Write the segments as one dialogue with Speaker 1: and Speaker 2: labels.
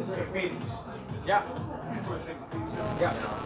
Speaker 1: Meetings. Yeah. Yeah.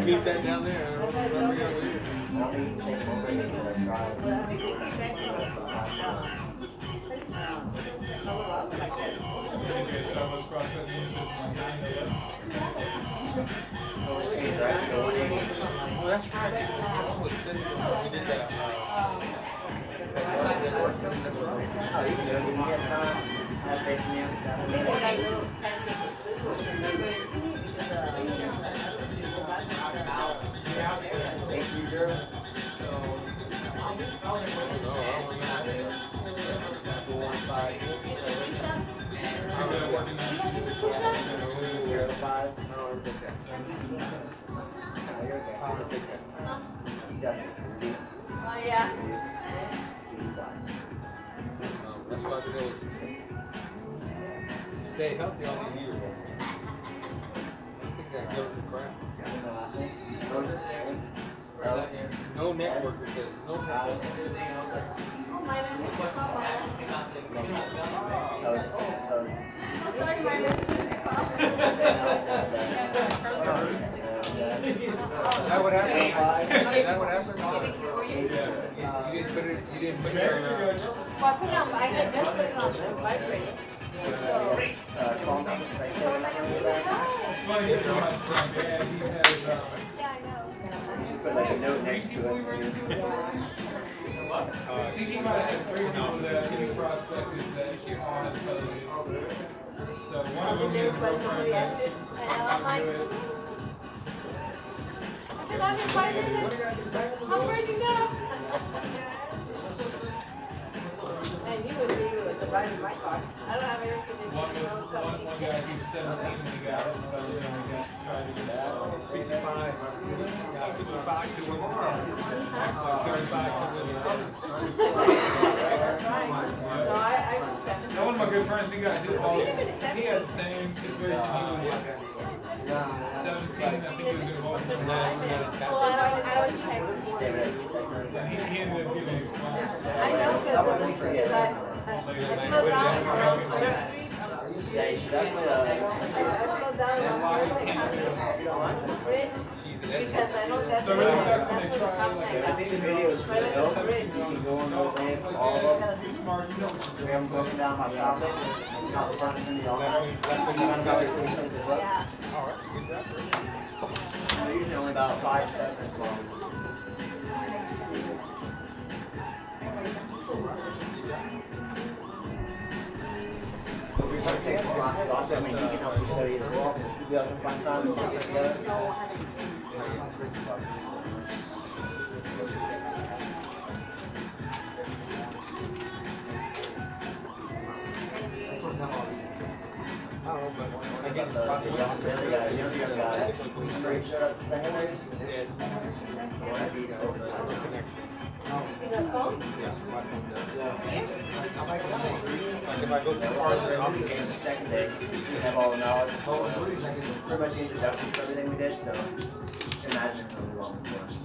Speaker 1: Meet that down there. I don't remember Oh, that's right. We did that.
Speaker 2: Oh, yeah.
Speaker 1: That's why they always stay healthy all these years. I think that goes to crap. No network with this. No network.
Speaker 2: Oh, my name is Papa.
Speaker 1: Is that what happened? Is that what happened? You didn't put it on.
Speaker 2: Well, I put it on, I just put it on vibrate.
Speaker 1: It's funny because my dad, he has,
Speaker 2: Yeah, I know.
Speaker 3: Put like a note next to it.
Speaker 1: I think he might have 3 people that he prospected that all have television. So one of them is a girlfriend that she's
Speaker 2: I love you, vibrate. How far you go? And you would be with the ride in my car. I don't have air conditioning.
Speaker 1: One guy, he was 17 when he got it, so we got tried to get that. 55. 55 to one more. 35 to one of my good friends, he had the same situation. He was 17, I think he was involved in that.
Speaker 2: Well, I was check.
Speaker 1: He ended up giving his phone.
Speaker 2: I know because I fell down.
Speaker 3: Yeah, you should definitely,
Speaker 2: Because I know that's
Speaker 1: So it really sucks when they try
Speaker 3: I think the video is really dope. You can go on those names, all of them.
Speaker 1: You're smart, you know what
Speaker 3: We
Speaker 1: you're
Speaker 3: haven't broken down my topic. It's not the first in the office.
Speaker 2: Yeah.
Speaker 3: They're usually only about 5 to 7 minutes long. So we want to take some classes also. I mean, you can help me study as well. If you guys can find time to take it together. I got the young guy, young guy. Remember he showed up the second day?
Speaker 2: In the phone?
Speaker 1: If I go to the cars, they're off the game.
Speaker 3: The second day, we have all the knowledge. Pretty much the introduction to everything we did, so imagine it's really long for us.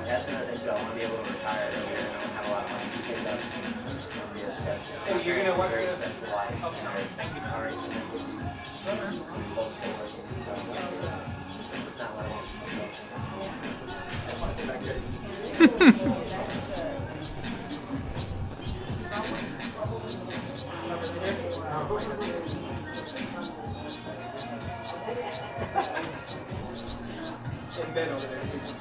Speaker 3: That's another thing too. I want to be able to retire earlier. I don't have a lot of money to pick up.
Speaker 1: Hey, you're gonna work
Speaker 3: very
Speaker 1: this?
Speaker 3: expensive life.
Speaker 1: Okay.
Speaker 3: Thank you. All right. It's not what I
Speaker 1: In bed over there.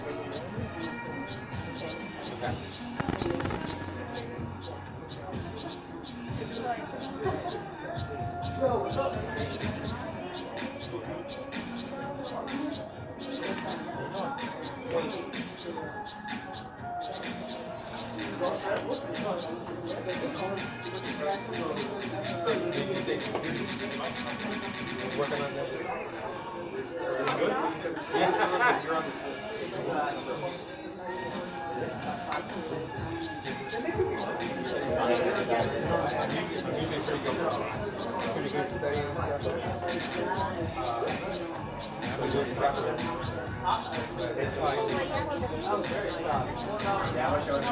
Speaker 1: Working on that. Good? Yeah. You're on this pretty good studying stuff. It's fine.
Speaker 3: Yeah, we're showing you.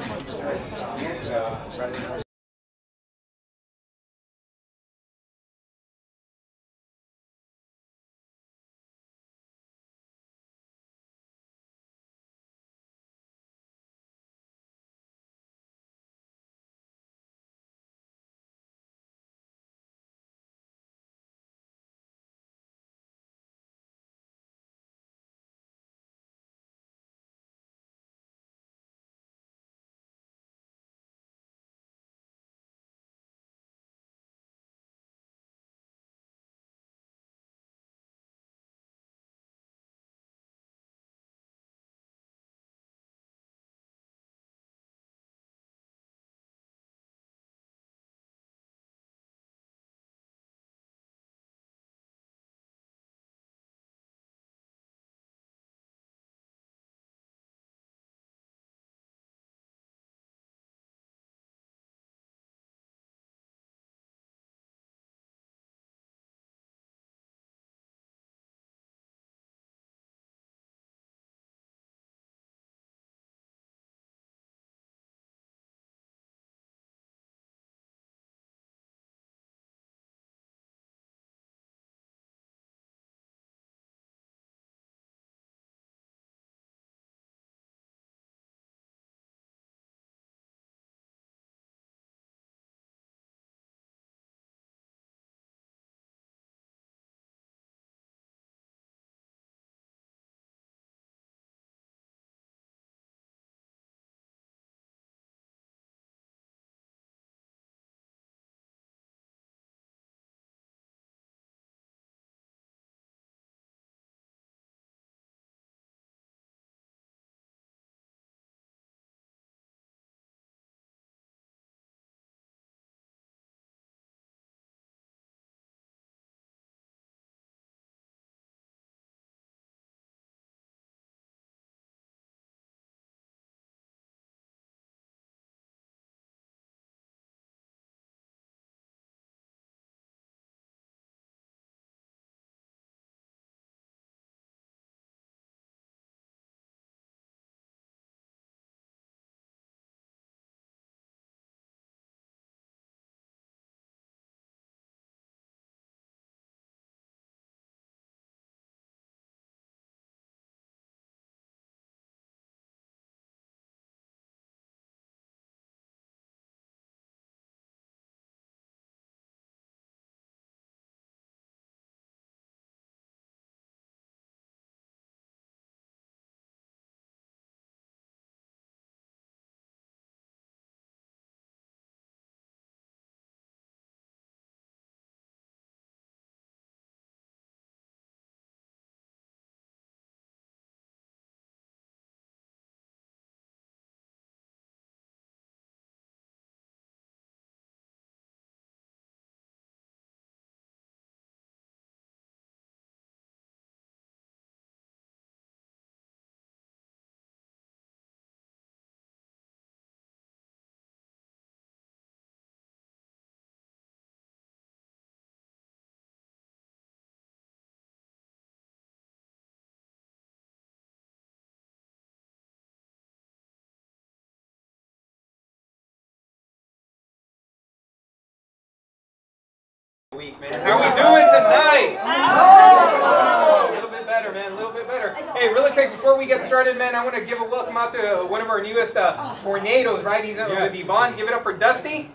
Speaker 1: Week, man. How we doing tonight? Oh, a little bit better, man. A little bit better. Hey, really quick before we get started, man, I want to give a welcome out to one of our newest tornadoes, right? He's with Yvonne. Give it up for Dusty.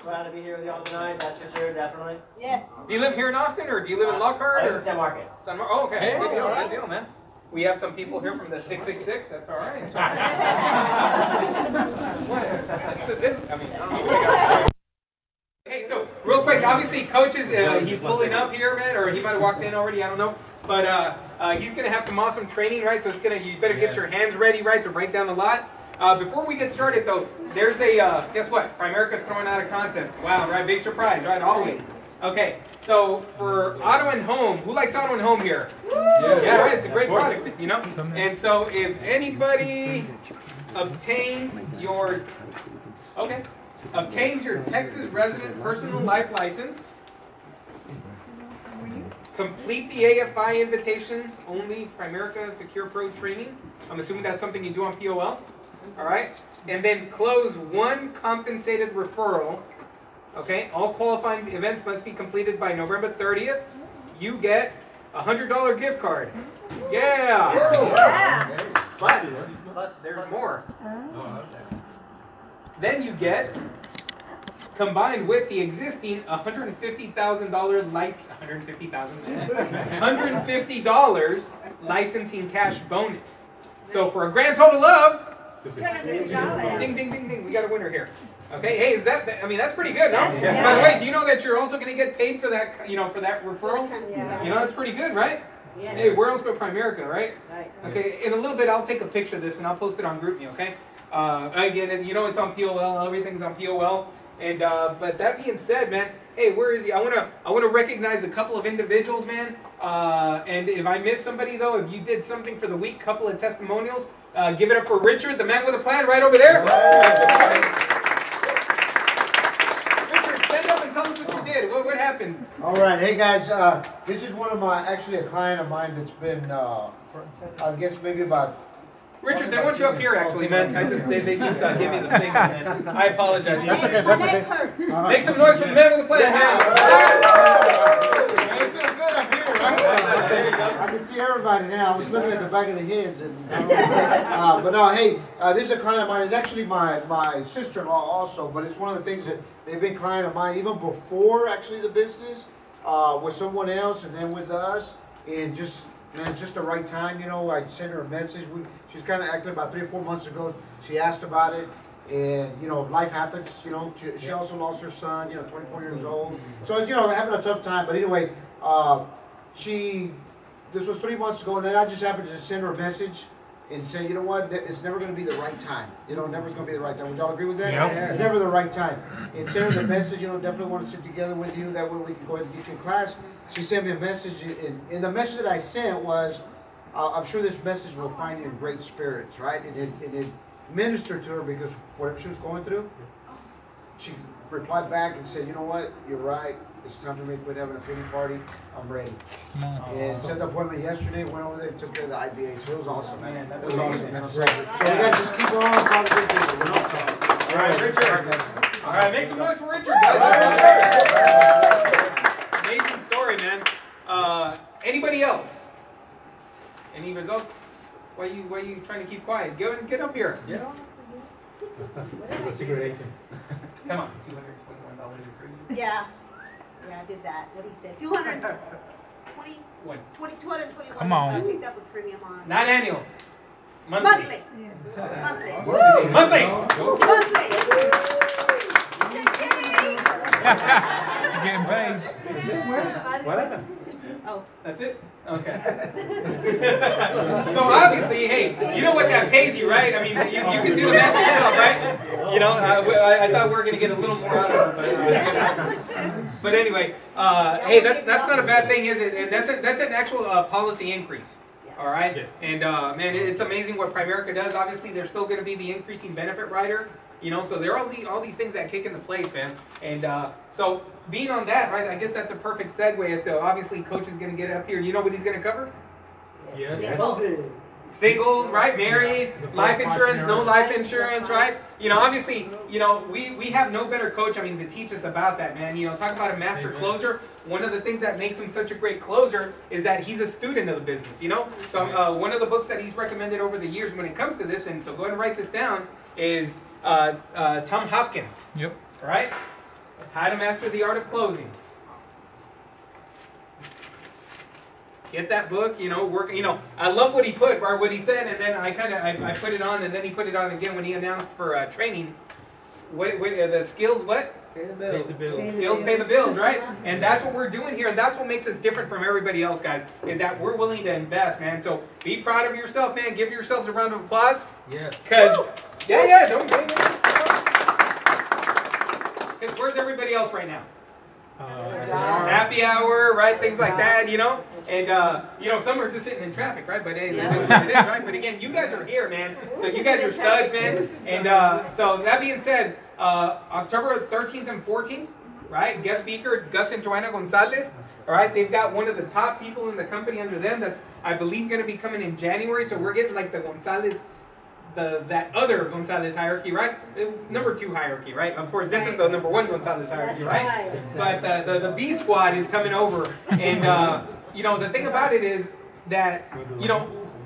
Speaker 3: Glad to be here with y'all tonight. That's for sure, definitely.
Speaker 2: Yes.
Speaker 1: Do you live here in Austin, or do you live in Lockhart?
Speaker 3: I live
Speaker 1: Or?
Speaker 3: in San Marcos.
Speaker 1: Oh, okay. Good deal, man. We have some people here from the 666. That's all right. That's it. I mean, I don't know what they got. Hey, so real quick, obviously, Coach is he's pulling up here, man, or he might have walked in already. I don't know, but he's gonna have some awesome training, right? So you better get your hands ready, right, to break down the lot. Before we get started, though, there's a guess what? Primerica's throwing out a contest. Wow, right? Big surprise, right? Always. Okay, so for Auto and Home, who likes Auto and Home here? Yeah, right. It's a great product, you know. And so if anybody obtains your Texas resident personal life license, complete the AFI invitation only Primerica Secure Pro training. I'm assuming that's something you do on POL. All right, and then close one compensated referral. Okay, all qualifying events must be completed by November 30th. You get a $100 gift card. Yeah. But there's more. Then you get, combined with the existing $150 licensing cash bonus. So for a grand total of
Speaker 2: $250.
Speaker 1: ding, ding, ding, ding. We got a winner here. Okay, hey, that's pretty good, no? Yeah. By the way, do you know that you're also going to get paid for that, for that referral?
Speaker 2: Yeah.
Speaker 1: You know, that's pretty good, right?
Speaker 2: Yeah.
Speaker 1: Hey, where else but Primerica, right?
Speaker 2: Right.
Speaker 1: Okay, in a little bit, I'll take a picture of this and I'll post it on GroupMe, okay? Again, it's on POL, everything's on POL. And, but that being said, man, hey, where is he? I want to recognize a couple of individuals, man. And if I miss somebody, though, if you did something for the week, couple of testimonials, give it up for Richard, the man with a plan, right over there. Richard, stand up and tell us what you did. What happened?
Speaker 4: All right, hey guys, this is one of actually a client of mine that's been, I guess maybe about.
Speaker 1: Richard, they want you up here, actually, man. They just gave me the thing, man. I apologize.
Speaker 4: That's okay, that's okay.
Speaker 1: Make some noise for the man with the plan, man.
Speaker 4: It feels good up here, right? I can see everybody now. I was looking at the back of the heads, but no, hey, this is a client of mine. It's actually my sister-in-law also, but it's one of the things that they've been client of mine even before actually the business, with someone else and then with us, and just. Man, it's just the right time, I sent her a message. She's kind of active about 3 or 4 months ago. She asked about it, and, life happens, She also lost her son, 24 years old. So, having a tough time. But anyway, this was 3 months ago, and then I just happened to send her a message and say, you know what, it's never going to be the right time. Never's going to be the right time. Would y'all agree with that?
Speaker 5: Yep.
Speaker 4: It's never the right time. And send her the message, definitely want to sit together with you. That way we can go ahead and get you in class. She sent me a message, and the message that I sent was, I'm sure this message will find you in great spirits, right? And it ministered to her because whatever she was going through, she replied back and said, you know what, you're right. It's time for me to quit having a pity party. I'm ready. And set the appointment yesterday, went over there and took care of the IBA. So it was awesome, man. It was awesome. Man. So we got to just keep on.
Speaker 1: All right, Richard. All right, make some noise for Richard, guys. Amazing story, man. Anybody else? Any results? Why are you trying to keep quiet? Get up here.
Speaker 5: Yeah.
Speaker 1: Come on, $221 in premium.
Speaker 2: Yeah, I did that. What he said, 221.
Speaker 5: Come on.
Speaker 2: I picked up a premium on.
Speaker 1: Not annual.
Speaker 2: Monthly.
Speaker 1: Monthly.
Speaker 5: You're getting paid.
Speaker 1: What happened?
Speaker 2: Oh.
Speaker 1: That's it? Okay. So obviously, hey, you know what that pays you, right? I mean, you can do the math yourself, right? I thought we were going to get a little more out of it, but anyway, hey, that's not a bad thing, is it? And that's an actual policy increase. All right, and man, it's amazing what Primerica does. Obviously, there's still going to be the increasing benefit rider, so there are all these things that kick into place, man. And so being on that, right, I guess that's a perfect segue as to, obviously, Coach is going to get up here. You know what he's going to cover?
Speaker 5: Yes.
Speaker 1: Singles, right? Married, life insurance, no life insurance, right? Obviously, we have no better coach, to teach us about that, man. Talk about a master closer. One of the things that makes him such a great closer is that he's a student of the business, So one of the books that he's recommended over the years when it comes to this, and so go ahead and write this down, is Tom Hopkins.
Speaker 5: Yep.
Speaker 1: Right? How to Master the Art of Closing. Get that book, work, I love what he put, or what he said, and then I put it on, and then he put it on again when he announced for training. The skills, what?
Speaker 6: Pay the bills.
Speaker 5: Pay the bills.
Speaker 1: Skills pay the bills, right? And that's what we're doing here, and that's what makes us different from everybody else, guys, is that we're willing to invest, man. So be proud of yourself, man. Give yourselves a round of applause.
Speaker 5: Yeah.
Speaker 1: Because, don't because where's everybody else right now? Happy hour, right? Things like that, And, some are just sitting in traffic, right? But hey, that's what it is, right? But again, you guys are here, man. So you guys are studs, man. And so that being said, October 13th and 14th, right? Guest speaker, Gus and Joanna Gonzalez. All right, they've got one of the top people in the company under them. That's, I believe, going to be coming in January. So we're getting like the Gonzalez, that other Gonzalez hierarchy, right? The number 2 hierarchy, right? Of course, this is the number 1 Gonzalez hierarchy, right? But the B squad is coming over, and the thing about it is that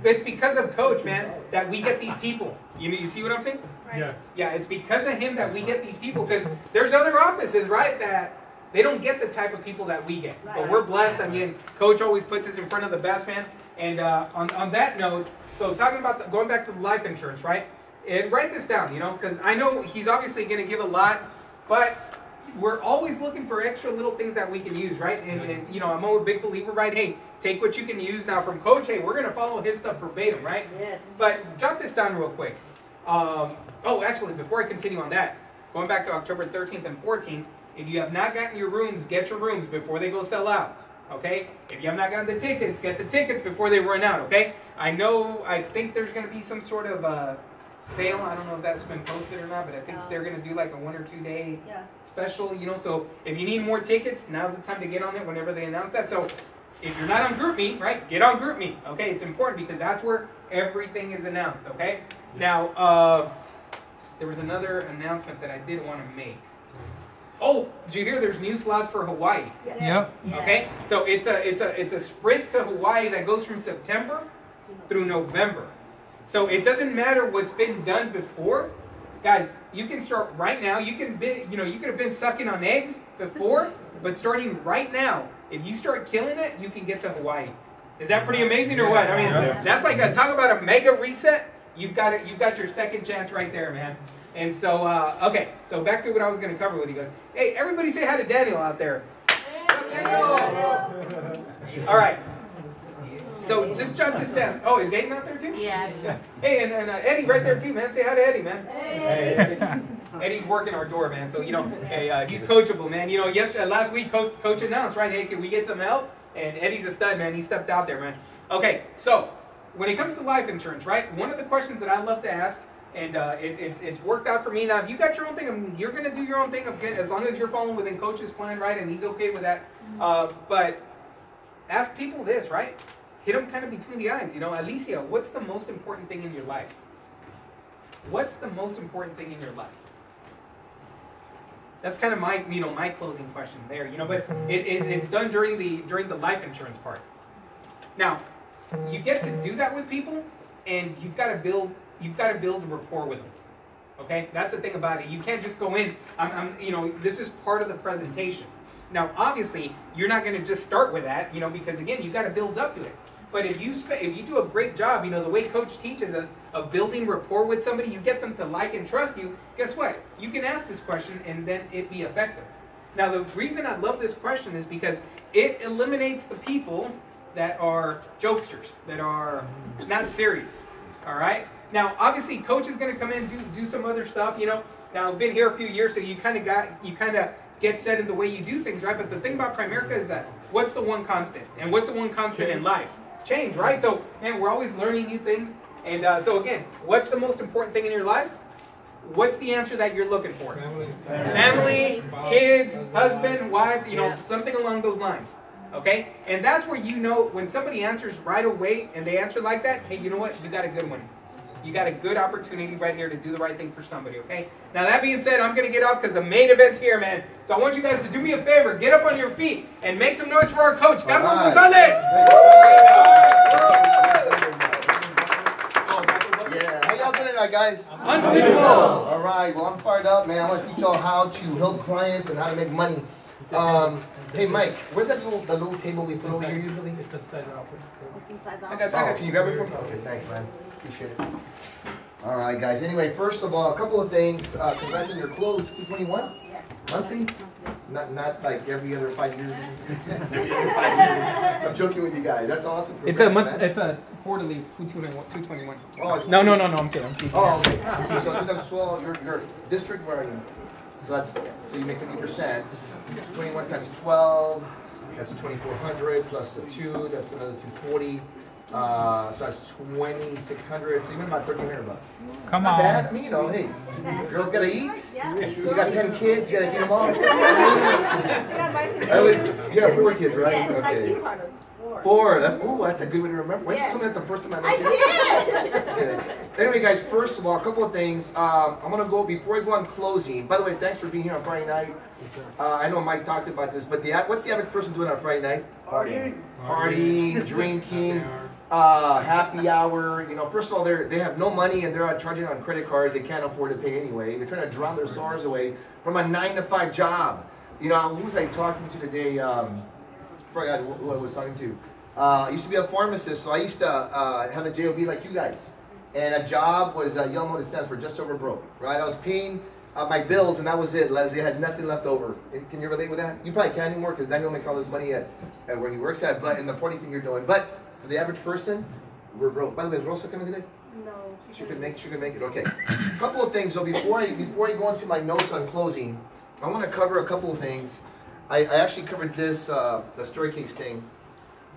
Speaker 1: it's because of Coach, man, that we get these people. You see what I'm saying?
Speaker 5: Yes.
Speaker 1: Yeah, it's because of him that we get these people. Because there's other offices, right, that they don't get the type of people that we get. But we're blessed. I mean, Coach always puts us in front of the best, man. And on that note. So talking about going back to the life insurance, right? And write this down, because I know he's obviously going to give a lot, but we're always looking for extra little things that we can use, right? And I'm a big believer, right? Hey, take what you can use. Now from Coach, hey, we're going to follow his stuff verbatim, right?
Speaker 2: Yes.
Speaker 1: But jot this down real quick. Actually, before I continue on that, going back to October 13th and 14th, if you have not gotten your rooms, get your rooms before they go sell out. Okay? If you have not gotten the tickets, get the tickets before they run out, okay? I think there's going to be some sort of sale. I don't know if that's been posted or not, but I think they're going to do like a 1 or 2 day special, so if you need more tickets, now's the time to get on it whenever they announce that. So if you're not on GroupMe, right, get on GroupMe, okay? It's important because that's where everything is announced, okay? Now, there was another announcement that I did want to make. Oh, did you hear there's new slots for Hawaii?
Speaker 5: Yep.
Speaker 1: Okay, so it's a sprint to Hawaii that goes from September through November. So it doesn't matter what's been done before, guys. You can start right now. You can be, you could have been sucking on eggs before, but starting right now, if you start killing it, you can get to Hawaii. Is that pretty amazing or what? I mean, that's like talk about a mega reset. You've got it. You've got your second chance right there, man. And so, okay, so back to what I was going to cover with you guys. Hey, everybody say hi to Daniel out there. All right. So just jot this down. Oh, is Aiden out there too?
Speaker 2: Yeah.
Speaker 1: Hey, and Eddie right there too, man. Say hi to Eddie, man. Hey. Eddie's working our door, man. So, hey, he's coachable, man. Last week, Coach announced, right, hey, can we get some help? And Eddie's a stud, man. He stepped out there, man. Okay, so when it comes to life insurance, right, one of the questions that I love to ask, and it's worked out for me. Now, if you got your own thing, you're going to do your own thing as long as you're following within Coach's plan, right? And he's okay with that. But ask people this, right? Hit them kind of between the eyes. Alicia, what's the most important thing in your life? What's the most important thing in your life? That's kind of my, my closing question there. But it's done during the life insurance part. Now, you get to do that with people, and you've got to build a rapport with them. Okay, that's the thing about it. You can't just go in. This is part of the presentation. Now, obviously, you're not going to just start with that, because again, you got to build up to it. But if you do a great job, the way Coach teaches us of building rapport with somebody, you get them to like and trust you. Guess what? You can ask this question and then it be effective. Now, the reason I love this question is because it eliminates the people that are jokesters, that are not serious. All right. Now, obviously, Coach is going to come in and do some other stuff. Now, I've been here a few years, so you kind of get set in the way you do things, right? But the thing about Primerica is that what's the one constant, and what's the one constant in life? Change, right? So, man, we're always learning new things. And so again, what's the most important thing in your life? What's the answer that you're looking for? Family, kids, husband, wife, something along those lines. Okay? And that's where when somebody answers right away and they answer like that, hey, you know what? You got a good one. You got a good opportunity right here to do the right thing for somebody, okay? Now, that being said, I'm going to get off because the main event's here, man. So I want you guys to do me a favor. Get up on your feet and make some noise for our coach, Carlos Gonzalez.
Speaker 4: How y'all doing? I got guys?
Speaker 1: Unbelievable.
Speaker 4: All right, well, I'm fired up, man. I want to teach y'all how to help clients and how to make money. Hey, Mike, where's that little table we put over here usually?
Speaker 2: It's inside the office.
Speaker 1: I got you.
Speaker 4: Can you grab it from me? Okay, thanks, man. Appreciate it. All right, guys. Anyway, first of all, a couple of things. Congrats on your close. 221?
Speaker 2: Yes.
Speaker 4: Monthly? Not like every other 5 years. I'm joking with you guys. That's awesome.
Speaker 1: It's a
Speaker 4: Congrats,
Speaker 1: month.
Speaker 4: man.
Speaker 1: It's a quarterly 221.
Speaker 4: Oh, it's
Speaker 1: No. I'm kidding.
Speaker 4: Oh, okay. So 2012, your district, where are you? So you make 50%. 21 times 12, that's 2,400 plus the 2, that's another 240. So that's 2,600. So you made about 1,300 bucks.
Speaker 5: Come
Speaker 4: Not
Speaker 5: on.
Speaker 4: bad. I mean, hey, girls gotta eat. You got 10 kids, you gotta feed them all. You have 4 kids, right? Okay. 4. That's a good way to remember. Why did you tell me that's the first time I mentioned it? Okay. Anyway, guys, first of all, a couple of things. I'm gonna go before I go on closing. By the way, thanks for being here on Friday night. I know Mike talked about this, but what's the average person doing on Friday night? Partying, drinking, happy hour. You know, first of all, they have no money and they're out charging on credit cards they can't afford to pay anyway. They're trying to drown their sorrows away from a 9-to-5 job. You know, who was I talking to today? I forgot who I was talking to. I used to be a pharmacist, so I used to have a JOB like you guys. And a job was, y'all know what it stands for, just over broke, right? I was paying my bills and that was it. Leslie had nothing left over. Can you relate with that? You probably can't anymore because Daniel makes all this money at where he works at, but in the party thing you're doing. But for the average person, we're broke. By the way, is Rosa coming today?
Speaker 2: No.
Speaker 4: She could make it, okay. A couple of things, so before I go into my notes on closing, I want to cover a couple of things. I actually covered this, the story case thing,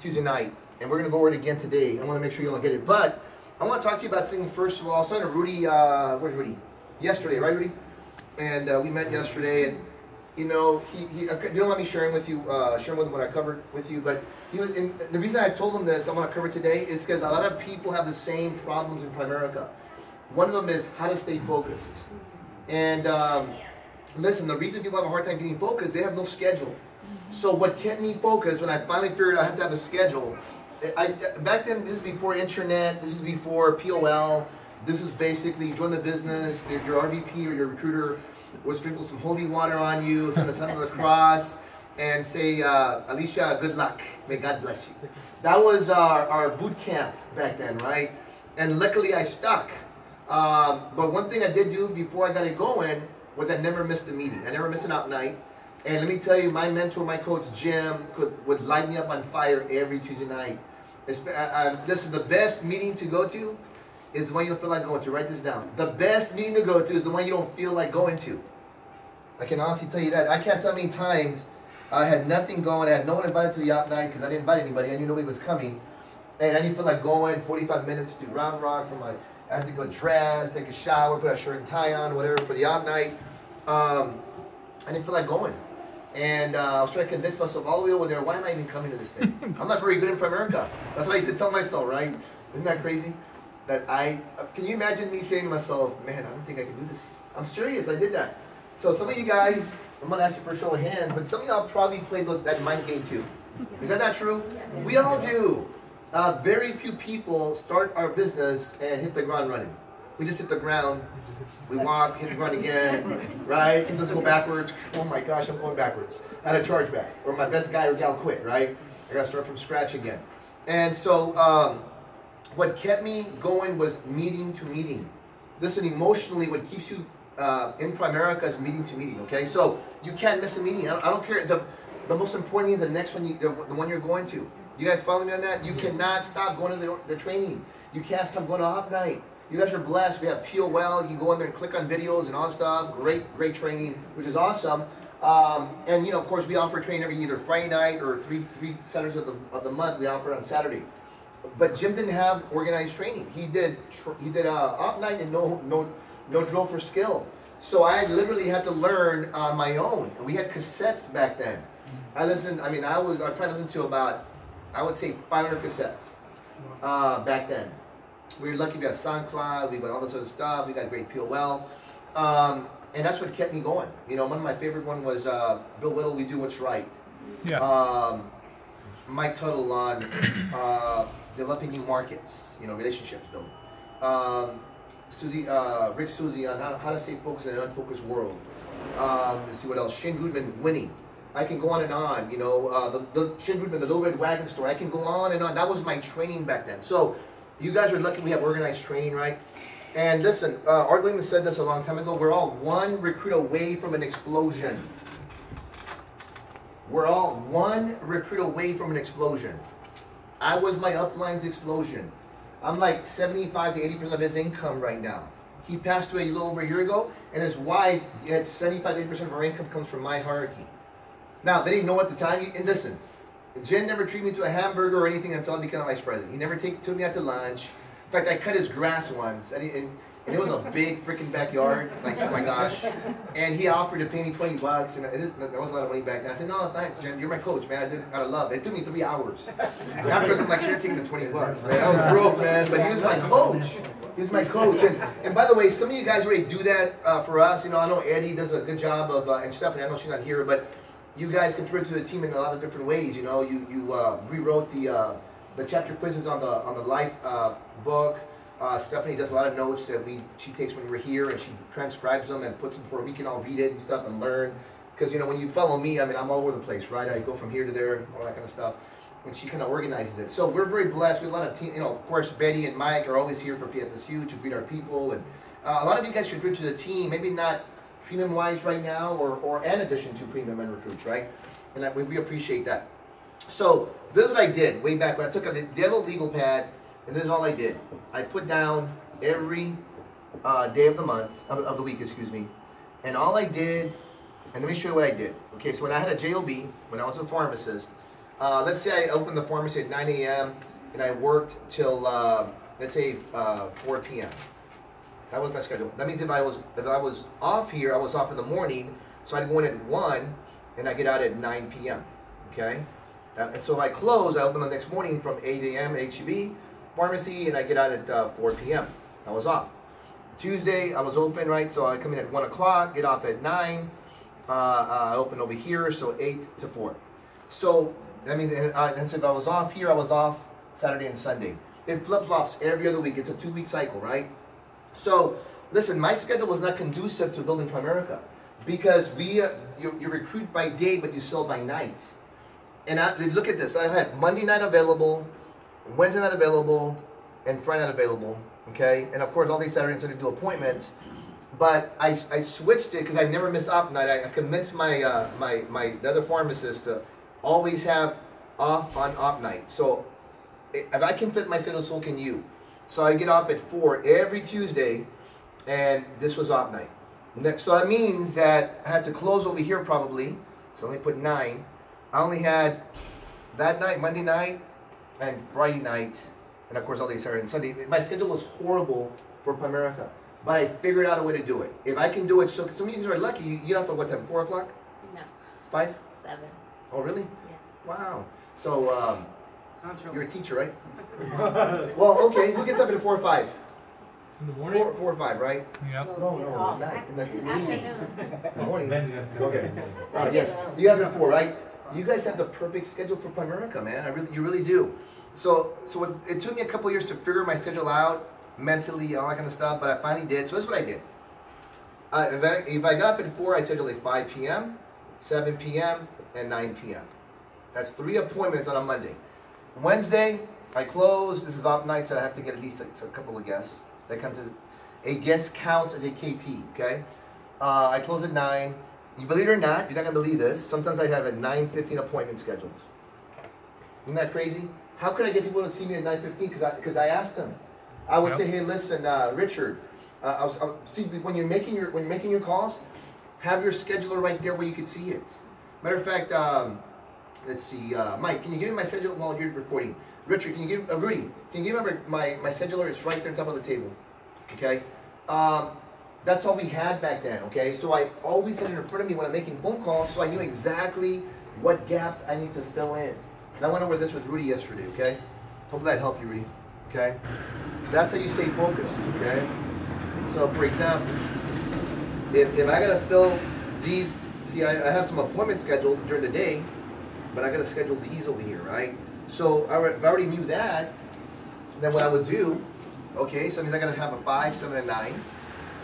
Speaker 4: Tuesday night, and we're going to go over it again today. I want to make sure you all get it. But I want to talk to you about something first of all. I was talking to Rudy, where's Rudy? Yesterday, right, Rudy? And we met yesterday, and you know, he don't let me share with him what I covered with you, but the reason I told him this, I'm going to cover today, is because a lot of people have the same problems in Primerica. One of them is how to stay focused. And listen, the reason people have a hard time getting focused, they have no schedule. So what kept me focused when I finally figured I had to have a schedule, back then, this is before internet, this is before POL, this is basically join the business, if your RVP or your recruiter will sprinkle some holy water on you, send a sign of the cross, and say, Alicia, good luck, may God bless you. That was our boot camp back then, right? And luckily I stuck. But one thing I did do before I got it going was I never missed a meeting. I never missed an out night. And let me tell you, my mentor, my coach, Jim, would light me up on fire every Tuesday night. This is the best meeting to go to, is the one you don't feel like going to. Write this down. The best meeting to go to is the one you don't feel like going to. I can honestly tell you that. I can't tell how many times I had nothing going. I had no one invited to the out night because I didn't invite anybody. I knew nobody was coming. And I didn't feel like going 45 minutes to Round Rock for I had to go dress, take a shower, put a shirt and tie on, whatever, for the out night. I didn't feel like going. And I was trying to convince myself all the way over there, why am I even coming to this thing? I'm not very good in Primerica. That's what I used to tell myself, right? Isn't that crazy? Can you imagine me saying to myself, man, I don't think I can do this. I'm serious, I did that. So some of you guys, I'm going to ask you for a show of hands, but some of y'all probably played that mind game too. Is that not true? We all do. Very few people start our business and hit the ground running. We just hit the ground. We walk, hit the ground again, right? Sometimes we go backwards. Oh my gosh, I'm going backwards. I had a charge back. Or my best guy or gal quit, right? I got to start from scratch again. And so what kept me going was meeting to meeting. Listen, emotionally, what keeps you in Primerica is meeting to meeting, okay? So you can't miss a meeting. I don't care. The most important is the next one, the one you're going to. You guys follow me on that? You cannot stop going to the training. You can't stop going to Hop Night. You guys are blessed. We have POL. You can go in there and click on videos and all that stuff. Great training, which is awesome. And you know, of course, we offer training every either Friday night or three Saturdays of the month. We offer it on Saturday. But Jim didn't have organized training. He did Op Night and no drill for skill. So I literally had to learn on my own. And we had cassettes back then. I probably listened to about, I would say 500 cassettes back then. We were lucky we got SoundCloud, we got all this other stuff, we got great POL. And that's what kept me going. You know, one of my favorite one was Bill Whittle, We Do What's Right.
Speaker 5: Yeah.
Speaker 4: Mike Tuttle on developing new markets, you know, relationships building. Rich Susie on how to stay focused in an unfocused world. Let's see what else. Shane Goodman, winning. I can go on and on. You know, the Shane Goodman, the Little Red Wagon Store. I can go on and on. That was my training back then. So you guys are lucky we have organized training, right? And listen, Art Lehman said this a long time ago. We're all one recruit away from an explosion. We're all one recruit away from an explosion. I was my upline's explosion. I'm like 75 to 80% of his income right now. He passed away a little over a year ago, and his wife, had 75 to 80% of her income comes from my hierarchy. Now, they didn't know at the time, and listen, Jen never treated me to a hamburger or anything until I became vice president. He never took me out to lunch. In fact, I cut his grass once, and it was a big freaking backyard, like, oh my gosh. And he offered to pay me $20, and there was a lot of money back then. I said, no, thanks, Jen, you're my coach, man. I did it out of love. It took me 3 hours. After I'm like, should have taken the $20, man. I was broke, man, but he was my coach. He was my coach. And by the way, some of you guys already do that for us. You know, I know Eddie does a good job of, and Stephanie, I know she's not here, but you guys contribute to the team in a lot of different ways. You know, you rewrote the chapter quizzes on the life book. Stephanie does a lot of notes that she takes when we're here, and she transcribes them and puts them where we can all read it and stuff and learn. Because, you know, when you follow me, I mean, I'm all over the place, right? I go from here to there, all that kind of stuff. And she kind of organizes it. So we're very blessed. We have a lot of team, you know, of course, Betty and Mike are always here for PFSU to greet our people. And a lot of you guys contribute to the team, maybe not premium-wise right now, or in addition to premium and recruits, right? And we appreciate that. So this is what I did way back when I took the yellow legal pad, and this is all I did. I put down every day of the month, of the week, excuse me. And all I did, and let me show you what I did. Okay, so when I had a JOB, when I was a pharmacist, let's say I opened the pharmacy at 9 a.m. and I worked till, let's say, 4 p.m. That was my schedule. That means if I was off here, I was off in the morning, so I'd go in at 1 and I get out at 9 p.m. Okay? And so if I close, I open the next morning from 8 a.m. at HEB pharmacy, and I get out at 4 p.m. I was off. Tuesday, I was open, right? So I come in at 1 o'clock, get off at 9. I open over here, so 8 to 4. So that means, and so if I was off here, I was off Saturday and Sunday. It flip-flops every other week. It's a 2-week cycle, right? So, listen, my schedule was not conducive to building Primerica because you recruit by day, but you sell by night. And look at this. I had Monday night available, Wednesday night available, and Friday night available, okay? And, of course, all these Saturday and Sunday do appointments. But I switched it because I never miss op night. I convinced my the other pharmacist to always have off on op night. So if I can fit my schedule, so can you. So I get off at 4 every Tuesday, and this was op night. So that means that I had to close over here probably. So let me put 9. I only had that night, Monday night, and Friday night, and of course all day Saturday and Sunday. My schedule was horrible for Primerica, but I figured out a way to do it. If I can do it, so some of you guys are lucky. You get off at what time? 4 o'clock?
Speaker 2: No.
Speaker 4: It's 5?
Speaker 2: 7.
Speaker 4: Oh, really?
Speaker 2: Yes.
Speaker 4: Wow. So you're a teacher, right? Well, okay. Who gets up at 4 or 5?
Speaker 5: In the morning?
Speaker 4: 4 or 5, right?
Speaker 5: Yep.
Speaker 4: No, at night. In the
Speaker 2: Afternoon.
Speaker 4: morning. Okay. Yes. You have it at 4, right? You guys have the perfect schedule for Primerica, man. You really do. So it took me a couple of years to figure my schedule out mentally, all that kind of stuff, but I finally did. So this is what I did. If I got up at 4, I scheduled at 5 p.m., 7 p.m., and 9 p.m. That's 3 appointments on a Monday. Wednesday, I close. This is off night, so I have to get at least a couple of guests. That comes to a guest counts as a KT. Okay, I close at 9. You believe it or not, you're not gonna believe this. Sometimes I have a 9:15 appointment scheduled. Isn't that crazy? How could I get people to see me at 9:15? Because I asked them. I would say, hey, listen, Richard. See, when you're making your calls, have your scheduler right there where you can see it. Matter of fact, let's see, Mike, can you give me my schedule while you're recording? Richard, can you give Rudy? Can you give me my scheduler? It's right there on top of the table. Okay. That's all we had back then, okay? So I always had it in front of me when I'm making phone calls, so I knew exactly what gaps I need to fill in. And I went over this with Rudy yesterday, okay? Hopefully that helped you, Rudy, okay? That's how you stay focused, okay? So, for example, if I gotta fill these, see, I have some appointments scheduled during the day, but I gotta schedule these over here, right? So if I already knew that, then what I would do
Speaker 6: Okay, so that means I gotta have a 5, 7, and 9.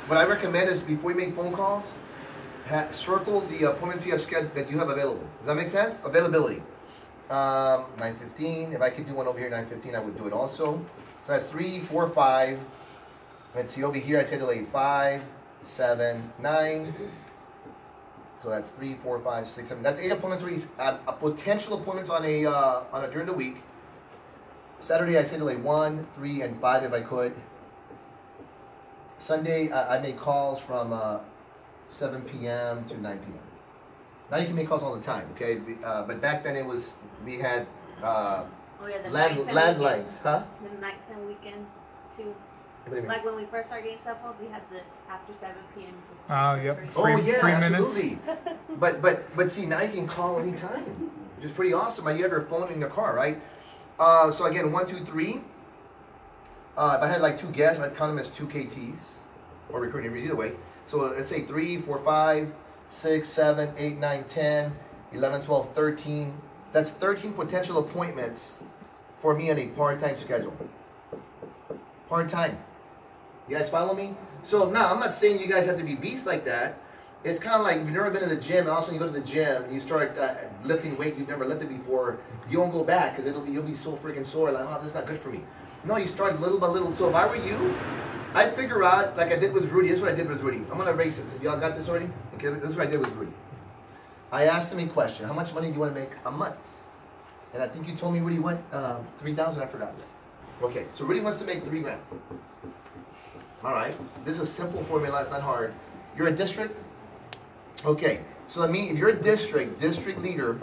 Speaker 6: What I recommend is before you make phone calls, circle the appointments you have scheduled that you have available. Does that make sense? Availability. 9:15. If I could do one over here, 9:15, I would do it also. So that's 3, 4, 5. Let's see over here. I schedule a 5, 7, 9. So that's 3, 4, 5, 6, 7. That's 8 appointments already. Potential appointments on a during the week. Saturday I schedule a 1, 3, and 5 if I could. Sunday I make calls from 7 p.m. to 9 p.m. Now you can make calls all the time, okay? But back then we had landlines, huh?
Speaker 2: The nights and weekends too.
Speaker 6: What do you mean?
Speaker 2: Like when we first started getting cell phones, we had the after 7 p.m.
Speaker 5: Oh, yep.
Speaker 6: Oh yeah,
Speaker 5: Free
Speaker 6: absolutely. but see, now you can call anytime, which is pretty awesome. You have your phone in your car, right? So again, 1, 2, 3. If I had like 2 guests, I'd count them as 2 KTs or recurring interviews, either way. So let's say 3, 4, 5, 6, 7, 8, 9, 10, 11, 12, 13. That's 13 potential appointments for me on a part-time schedule. Part-time. You guys follow me? So now, I'm not saying you guys have to be beasts like that. It's kind of like if you've never been to the gym, and all of a sudden you go to the gym and you start lifting weight you've never lifted before, you won't go back because you'll be so freaking sore, like, oh, this is not good for me. No, you start little by little. So if I were you, I'd figure out, like I did with Rudy. This is what I did with Rudy. I'm going to erase this. Y'all got this already? Okay, this is what I did with Rudy. I asked him a question. How much money do you want to make a month? And I think you told me, Rudy, what? 3,000, I forgot. Okay, so Rudy wants to make 3 grand. All right, this is a simple formula, it's not hard. You're a district? Okay, so that means if you're a district leader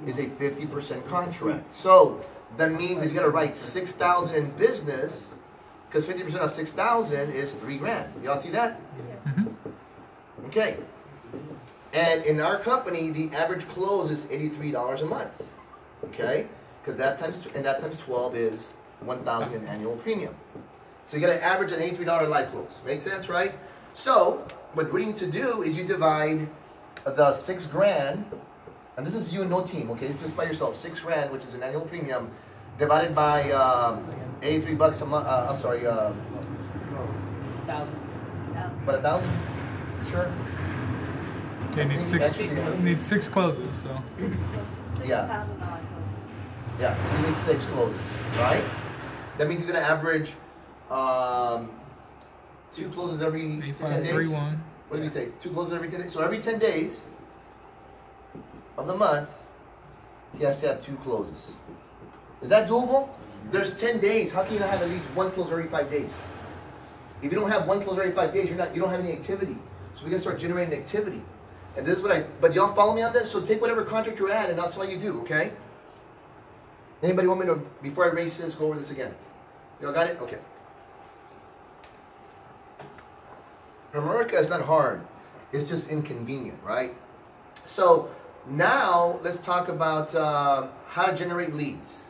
Speaker 6: is a 50% contract. So that means that you gotta write 6,000 in business, because 50% of 6,000 is 3 grand. Y'all see that? Okay. And in our company, the average close is $83 a month. Okay? Because that times 12 is 1,000 in annual premium. So you got to average an $83 live close. Make sense, right? So what we need to do is you divide the 6 grand, and this is you and no team, okay? It's just by yourself. 6 grand, which is an annual premium, divided by 83 bucks a month. I'm sorry.
Speaker 2: 1,000.
Speaker 6: But 1,000? Sure.
Speaker 5: They need 6 closes, so.
Speaker 6: Yeah.
Speaker 2: $6,000.
Speaker 6: Yeah, so you need 6 closes, right? That means you're gonna average 2 closes every 10 days.
Speaker 5: 8531.
Speaker 6: What did we say? 2 closes every 10 days. So every 10 days of the month, he has to have 2 closes. Is that doable? There's 10 days. How can you not have at least 1 close every 5 days? If you don't have 1 close every 5 days, you don't have any activity. So we gotta start generating activity. And this is what but y'all follow me on this? So take whatever contract you're at and that's what you do, okay? Anybody want me to, before I erase this, go over this again? Y'all got it? Okay. America is not hard. It's just inconvenient, right? So now let's talk about how to generate leads.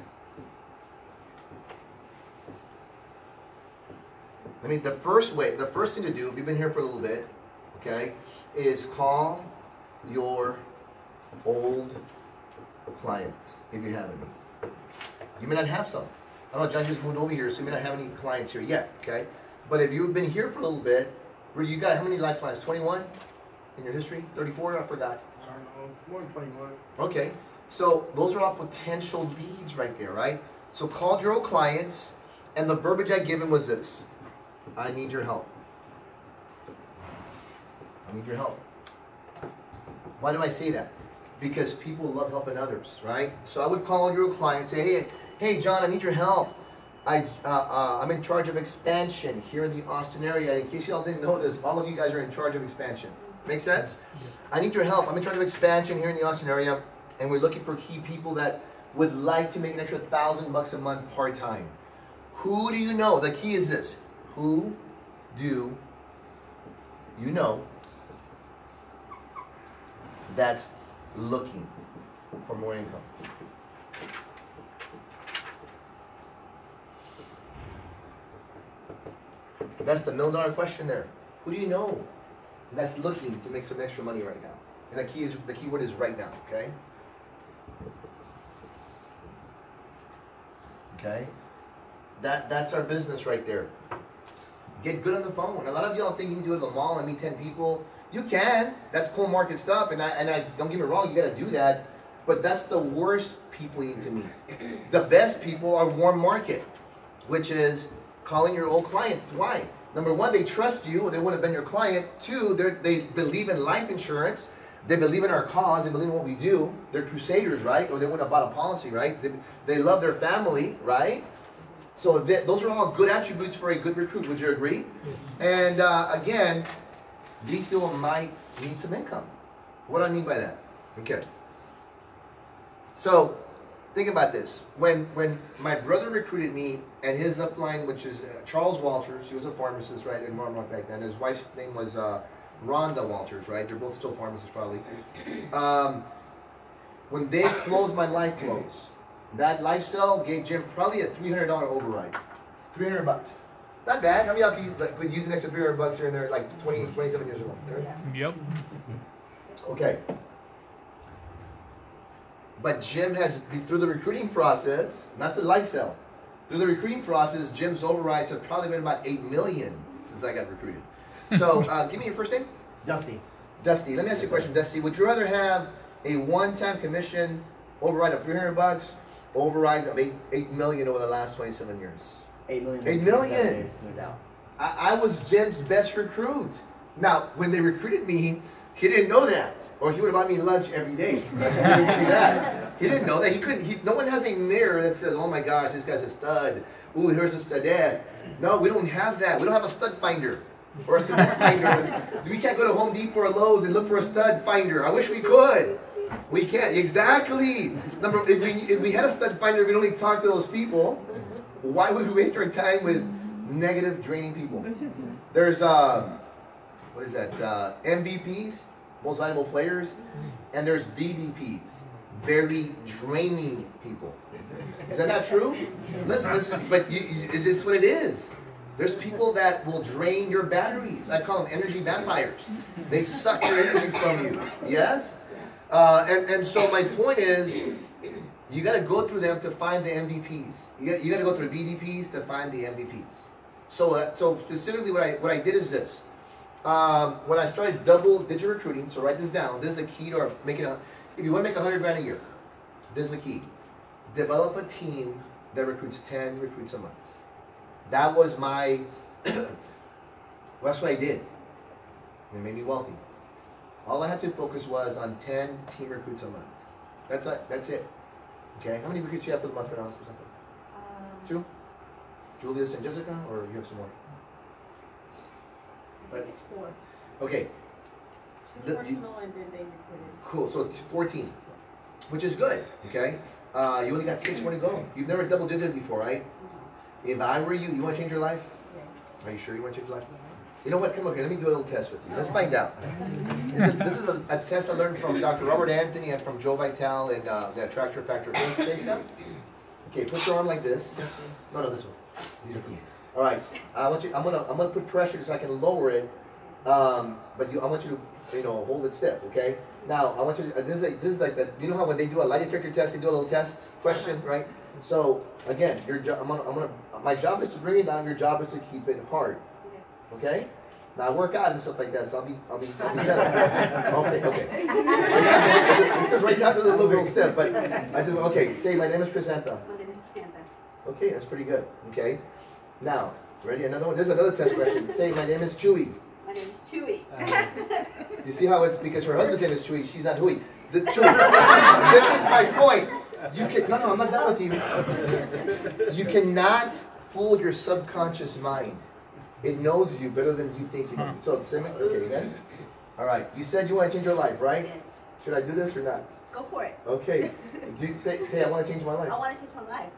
Speaker 6: I mean, the first thing to do, if you've been here for a little bit, okay, is call your old clients, if you have any. You may not have some. I don't know, John just moved over here, so you may not have any clients here yet, okay? But if you've been here for a little bit, you got how many life clients? 21 in your history? 34? I forgot.
Speaker 4: I don't know, it's more than 21.
Speaker 6: Okay, so those are all potential leads right there, right? So called your old clients, and the verbiage I given was this: I need your help. I need your help. Why do I say that? Because people love helping others, right? So I would call your client and say, hey, John, I need your help. I'm in charge of expansion here in the Austin area. In case y'all didn't know this, all of you guys are in charge of expansion. Make sense? I need your help. I'm in charge of expansion here in the Austin area, and we're looking for key people that would like to make an extra $1,000 a month part-time. Who do you know? The key is this. Who do you know that's looking for more income? That's the $1 million question there. Who do you know that's looking to make some extra money right now? And the key word is right now, okay? Okay? That's our business right there. Get good on the phone. A lot of y'all think you need to go to the mall and meet 10 people. You can. That's cold market stuff, and I don't get me wrong, you gotta do that. But that's the worst people you need to meet. The best people are warm market, which is calling your old clients. Why? Number one, they trust you. They would have been your client. Two, they believe in life insurance. They believe in our cause. They believe in what we do. They're crusaders, right? Or they wouldn't have bought a policy, right? They love their family, right? So those are all good attributes for a good recruit. Would you agree? And again, these people might need some income. What do I mean by that? Okay. So think about this. When my brother recruited me, and his upline, which is Charles Walters, he was a pharmacist, right, in Marmont back then. His wife's name was Rhonda Walters, right? They're both still pharmacists, probably. When they closed my life close, that life cell gave Jim probably a $300 override. $300 bucks. Not bad. How many of y'all could use an extra $300 bucks here and there, like 27 years ago? Right?
Speaker 5: Yep.
Speaker 6: Okay. But Jim has, through the recruiting process, not the life cell, through the recruiting process, Jim's overrides have probably been about 8 million since I got recruited. So, give me your first name.
Speaker 3: Dusty.
Speaker 6: Dusty. Let me ask you a question, Dusty. Would you rather have a one-time commission override of $300 bucks, override of 8 million over the last 27 years?
Speaker 3: 8 million.
Speaker 6: 8 million.
Speaker 3: Years, no doubt.
Speaker 6: I was Jim's best recruit. Now, when they recruited me, he didn't know that, or he would have bought me lunch every day. He didn't see that. He didn't know that. He couldn't. No one has a mirror that says, "Oh my gosh, this guy's a stud." Ooh, here's a studette. No, we don't have that. We don't have a stud finder or a student finder. We can't go to Home Depot or Lowe's and look for a stud finder. I wish we could. We can't. Exactly. If we had a stud finder, we'd only talk to those people. Why would we waste our time with negative, draining people? There's what is that? MVPs, most valuable players, and there's VDPs, very draining people. Is that not true? Listen, but it's just what it is. There's people that will drain your batteries. I call them energy vampires. They suck your energy from you. Yes? And so my point is, you got to go through them to find the MVPs. You got to go through VDPs to find the MVPs. So specifically, what I did is this. When I started double-digit recruiting, so write this down. This is the key to making a. If you want to make $100,000 a year, this is the key. Develop a team that recruits 10 recruits a month. That was my. That's what I did. It made me wealthy. All I had to focus was on 10 team recruits a month. That's it. Okay. How many recruits do you have for the month right now? For example? 2. Julius and Jessica, or you have some more?
Speaker 2: I think it's 4.
Speaker 6: Okay.
Speaker 2: 2 personal and then they recruited.
Speaker 6: Cool. So it's 14, which is good. Okay. You only got 6 more to go. You've never double digit before, right? If I were you, you want to change your life?
Speaker 2: Yeah.
Speaker 6: Are you sure you want to change your life? You know what? Come up here. Let me do a little test with you. Let's find out. This is a test I learned from Dr. Robert Anthony and from Joe Vitale and the Attractor Factor space stuff. Okay, put your arm like this. No, this one. These are for you. All right. I'm gonna put pressure so I can lower it. But I want you to hold it stiff. Okay. Now I want you to. This is like that. You know how when they do a lie detector test, they do a little test question, right? So again, your job. My job is to bring it down. Your job is to keep it hard. Okay? Now I work out and stuff like that, so I'll be gentle. Okay. It's just right now to the little step, but I do. Okay, say my name is Crescenta.
Speaker 2: My name is Crescenta.
Speaker 6: Okay, that's pretty good. Okay. Now, ready? Another one. There's another test question. Say my name is Chewy.
Speaker 2: My name is Chewy.
Speaker 6: You see how it's because her husband's name is Chewy. She's not Chewy. This is my point. No, I'm not done with you. You cannot fool your subconscious mind. It knows you better than you think you do. So, okay, then. All right. You said you want to change your life, right?
Speaker 2: Yes.
Speaker 6: Should I do this or not?
Speaker 2: Go for it.
Speaker 6: Okay. Say I want to change my life.
Speaker 2: I want to change my life.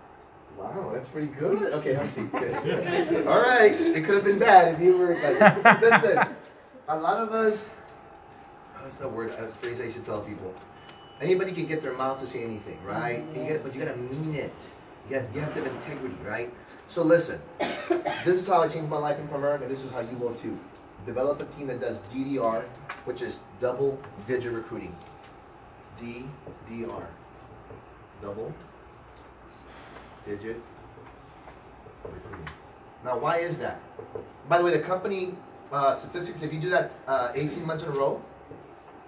Speaker 6: Wow, that's pretty good. Okay, I see. Good. All right. It could have been bad if you were like, listen, a lot of us, that's a phrase I used to tell people. Anybody can get their mouth to say anything, right?
Speaker 2: Yes.
Speaker 6: But you got to mean it. You have to have integrity, right? So listen, this is how I changed my life in America, and this is how you will too. Develop a team that does DDR, which is double-digit recruiting. DDR. Double-digit Now, why is that? By the way, the company statistics, if you do that 18 months in a row,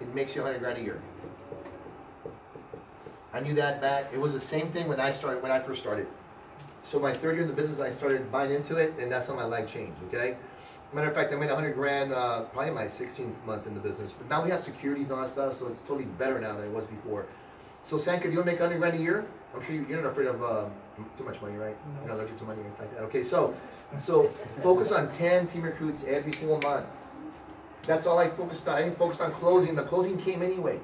Speaker 6: it makes you 100 grand a year. I knew that back. It was the same thing when I first started. So my third year in the business, I started buying into it, and that's how my life changed, okay? Matter of fact, I made 100 grand probably my 16th month in the business. But now we have securities and all that stuff, so it's totally better now than it was before. So Sanka, do you want to make 100 grand a year? I'm sure you're not afraid of too much money, right? You're not allergic to money or anything like that. Okay, so focus on 10 team recruits every single month. That's all I focused on. I didn't focus on closing. The closing came anyway,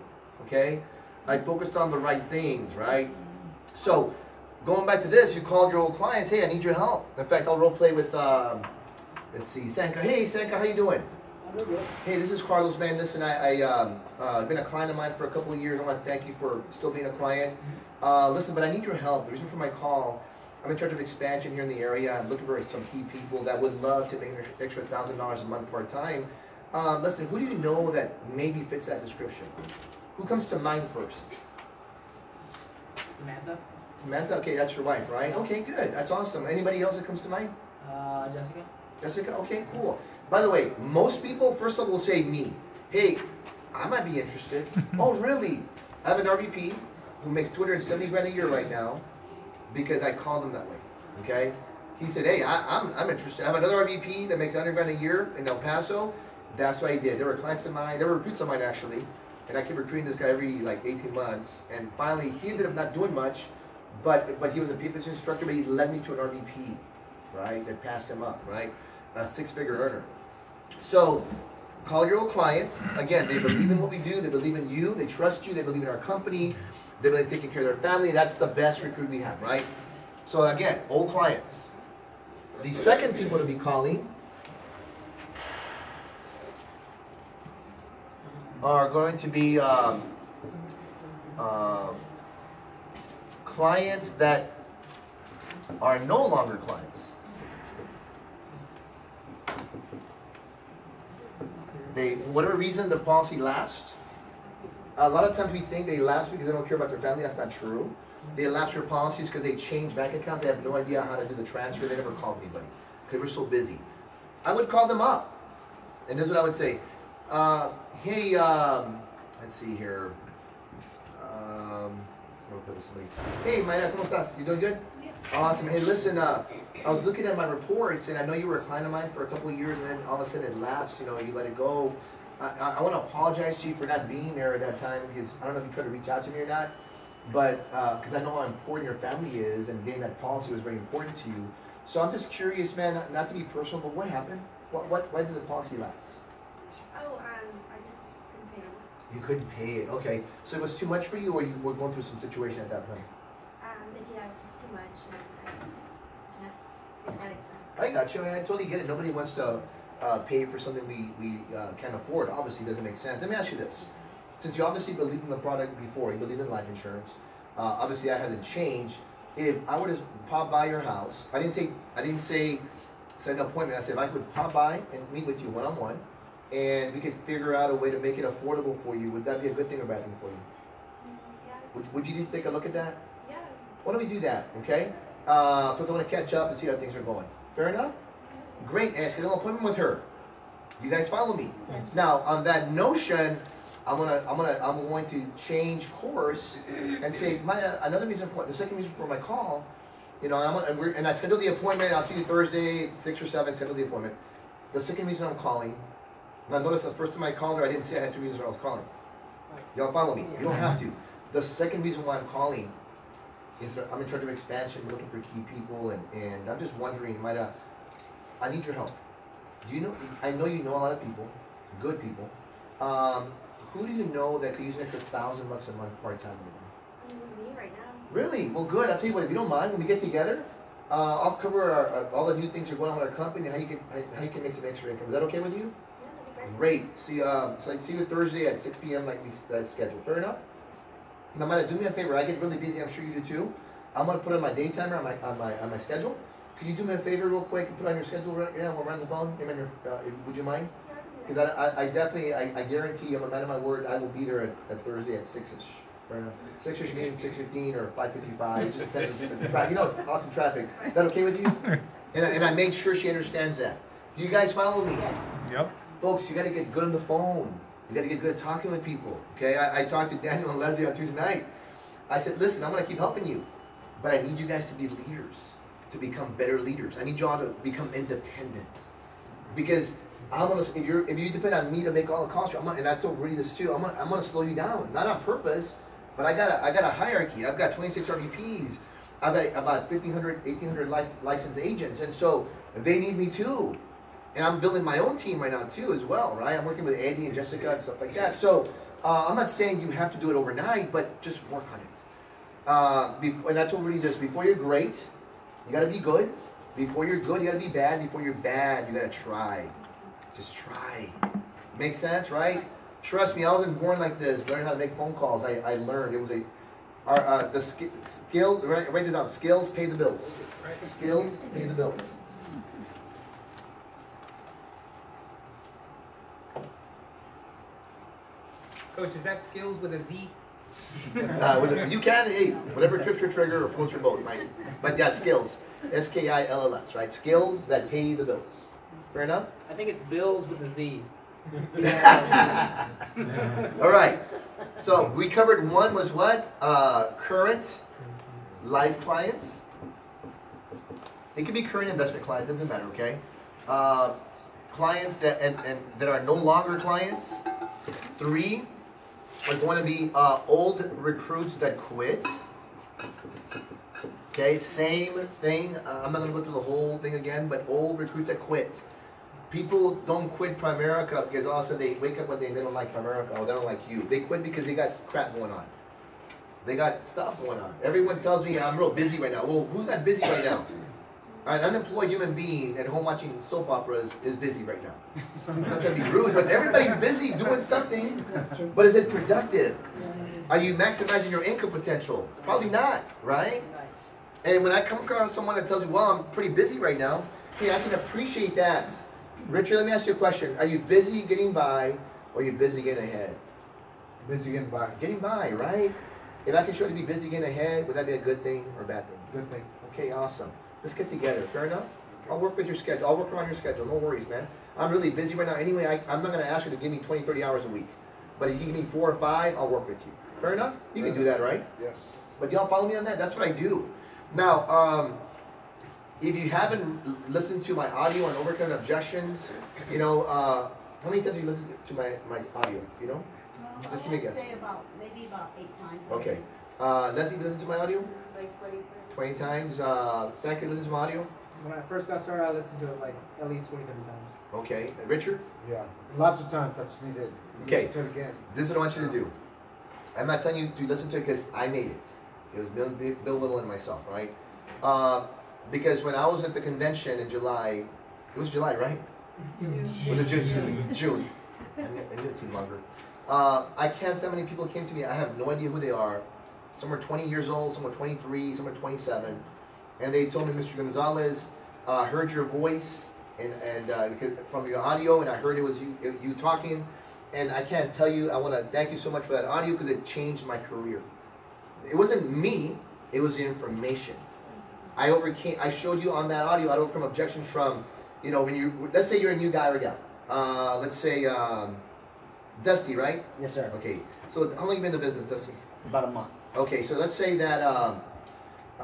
Speaker 6: okay? I focused on the right things, right? So going back to this, you called your old clients, hey, I need your help. In fact, I'll role play with, let's see, Sanka. Hey, Sanka, how you doing? Hey, this is Carlos, man. Listen, I've been a client of mine for a couple of years. I want to thank you for still being a client. Listen, but I need your help. The reason for my call, I'm in charge of expansion here in the area. I'm looking for some key people that would love to make an extra $1,000 a month part-time. Listen, who do you know that maybe fits that description? Who comes to mind first?
Speaker 7: Samantha.
Speaker 6: Samantha? Okay, that's your wife, right? Okay, good. That's awesome. Anybody else that comes to mind?
Speaker 7: Jessica.
Speaker 6: Jessica? Okay, cool. By the way, most people, first of all, will say me. Hey, I might be interested. Oh, really? I have an RVP who makes 270 grand a year right now because I called him that way, okay? He said, hey, I'm interested. I have another RVP that makes 100 grand a year in El Paso. That's what I did. There were clients of mine, there were recruits of mine actually, and I kept recruiting this guy every like 18 months. And finally, he ended up not doing much, but he was a PFS instructor, but he led me to an RVP, right? That passed him up, right? A six-figure earner. So, call your old clients. Again, they believe in what we do. They believe in you. They trust you. They believe in our company. They believe in taking care of their family. That's the best recruit we have, right? So again, old clients. The second people to be calling are going to be clients that are no longer clients. They, for whatever reason, the policy lapsed. A lot of times we think they lapsed because they don't care about their family. That's not true. They lapse their policies because they change bank accounts. They have no idea how to do the transfer. They never called anybody because we're so busy. I would call them up, and this is what I would say. Hey, let's see here. Hey, Mayra, ¿cómo estás? You doing good? Yeah. Awesome. Hey, listen, I was looking at my reports, and I know you were a client of mine for a couple of years, and then all of a sudden it lapsed. You know, you let it go. I want to apologize to you for not being there at that time because I don't know if you tried to reach out to me or not, but because I know how important your family is, and getting that policy was very important to you. So I'm just curious, man, not to be personal, but what happened? Why did the policy lapse?
Speaker 2: Oh, I just couldn't pay it.
Speaker 6: You couldn't pay it. Okay. So it was too much for you, or you were going through some situation at that point?
Speaker 2: It's just too much, and I can't. It's expensive.
Speaker 6: I got you. I totally get it. Nobody wants to pay for something we can't afford. Obviously, it doesn't make sense. Let me ask you this. Since you obviously believed in the product before, you believe in life insurance, obviously that hasn't changed. If I were to pop by your house, I didn't say set an appointment. I said if I could pop by and meet with you one-on-one, and we could figure out a way to make it affordable for you, would that be a good thing or bad thing for you?
Speaker 2: Yeah.
Speaker 6: Would you just take a look at that?
Speaker 2: Yeah.
Speaker 6: Why don't we do that, okay? Plus I want to catch up and see how things are going. Fair enough? Great, and schedule an appointment with her. You guys follow me?
Speaker 2: Yes.
Speaker 6: Now, on that notion, I'm going to change course and say another reason for the second reason for my call. You know, and I schedule the appointment. I'll see you Thursday at 6 or 7. Schedule the appointment. The second reason I'm calling. Now, notice the first time I called her, I didn't say I had two reasons why I was calling. Y'all follow me? You don't have to. The second reason why I'm calling is that I'm in charge of expansion, looking for key people, and I'm just wondering, I need your help. Do you know? I know you know a lot of people, good people. Who do you know that could use an extra $1,000 a month part-time?
Speaker 2: Me right now.
Speaker 6: Really? Well, good. I'll tell you what. If you don't mind, when we get together, I'll cover all the new things that are going on with our company and how you can make some extra income. Is that okay with you?
Speaker 2: Yeah, that'd be
Speaker 6: Great. See, so I see you Thursday at 6 p.m. like we scheduled. Fair enough. Now, Maya, do me a favor. I get really busy. I'm sure you do too. I'm gonna put on my day timer on my schedule. Could you do me a favor real quick and put on your schedule right now when we're on the phone? Would you mind? Because I definitely, I guarantee, I'm a man of my word, I will be there at Thursday at 6-ish. Fair enough. 6-ish means 6:15 or 5:55. It just depends on the traffic. You know, Austin traffic. Is that okay with you? And I made sure she understands that. Do you guys follow me?
Speaker 5: Yep.
Speaker 6: Folks, you got to get good on the phone. You got to get good at talking with people. Okay, I talked to Daniel and Leslie on Tuesday night. I said, listen, I'm going to keep helping you, but I need you guys to be leaders, to become better leaders. I need y'all to become independent. Because if you depend on me to make all the calls, and I told Rudy this too, I'm gonna slow you down, not on purpose, but I got a hierarchy. I've got 26 RVPs. I've got about 1,800 licensed agents, and so they need me too. And I'm building my own team right now too as well, right? I'm working with Andy and Jessica and stuff like that. So I'm not saying you have to do it overnight, but just work on it. And I told Rudy this, before you're great, you gotta be good. Before you're good, you gotta be bad. Before you're bad, you gotta try. Just try. Makes sense, right? Trust me, I wasn't born like this. Learning how to make phone calls. I learned. It was the skill. Write this down. Skills pay the bills. Skills pay the bills.
Speaker 1: Coach, is that skills with a Z?
Speaker 6: You can, hey, whatever trips your trigger or floats your boat, right? But yeah, skills. SKILLS, right? Skills that pay the bills. Fair enough?
Speaker 7: I think it's bills with a Z.
Speaker 6: All right. So we covered one was what? Current life clients. It could be current investment clients, doesn't matter, okay? Clients that and that are no longer clients. 3 are going to be old recruits that quit. Okay, same thing. I'm not going to go through the whole thing again, but old recruits that quit. People don't quit Primerica because all of a sudden they wake up one day and they don't like Primerica or they don't like you. They quit because they got crap going on. They got stuff going on. Everyone tells me I'm real busy right now. Well, who's not busy right now? An unemployed human being at home watching soap operas is busy right now. I'm not trying to be rude, but everybody's busy doing something. But is it productive? Are you maximizing your income potential? Probably not, right? And when I come across someone that tells me, well, I'm pretty busy right now, hey, I can appreciate that. Richard, let me ask you a question. Are you busy getting by or are you busy getting ahead?
Speaker 4: Busy getting by.
Speaker 6: Getting by, right? If I can show you to be busy getting ahead, would that be a good thing or a bad thing?
Speaker 4: Good thing.
Speaker 6: Okay, awesome. Let's get together. Fair enough? I'll work with your schedule. I'll work around your schedule. No worries, man. I'm really busy right now. Anyway, I'm not going to ask you to give me 20, 30 hours a week. But if you give me 4 or 5, I'll work with you. Fair enough? You can do that, right?
Speaker 4: Yes.
Speaker 6: But y'all follow me on that? That's what I do. Now, if you haven't listened to my audio on overcoming objections, you know, how many times have you listened to my audio? You know? Just give me a guess.
Speaker 2: I would say maybe about 8 times.
Speaker 6: Okay. Leslie, listen to my audio?
Speaker 2: Like 23.
Speaker 6: 20 times. Sanka, listen to my audio?
Speaker 7: When I first got started, I listened to it like at least 20 times.
Speaker 6: Okay. Richard?
Speaker 4: Yeah. Lots of times I just need to
Speaker 6: Okay.
Speaker 4: listen to it again.
Speaker 6: This is what I want you to do. I'm not telling you to listen to it because I made it. It was Bill Little and myself, right? Because when I was at the convention in July, it was July, right? Was it June? June. I knew it seemed longer. I can't tell how many people came to me. I have no idea who they are. Some are 20 years old, some are 23, some are 27. And they told me, Mr. Gonzalez, heard your voice and from your audio, and I heard it was you talking. And I can't tell you, I want to thank you so much for that audio because it changed my career. It wasn't me, it was the information. I showed you on that audio, I overcome objections from, you know, let's say you're a new guy or gal. Let's say, Dusty, right?
Speaker 3: Yes, sir.
Speaker 6: Okay, so how long have you been in the business, Dusty?
Speaker 3: About a month.
Speaker 6: Okay, so let's say that,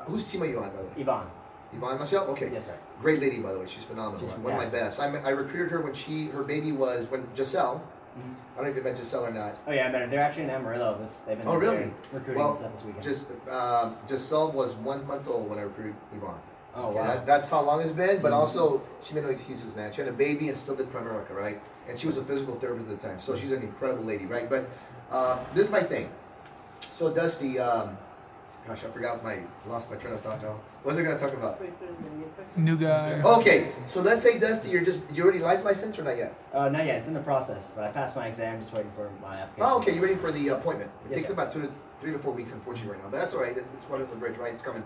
Speaker 6: whose team are you on, by the way?
Speaker 3: Yvonne.
Speaker 6: Yvonne, myself? Okay.
Speaker 3: Yes, sir.
Speaker 6: Great lady, by the way, she's phenomenal.
Speaker 3: She's
Speaker 6: One of my best. I recruited her when her baby was, Giselle,
Speaker 3: Mm-hmm.
Speaker 6: I don't know if you met Giselle or not.
Speaker 3: Oh yeah, I met her. They're actually in Amarillo. They've been
Speaker 6: Really?
Speaker 3: recruiting and stuff this weekend.
Speaker 6: Giselle was 1 month old when I recruited Yvonne.
Speaker 3: Oh
Speaker 6: Okay,
Speaker 3: wow.
Speaker 6: that's how long it's been, but also she made no excuses, man. She had a baby and still did Primerica, right? And she was a physical therapist at the time, so she's an incredible lady, right? But this is my thing. So Dusty, gosh, I lost my train of thought now. What was I going to talk about?
Speaker 5: New guy.
Speaker 6: Okay, so let's say Dusty, you're already life licensed or not yet?
Speaker 3: Not yet. It's in the process, but I passed my exam. Just waiting for my application.
Speaker 6: Oh, okay, you're waiting for the appointment. It
Speaker 3: Yes,
Speaker 6: takes
Speaker 3: sir.
Speaker 6: about 3 to 4 weeks, unfortunately, right now. But that's all right. It's one of the bridge, right? It's coming.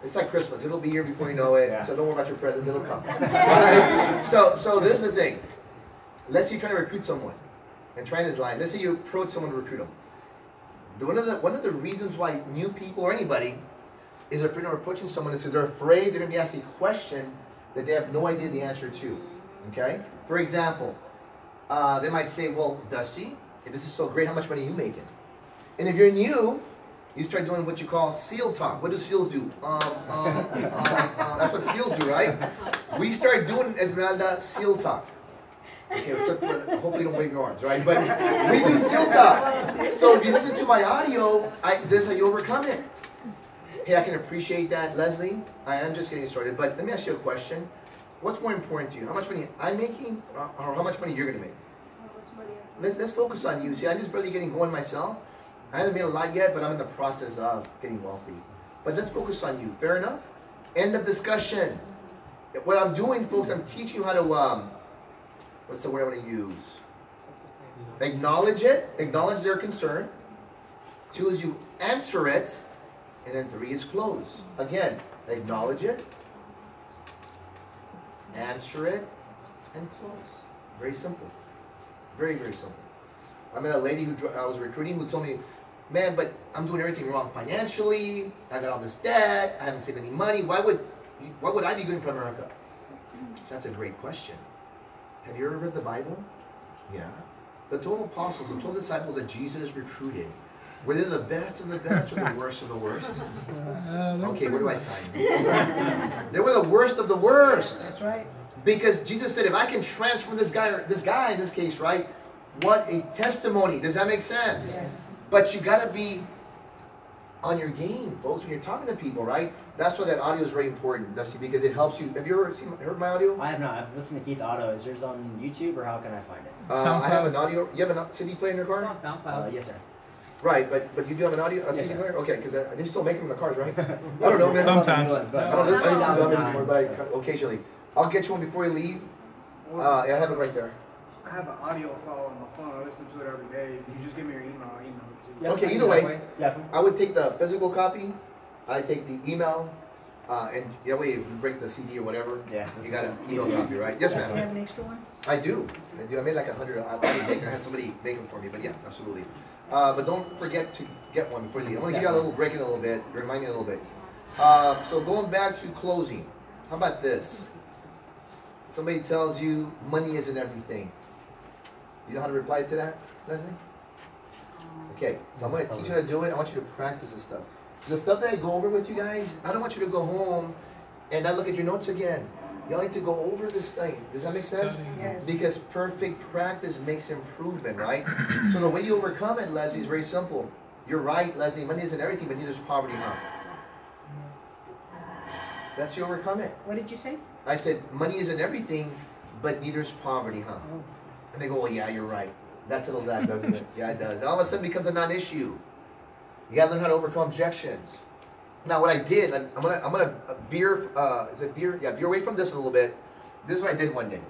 Speaker 6: It's like Christmas. It'll be here before you know it.
Speaker 3: Yeah.
Speaker 6: So don't worry about your presents. It'll come. Right? So this is the thing. Let's say you're trying to recruit someone, and trying this line. Let's say you approach someone to recruit them. One of the reasons why new people or anybody is afraid of approaching someone is because they're afraid they're going to be asked a question that they have no idea the answer to. Okay? For example, they might say, well, Dusty, if this is so great, how much money are you making? And if you're new, you start doing what you call seal talk. What do seals do? That's what seals do, right? We start doing, Esmeralda, seal talk. Okay, hopefully you don't wave your arms, right? But we do seal talk. So if you listen to my audio, this is how you overcome it. Hey, I can appreciate that, Leslie. I am just getting started, but let me ask you a question. What's more important to you? How much money I'm making, or how much money you're going to make? Let's focus on you. See, I'm just barely getting going myself. I haven't made a lot yet, but I'm in the process of getting wealthy. But let's focus on you. Fair enough? End of discussion. What I'm doing, folks, I'm teaching you how to, what's the word I want to use? Acknowledge it. Acknowledge their concern. 2 is you answer it. And then 3 is close. Again, acknowledge it. Answer it. And close. Very simple. Very, very simple. I met a lady who I was recruiting who told me, man, but I'm doing everything wrong financially. I got all this debt. I haven't saved any money. Why would I be good for America? So that's a great question. Have you ever read the Bible? Yeah. The 12 apostles, the 12 disciples that Jesus recruited, were they the best of the best or the worst of the worst? Okay, where do I sign? They were the worst of the worst.
Speaker 2: That's right.
Speaker 6: Because Jesus said, if I can transform this guy in this case, right? What a testimony. Does that make sense?
Speaker 2: Yes.
Speaker 6: But you got to be on your game, folks, when you're talking to people, right? That's why that audio is very important, Dusty, because it helps you. Have you ever heard my audio?
Speaker 3: I have not. I've listened to Keith Otto. Is yours on YouTube, or how can I find it?
Speaker 6: I have an audio. You have a CD player in your car?
Speaker 7: It's on SoundCloud.
Speaker 3: Yes, sir.
Speaker 6: Right, but you do have an audio,
Speaker 3: Yes,
Speaker 6: CD
Speaker 3: sir.
Speaker 6: player? Okay, because they still make them in the cars, right? I don't know, man.
Speaker 5: Sometimes.
Speaker 6: I don't know them anymore, but occasionally. I'll get you one before you leave. I have it right there.
Speaker 8: I have an audio file on my phone. I listen to it every day. If you just give me your email, I'll email it to you.
Speaker 6: Okay, either way,
Speaker 3: Yeah.
Speaker 6: I would take the physical copy, I take the email, and that way if you break the CD or whatever,
Speaker 3: Yeah.
Speaker 6: you got an email copy, right? Yes,
Speaker 2: You have
Speaker 6: ma'am.
Speaker 2: an extra one?
Speaker 6: I do. I made like 100. I had somebody make them for me, but yeah, absolutely. But don't forget to get one before you leave. I'm going to give you a little break in a little bit, remind me a little bit. So going back to closing, how about this? Somebody tells you money isn't everything. You know how to reply to that, Leslie? Okay, so I'm going to teach you how to do it. I want you to practice this stuff. The stuff that I go over with you guys, I don't want you to go home and not look at your notes again. Y'all need to go over this thing. Does that make sense?
Speaker 2: Yes.
Speaker 6: Because perfect practice makes improvement, right? So the way you overcome it, Leslie, is very simple. You're right, Leslie. Money isn't everything, but neither is poverty, huh? That's how you overcome it.
Speaker 2: What did you say?
Speaker 6: I said, money isn't everything, but neither is poverty, huh? And they go, well, yeah, you're right. That settles that, doesn't it? Yeah, it does. And all of a sudden it becomes a non-issue. You gotta learn how to overcome objections. Now, what I did, I'm gonna veer. Is it veer? Yeah, veer away from this a little bit. This is what I did one day.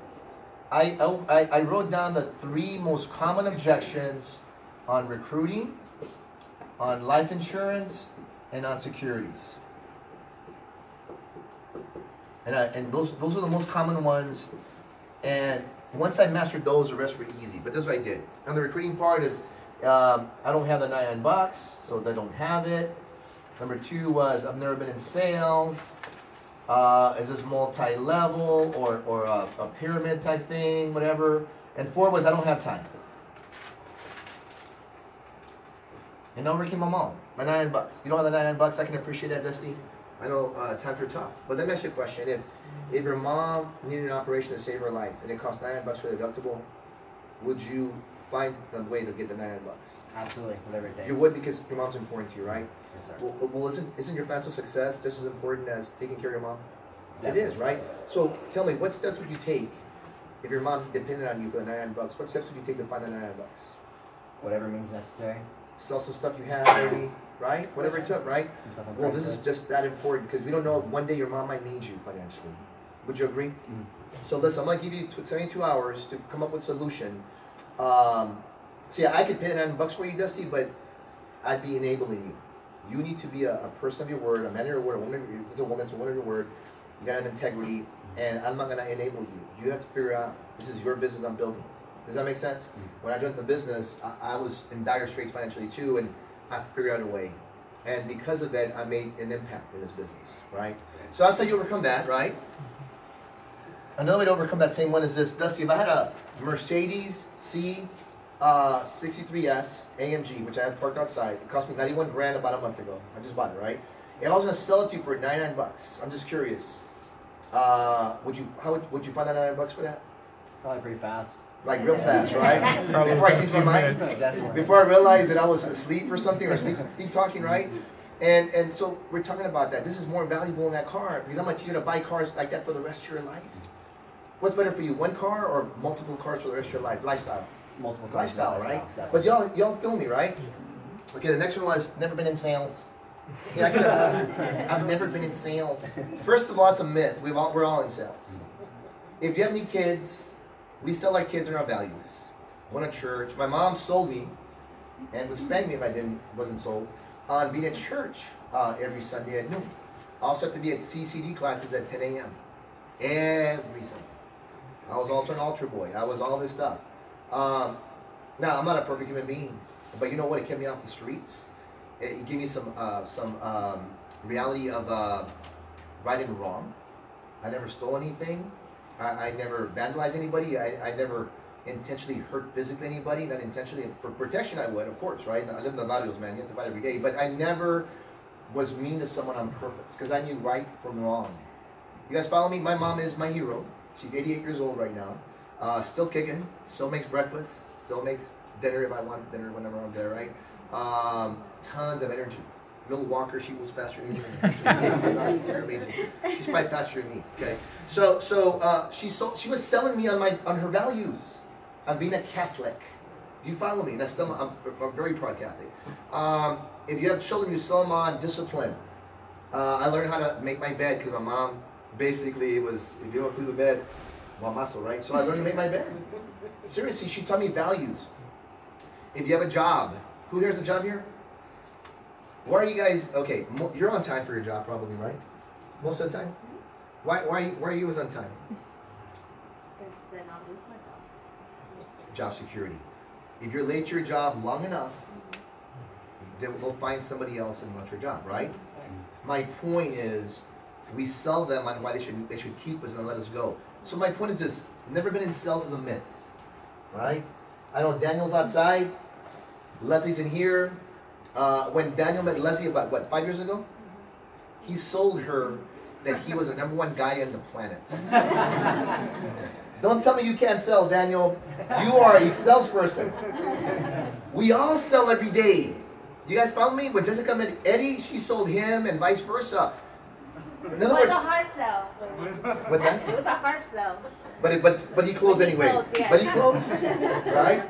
Speaker 6: I wrote down the 3 most common objections on recruiting, on life insurance, and on securities. And those are the most common ones. And once I mastered those, the rest were easy. But this is what I did. And the recruiting part is, I don't have the $99, so they don't have it. Number 2 was, I've never been in sales. Is this multi-level or a pyramid type thing, whatever. And 4 was, I don't have time. And I overcame them all. My $99. You don't have the $99, I can appreciate that, Dusty. I know times are tough. But let me ask you a question. If your mom needed an operation to save her life and it cost $99 for the deductible, would you find the way to get the $99?
Speaker 3: Absolutely, whatever it takes.
Speaker 6: You would, because your mom's important to you, right?
Speaker 3: Yes, sir.
Speaker 6: Well, isn't your financial success just as important as taking care of your mom?
Speaker 3: Definitely.
Speaker 6: It is, right? So tell me, what steps would you take if your mom depended on you for the $99? What steps would you take to find the $99?
Speaker 3: Whatever means necessary.
Speaker 6: Sell some stuff you have, maybe, right? Whatever it took, right?
Speaker 3: Some stuff on
Speaker 6: Well, this is
Speaker 3: Craigslist.
Speaker 6: just that important because we don't know if one day your mom might need you financially. Would you agree? So listen, I'm going to give you 72 hours to come up with a solution. See, I could pay $99 for you, Dusty, but I'd be enabling you. You need to be a person of your word, a man of your word, if it's a woman, it's a woman of your word. You got to have integrity, and I'm not going to enable you. You have to figure out, this is your business I'm building. Does that make sense? When I joined the business, I was in dire straits financially too, and I figured out a way. And because of that, I made an impact in this business, right? So that's how you overcome that, right? Another way to overcome that same one is this. Dusty, if I had a Mercedes C 63S AMG, which I have parked outside, it cost me 91 grand about a month ago. I just bought it, right? And I was gonna sell it to you for 99 bucks. I'm just curious. Would you find that 99 bucks for that?
Speaker 3: Probably pretty fast.
Speaker 6: Like real fast, right?
Speaker 5: Probably
Speaker 6: Before I changed my mind.
Speaker 3: Definitely.
Speaker 6: Before I realized that I was asleep or something, or sleep talking, right? And so we're talking about that. This is more valuable in that car because I'm gonna teach you to buy cars like that for the rest of your life. What's better for you, one car or multiple cars for the rest of your life? Lifestyle.
Speaker 3: Multiple cars.
Speaker 6: Lifestyle, right?
Speaker 3: Definitely.
Speaker 6: But y'all feel me, right? Okay, the next one was never been in sales. Yeah, I've never been in sales. First of all, it's a myth. We're all in sales. If you have any kids, we sell our kids and our values. Went to church. My mom sold me, and would spank me if I wasn't sold, on being at church every Sunday at noon. I also have to be at CCD classes at 10 a.m. every Sunday. I was also an altar boy. I was all this stuff. Now, I'm not a perfect human being, but you know what? It kept me off the streets. It gave me some reality of right and wrong. I never stole anything. I never vandalized anybody. I never intentionally hurt physically anybody. Not intentionally. For protection, I would, of course, right? I live in the values, man. You have to fight every day. But I never was mean to someone on purpose because I knew right from wrong. You guys follow me? My mom is my hero. She's 88 years old right now. Still kicking. Still makes breakfast. Still makes dinner if I want dinner whenever I'm there, right? Tons of energy. Little walker, she moves faster than me. You're amazing. She's probably faster than me. Okay. So she was selling me on her values, on being a Catholic. You follow me? And I'm very proud Catholic. If you have children, you sell them on discipline. I learned how to make my bed because my mom basically was, if you don't do the bed, well, muscle, right? So I learned to make my bed. Seriously, she taught me values. If you have a job, who here has a job here? Why are you guys, okay, you're on time for your job probably, right? Most of the time? Why are you always on time?
Speaker 2: Because then I'll lose my job.
Speaker 6: Job security. If you're late to your job long enough, they'll find somebody else and want your job, right? My point is, we sell them on why they should keep us and let us go. So my point is this, never been in sales is a myth, right? I know Daniel's outside, Leslie's in here. When Daniel met Leslie about, 5 years ago? He sold her that he was the #1 guy on the planet. Don't tell me you can't sell, Daniel. You are a salesperson. We all sell every day. Do you guys follow me? When Jessica met Eddie, she sold him and vice versa. In other words,
Speaker 2: It was a hard sell.
Speaker 6: what's that?
Speaker 2: It was a hard sell.
Speaker 6: But he closed anyway.
Speaker 2: Closed, yeah.
Speaker 6: But he closed, right?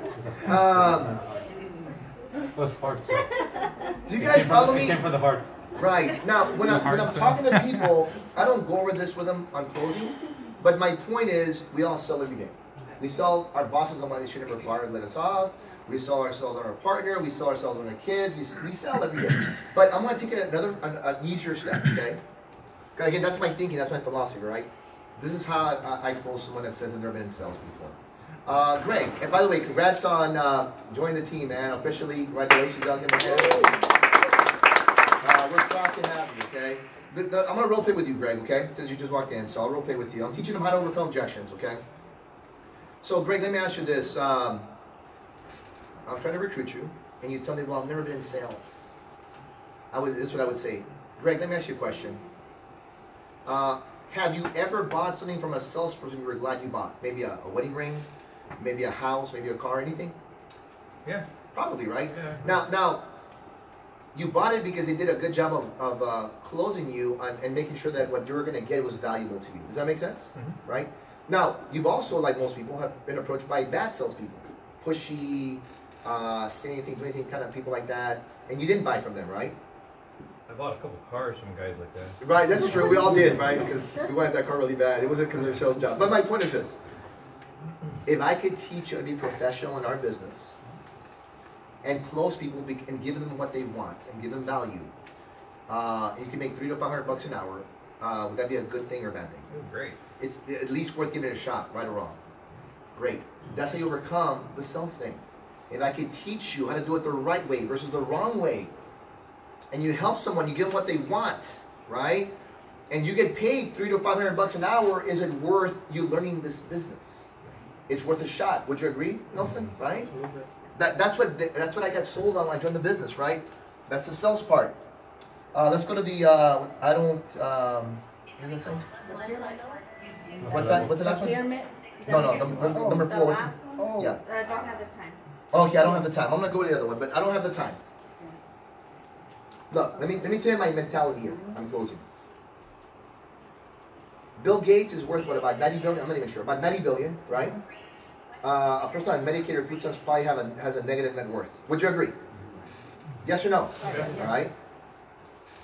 Speaker 9: What's hard?
Speaker 6: Do you guys follow me?
Speaker 9: Came for the heart.
Speaker 6: Right. Now, when I'm talking to people, I don't go over this with them on closing, but my point is, we all sell every day. We sell our bosses on why they shouldn't require to let us off. We sell ourselves on our partner. We sell ourselves on our kids. We sell every day. But I'm going to take it an easier step, okay? Because again, that's my thinking. That's my philosophy, right? This is how I close someone that says they've never been in sales before. Greg, and by the way, congrats on joining the team, man. Officially, congratulations, Duncan. We're proud to have you, okay? I'm going to role play with you, Greg, okay? Since you just walked in, so I'll role play with you. I'm teaching them how to overcome objections, okay? So, Greg, let me ask you this. I'm trying to recruit you, and you tell me, well, I've never been in sales. This is what I would say. Greg, let me ask you a question. Have you ever bought something from a salesperson you were glad you bought? Maybe a wedding ring, maybe a house, maybe a car, anything?
Speaker 1: Yeah.
Speaker 6: Probably, right?
Speaker 1: Yeah.
Speaker 6: Now, you bought it because they did a good job of closing you and making sure that what you were going to get was valuable to you. Does that make sense?
Speaker 1: Mm-hmm.
Speaker 6: Right? Now, you've also, like most people, have been approached by bad salespeople. Pushy, say anything, do anything, kind of people like that. And you didn't buy from them, right?
Speaker 9: I bought a couple cars from guys like that.
Speaker 6: Right, that's true. We all did, right? Because we wanted that car really bad. It wasn't because of their sales job. But my point is this. If I could teach you to be professional in our business and close people and give them what they want and give them value, you can make $300 to $500 an hour. Would that be a good thing or a bad thing?
Speaker 1: Oh, great.
Speaker 6: It's at least worth giving it a shot, right or wrong. Great. That's how you overcome the sales thing. If I could teach you how to do it the right way versus the wrong way, and you help someone, you give them what they want, right? and you get paid $300 to $500 an hour, is it worth you learning this business? It's worth a shot. Would you agree, Nelson? Right? That's what I got sold on when I joined the business, right? That's the sales part. Let's go to the I don't what does that say? What's that? What's the last one? No, number 4. What's yeah.
Speaker 2: I don't have the time.
Speaker 6: Okay, I don't have the time. I'm gonna go to the other one, but I don't have the time. Look, let me tell you my mentality here. I'm closing. Bill Gates is worth what, about 90 billion? I'm not even sure. About 90 billion, right? A person on Medicaid or food stamps probably has a negative net worth. Would you agree? Yes or no?
Speaker 2: Yes.
Speaker 6: All right.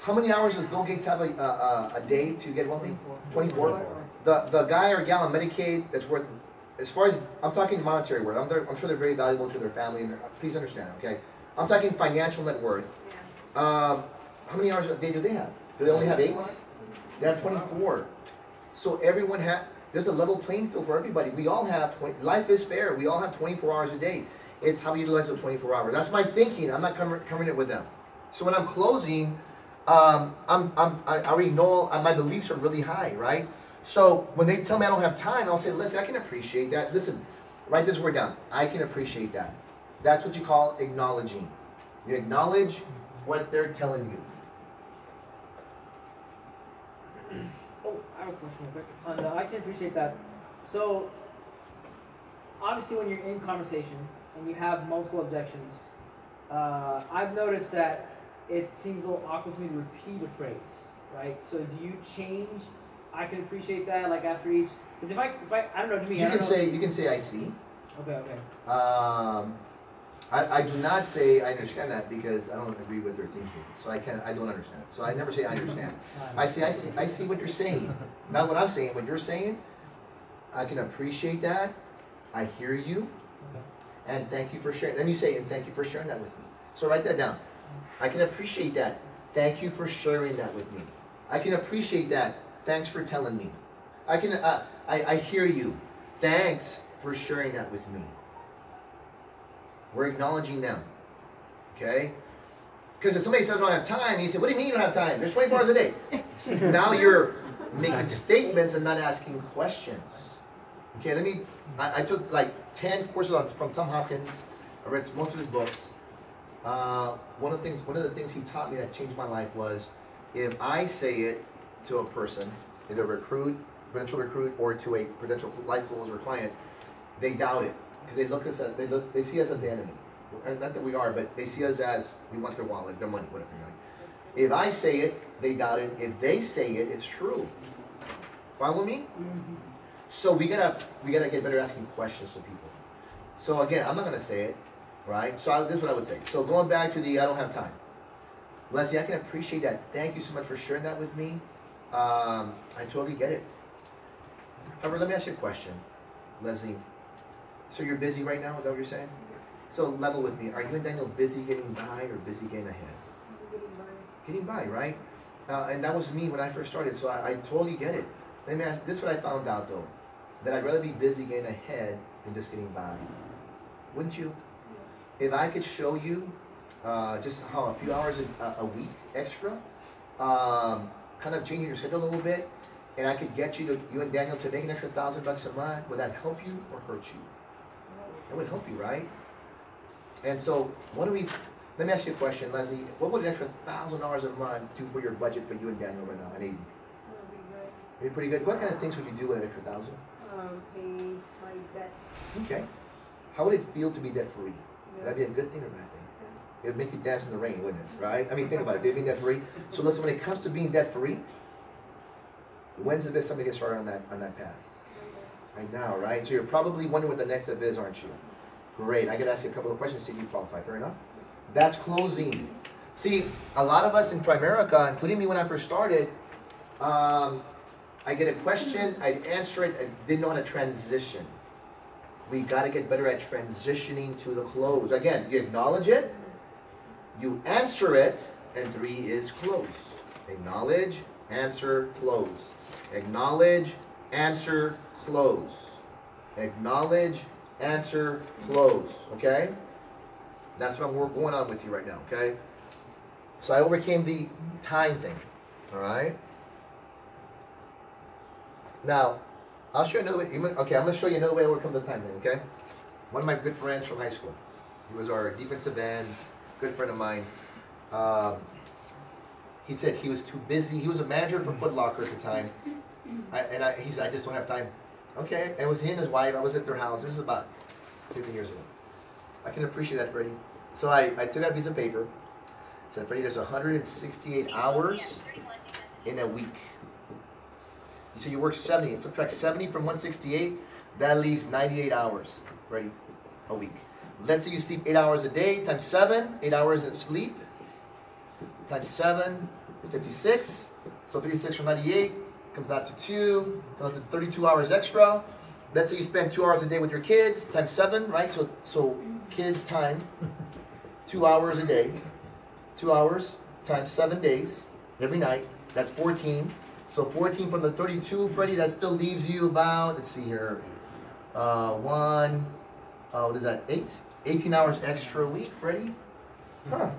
Speaker 6: How many hours does Bill Gates have a day to get wealthy? 24. The guy or gal on Medicaid that's worth, as far as I'm talking monetary worth, I'm sure they're very valuable to their family. And please understand, okay? I'm talking financial net worth. How many hours a day do they have? Do they only have 8? They have 24. So everyone there's a level playing field for everybody. We all have life is fair. We all have 24 hours a day. It's how we utilize those 24 hours. That's my thinking. I'm not covering it with them. So when I'm closing, I already know my beliefs are really high, right? So when they tell me I don't have time, I'll say, listen, I can appreciate that. Listen, write this word down. I can appreciate that. That's what you call acknowledging. You acknowledge what they're telling you.
Speaker 7: Oh, I have a question real quick. And I can appreciate that. So, obviously when you're in conversation and you have multiple objections, I've noticed that it seems a little awkward for me to repeat a phrase, right? So do you change, I can appreciate that, like after each, because if I don't know, to me,
Speaker 6: You can say I see.
Speaker 7: Okay.
Speaker 6: I do not say I understand that because I don't agree with their thinking. So I don't understand. So I never say I understand. I say I see what you're saying. Not what I'm saying, what you're saying. I can appreciate that. I hear you. And thank you for sharing. Then you say, and thank you for sharing that with me. So write that down. I can appreciate that. Thank you for sharing that with me. I can appreciate that. Thanks for telling me. I hear you. Thanks for sharing that with me. We're acknowledging them, okay? Because if somebody says I don't have time, you say, what do you mean you don't have time? There's 24 hours a day. Now you're making statements and not asking questions. Okay, I took like 10 courses from Tom Hopkins. I read most of his books. One of the things he taught me that changed my life was, if I say it to a person, either potential recruit, or to a potential life closer or client, they doubt it. Because they see us as the enemy. And not that we are, but they see us as we want their wallet, their money, whatever. Right? If I say it, they doubt it. If they say it, it's true. Follow me? Mm-hmm. So we gotta get better at asking questions to people. So again, I'm not gonna say it, right? So this is what I would say. So going back to the I don't have time. Leslie, I can appreciate that. Thank you so much for sharing that with me. I totally get it. However, let me ask you a question, Leslie. So you're busy right now, is that what you're saying? So level with me. Are you and Daniel busy getting by or busy getting ahead? Getting by, right? And that was me when I first started, so I totally get it. Let me ask, this is what I found out though, that I'd rather be busy getting ahead than just getting by. Wouldn't you? If I could show you just how a few hours a week extra, kind of changing your schedule a little bit, and I could get you and Daniel to make an extra $1,000 a month, would that help you or hurt you? It would help you, right? And so, let me ask you a question, Leslie. What would an extra $1,000 a month do for your budget for you and Daniel right now? Maybe pretty good. What kind of things would you do with an extra $1,000?
Speaker 2: Pay my debt.
Speaker 6: Okay. How would it feel to be debt free? Would that be a good thing or a bad thing? It would make you dance in the rain, wouldn't it? Right? I mean, think about it. Being debt free. So listen, when it comes to being debt free, when's the best time to get started on that path? Right now, right? So you're probably wondering what the next step is, aren't you? Great. I could ask you a couple of questions, see if you qualify. Fair enough? That's closing. See, a lot of us in Primerica, including me when I first started, I get a question, I'd answer it, I didn't know how to transition. We got to get better at transitioning to the close. Again, you acknowledge it, you answer it, and 3 is close. Acknowledge, answer, close. Acknowledge, answer, close. Acknowledge, answer, close. Okay? That's what we're going on with you right now, okay? So I overcame the time thing. Alright? Now, I'll show you another way. Okay, I'm going to show you another way I overcome the time then, okay? One of my good friends from high school. He was our defensive end, good friend of mine. He said he was too busy. He was a manager for Foot Locker at the time. He said, I just don't have time. Okay, and it was he and his wife. I was at their house. This is about 15 years ago. I can appreciate that, Freddie. So I took out a piece of paper. Said, Freddie, there's 168 hours in a week. So you work 70. Subtract 70 from 168. That leaves 98 hours, Freddie, a week. Let's say you sleep 8 hours a day times 7. 8 hours of sleep times 7 is 56. So 56 from 98 comes out to 2. Comes out to 32 hours extra. Let's say you spend 2 hours a day with your kids times 7, right? So kids time 2 hours a day. 2 hours times 7 days every night. That's 14. So 14 from the 32, Freddie, that still leaves you about, let's see here, what is that, 18 hours extra a week, Freddie? Huh.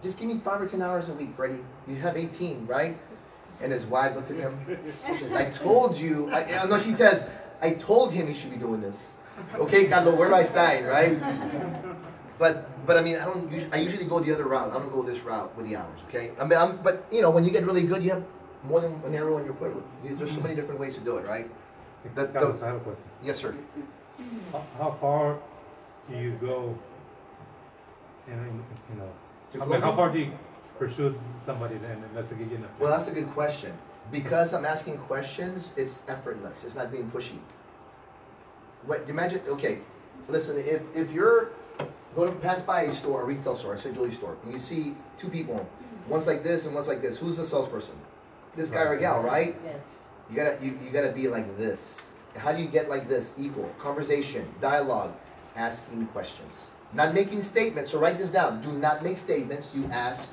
Speaker 6: Just give me 5 or 10 hours a week, Freddie. You have 18, right? And his wife looks at him. She says, I told you, no, she says, I told him he should be doing this. Okay, Carlo, where do I sign, right? But I mean, I usually go the other route. I don't go this route with the hours, okay? But you know, when you get really good, you have more than an arrow in your quiver. There's so many different ways to do it, right?
Speaker 9: Carlos, I have a question.
Speaker 6: Yes, sir.
Speaker 9: How far do you go? How far do you pursue somebody then? Let's say you know.
Speaker 6: Well, that's a good question. Because I'm asking questions, it's effortless. It's not being pushy. What imagine? Okay, listen. If you're going to pass by a store, a retail store, say a jewelry store, and you see two people, one's like this and one's like this. Who's the salesperson? This guy or gal, right?
Speaker 2: Yes.
Speaker 6: You gotta be like this. How do you get like this? Equal conversation, dialogue, asking questions, not making statements. So write this down. Do not make statements. You ask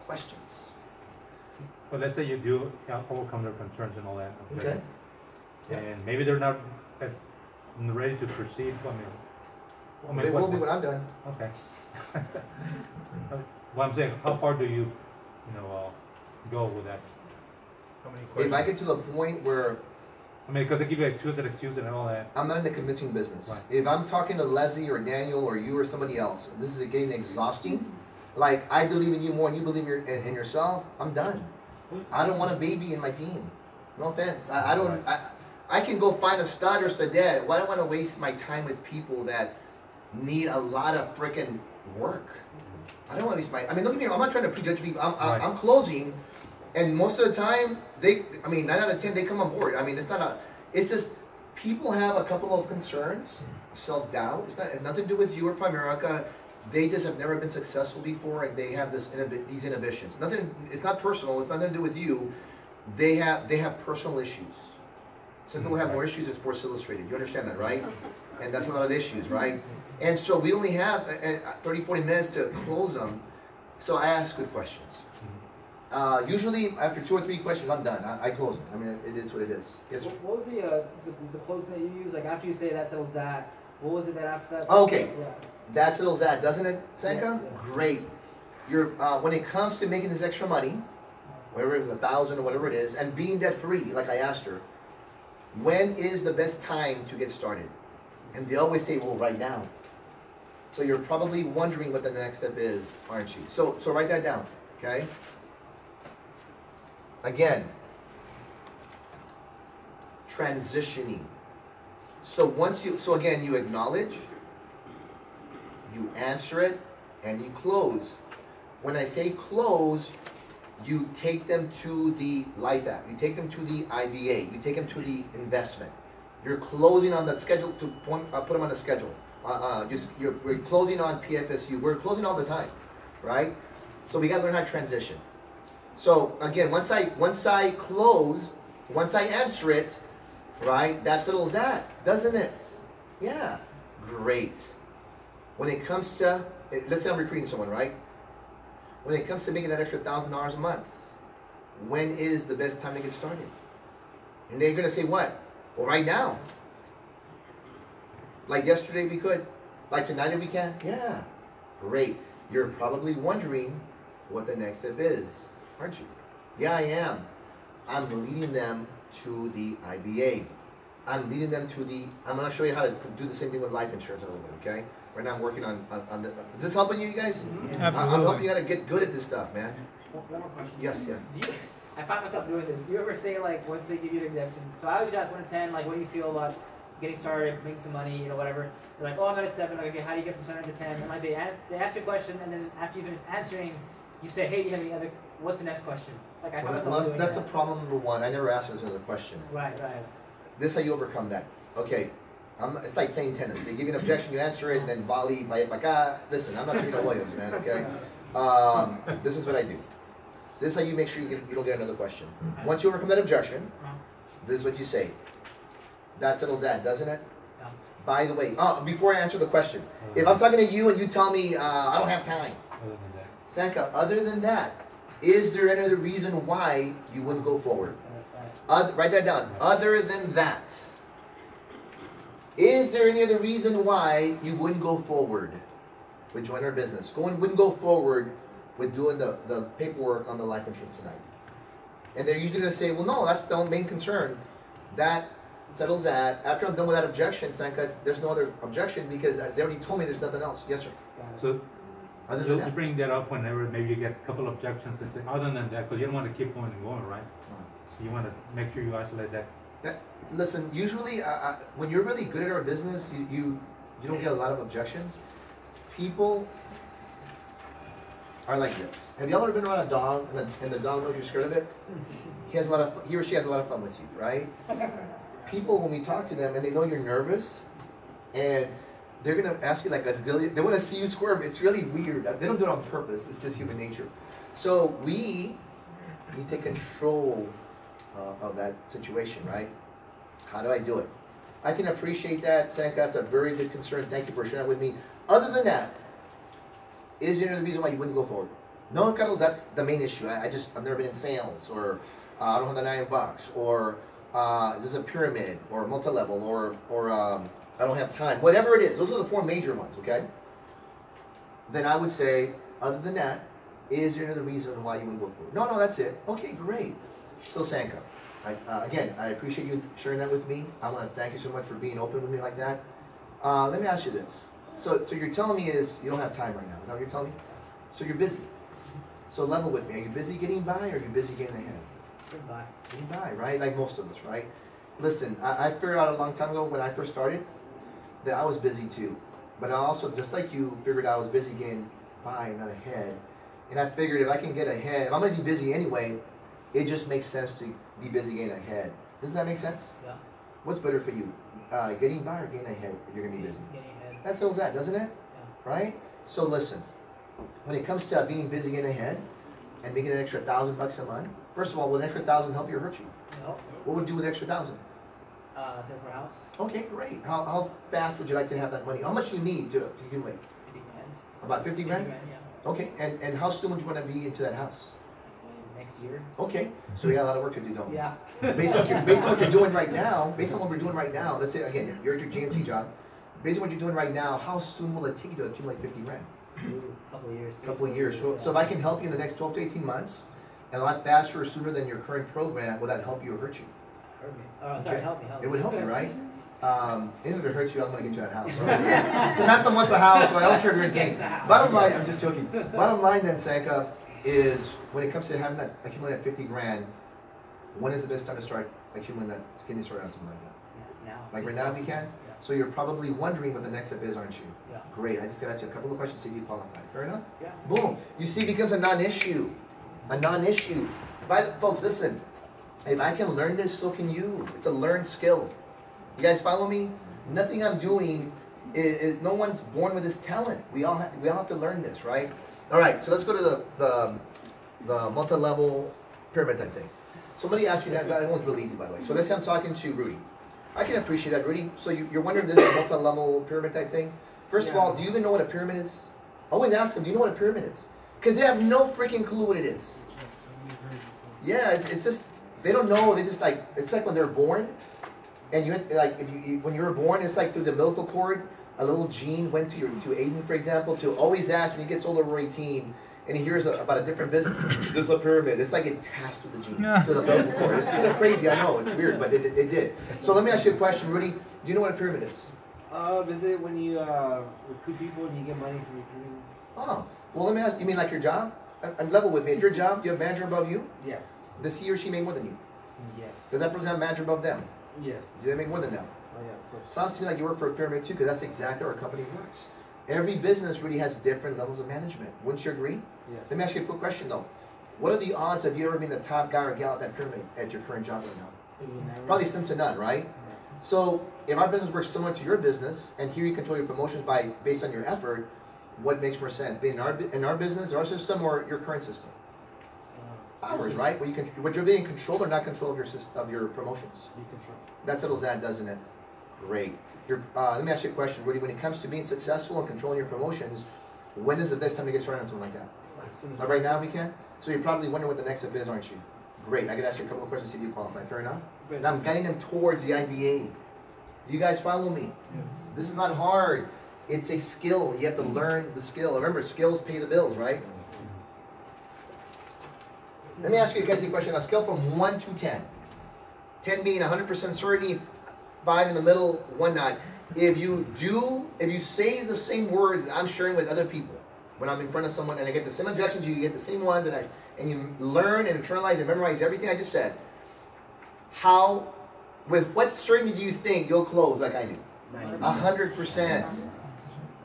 Speaker 6: questions.
Speaker 9: But let's say you do overcome their concerns and all that.
Speaker 6: Okay.
Speaker 9: And maybe they're not ready to proceed.
Speaker 6: They will be when I'm done.
Speaker 9: Okay. Well, I'm saying, how far do you go with that? How many questions?
Speaker 6: If I get to the point where
Speaker 9: because they give you excuse and all that.
Speaker 6: I'm not in the convincing business.
Speaker 9: Right.
Speaker 6: If I'm talking to Leslie or Daniel or you or somebody else, this is getting exhausting. Like, I believe in you more and you believe in yourself, I'm done. I don't want a baby in my team. No offense. I can go find a stud or sadad. Why do I want to waste my time with people that need a lot of freaking work? I don't want to waste my... I mean, don't get me wrong. I'm not trying to prejudge people. I'm closing, and most of the time, 9 out of 10, they come on board. I mean, it's just people have a couple of concerns, self-doubt. It has nothing to do with you or Primerica. They just have never been successful before, and they have these inhibitions. It's not personal. It's nothing to do with you. They have personal issues. Some people have more issues than Sports Illustrated. You understand that, right? And that's a lot of issues, right? And so we only have 30, 40 minutes to close them. So I ask good questions. Usually after 2 or 3 questions, I'm done. I close them. I mean, it is what it is. Yes, sir.
Speaker 7: What was the closing that you use? Like after you say that settles that, what was it that after that?
Speaker 6: Okay.
Speaker 7: Yeah.
Speaker 6: That settles that, doesn't it, Senka?
Speaker 7: Yeah.
Speaker 6: Great. When it comes to making this extra money, whatever it is, 1,000 or whatever it is, and being debt free, like I asked her, when is the best time to get started? And they always say, well, right now. So you're probably wondering what the next step is, aren't you? So write that down, okay? Again, transitioning. So again, you acknowledge, you answer it, and you close. When I say close, you take them to the Life app. You take them to the IBA. You take them to the investment. You're closing on the schedule to put them on the schedule. We're closing on PFSU. We're closing all the time, right? So we got to learn how to transition. So again, once I close, once I answer it, right? That settles that, doesn't it? Yeah, great. When it comes to, let's say I'm recruiting someone, right? When it comes to making that extra $1,000 a month, when is the best time to get started? And they're gonna say what? Well, right now. Like yesterday we could. Like tonight if we can. Yeah, great. You're probably wondering what the next step is, aren't you? Yeah, I am. I'm leading them to the IBA. I'm leading them to the, I'm going to show you how to do the same thing with life insurance a little bit, okay? Right now I'm working on the, is this helping you guys? I'm helping you how to get good at this stuff, man.
Speaker 8: One more question.
Speaker 6: Yes, yeah.
Speaker 7: I find myself doing this. Do you ever say, like, once they give you an exemption? So I always ask 1 to 10, like, what do you feel about getting started, making some money, you know, whatever. They're like, oh, I'm at a 7. Like, okay, how do you get from 7 to 10? And like, they ask you a question, and then after you finish answering, you say, hey, do you have any other, what's the next question? Like, I find myself doing
Speaker 6: that's
Speaker 7: that.
Speaker 6: a problem number 1. I never asked another question.
Speaker 7: Right.
Speaker 6: This is how you overcome that. Okay, it's like playing tennis. They give you an objection, you answer it, and then volley, listen, I'm not Serena Williams, man, okay? This is what I do. This is how you make sure you don't get another question. Once you overcome that objection, this is what you say. That settles that, doesn't it?
Speaker 7: Yeah.
Speaker 6: By the way, before I answer the question, if I'm talking to you and you tell me, I don't have time,
Speaker 9: Other than that.
Speaker 6: Sanka, other than that, is there any other reason why you wouldn't go forward? Write that down. Other than that, is there any other reason why you wouldn't go forward with joining our business? Wouldn't go forward with doing the paperwork on the life insurance tonight? And they're usually going to say, well, no, that's the main concern. That settles that. After I'm done with that objection, Sanka, there's no other objection because they already told me there's nothing else. Yes, sir.
Speaker 9: So
Speaker 6: Other than
Speaker 9: you'll
Speaker 6: that.
Speaker 9: bring that up whenever maybe you get a couple objections and say, other than that, because you don't want to keep going and going, right? So you want to make sure you isolate that.
Speaker 6: Listen, usually when you're really good at our business, you don't get a lot of objections. People are like this. Have y'all ever been around a dog and the dog knows you're scared of it? He or she has a lot of fun with you, right? People, when we talk to them and they know you're nervous, and they're gonna ask you like a zillion, they want to see you squirm. It's really weird. They don't do it on purpose. It's just human nature. So we take control of that situation, right? How do I do it? I can appreciate that, Sanka. That's a very good concern. Thank you for sharing it with me. Other than that, is there any reason why you wouldn't go forward? No, Cuddles, that's the main issue. I've never been in sales, or I don't have the $9, or this is a pyramid, or multi-level, or I don't have time. Whatever it is, those are the 4 major ones, okay? Then I would say, other than that, is there another reason why you wouldn't go forward? No, that's it. Okay, great. So Sanka, again, I appreciate you sharing that with me. I want to thank you so much for being open with me like that. Let me ask you this. So you're telling me is you don't have time right now. Is that what you're telling me? So you're busy. So level with me. Are you busy getting by, or are you busy getting ahead? Getting by, right? Like most of us, right? Listen, I figured out a long time ago when I first started that I was busy too. But I also, just like you, figured I was busy getting by, not ahead. And I figured if I can get ahead, if I'm going to be busy anyway, it just makes sense to be busy getting ahead. Doesn't that make sense?
Speaker 7: Yeah.
Speaker 6: What's better for you? Getting by or getting ahead if you're going to be busy?
Speaker 7: Getting ahead.
Speaker 6: That settles that, doesn't it?
Speaker 7: Yeah.
Speaker 6: Right? So listen, when it comes to being busy getting ahead and making an extra $1,000 a month, first of all, will an extra 1,000 help you or hurt you?
Speaker 7: No.
Speaker 6: What would you do with the extra 1,000?
Speaker 7: Save for a house.
Speaker 6: Okay, great. How fast would you like to have that money? How much do you need to accumulate?
Speaker 7: 50 grand.
Speaker 6: About 50 grand?
Speaker 7: 50 grand, yeah.
Speaker 6: Okay, and how soon would you want to be into that house?
Speaker 7: Next year.
Speaker 6: Okay, so you got a lot of work to do, don't you?
Speaker 7: Yeah.
Speaker 6: Based on what you're doing right now, let's say, again, you're at your GMC job, based on what you're doing right now, how soon will it take you to accumulate 50 grand?
Speaker 7: Couple of years.
Speaker 6: Couple of years. So if I can help you in the next 12 to 18 months, and a lot faster or sooner than your current program, will that help you or hurt you?
Speaker 7: Hurt me. Sorry,
Speaker 6: Okay.
Speaker 7: help me.
Speaker 6: It would help you, right? Even if it hurts you, I'm going to get you that house. So Samantha wants a house, so I don't care if you're in pain. Bottom line, I'm just joking. Bottom line then, Sanka, is when it comes to having that accumulate 50 grand, when is the best time to start accumulating that, getting started on something like that?
Speaker 7: Now.
Speaker 6: Like right now if you can?
Speaker 7: Yeah.
Speaker 6: So you're probably wondering what the next step is, aren't you?
Speaker 7: Yeah.
Speaker 6: Great, I just got to ask you a couple of questions to see if you qualify. Fair enough?
Speaker 7: Yeah.
Speaker 6: Boom. You see, it becomes a non-issue. A non-issue. Folks, listen. If I can learn this, so can you. It's a learned skill. You guys follow me? Nothing I'm doing is no one's born with this talent. We all have to learn this, right? All right, so let's go to the multi-level pyramid type thing. Somebody asked me that one's real easy, by the way. So let's say I'm talking to Rudy. I can appreciate that, Rudy. So you're wondering this is a multi-level pyramid type thing? First of all, do you even know what a pyramid is? Always ask them, do you know what a pyramid is? Because they have no freaking clue what it is. Yeah, it's just, they don't know. They just like, it's like when they're born, and you like when you were born, it's like through the umbilical cord, a little gene went to Aiden, for example, to always ask when he gets older over 18, and he hears about a different business. This is a pyramid. It's like it passed through the gene to the vocal cord. It's kind of crazy. I know it's weird, but it did. So let me ask you a question, Rudy. Do you know what a pyramid is?
Speaker 10: Is it when you recruit people and you get money from recruiting?
Speaker 6: Oh, well, let me ask. You mean like your job? I'm level with me. At your job, do you have a manager above you?
Speaker 10: Yes.
Speaker 6: Does he or she make more than you?
Speaker 10: Yes.
Speaker 6: Does that person have a manager above them?
Speaker 10: Yes.
Speaker 6: Do they make more than them?
Speaker 10: Oh yeah, of course.
Speaker 6: Sounds to me like you work for a pyramid too, because that's exactly how our company works. Every business really has different levels of management. Wouldn't you agree?
Speaker 10: Yes.
Speaker 6: Let me ask you a quick question though. What are the odds of you ever being the top guy or gal at that pyramid at your current job right now? Probably slim to none, right? So if our business works similar to your business, and here you control your promotions based on your effort, what makes more sense? Being in our business, our system, or your current system? Ours, right? Where you're being controlled or not control of your promotions?
Speaker 10: Be controlled.
Speaker 6: That settles that, doesn't it? Great. Let me ask you a question, Rudy. When it comes to being successful and controlling your promotions, when is the best time to get started on something like that? Not right now, we can? So you're probably wondering what the next step is, aren't you? Great. I can ask you a couple of questions to see if you qualify. Fair enough? And I'm guiding them towards the IBA. Do you guys follow me? Yes. This is not hard. It's a skill. You have to learn the skill. Remember, skills pay the bills, right? Let me ask you guys a question. On a scale from 1 to 10. 10 being 100% certainty, 5 in the middle, 1 not. If you say the same words that I'm sharing with other people, when I'm in front of someone and I get the same objections, you get the same ones, and you learn and internalize and memorize everything I just said, with what certainty do you think you'll close like I do? 100%.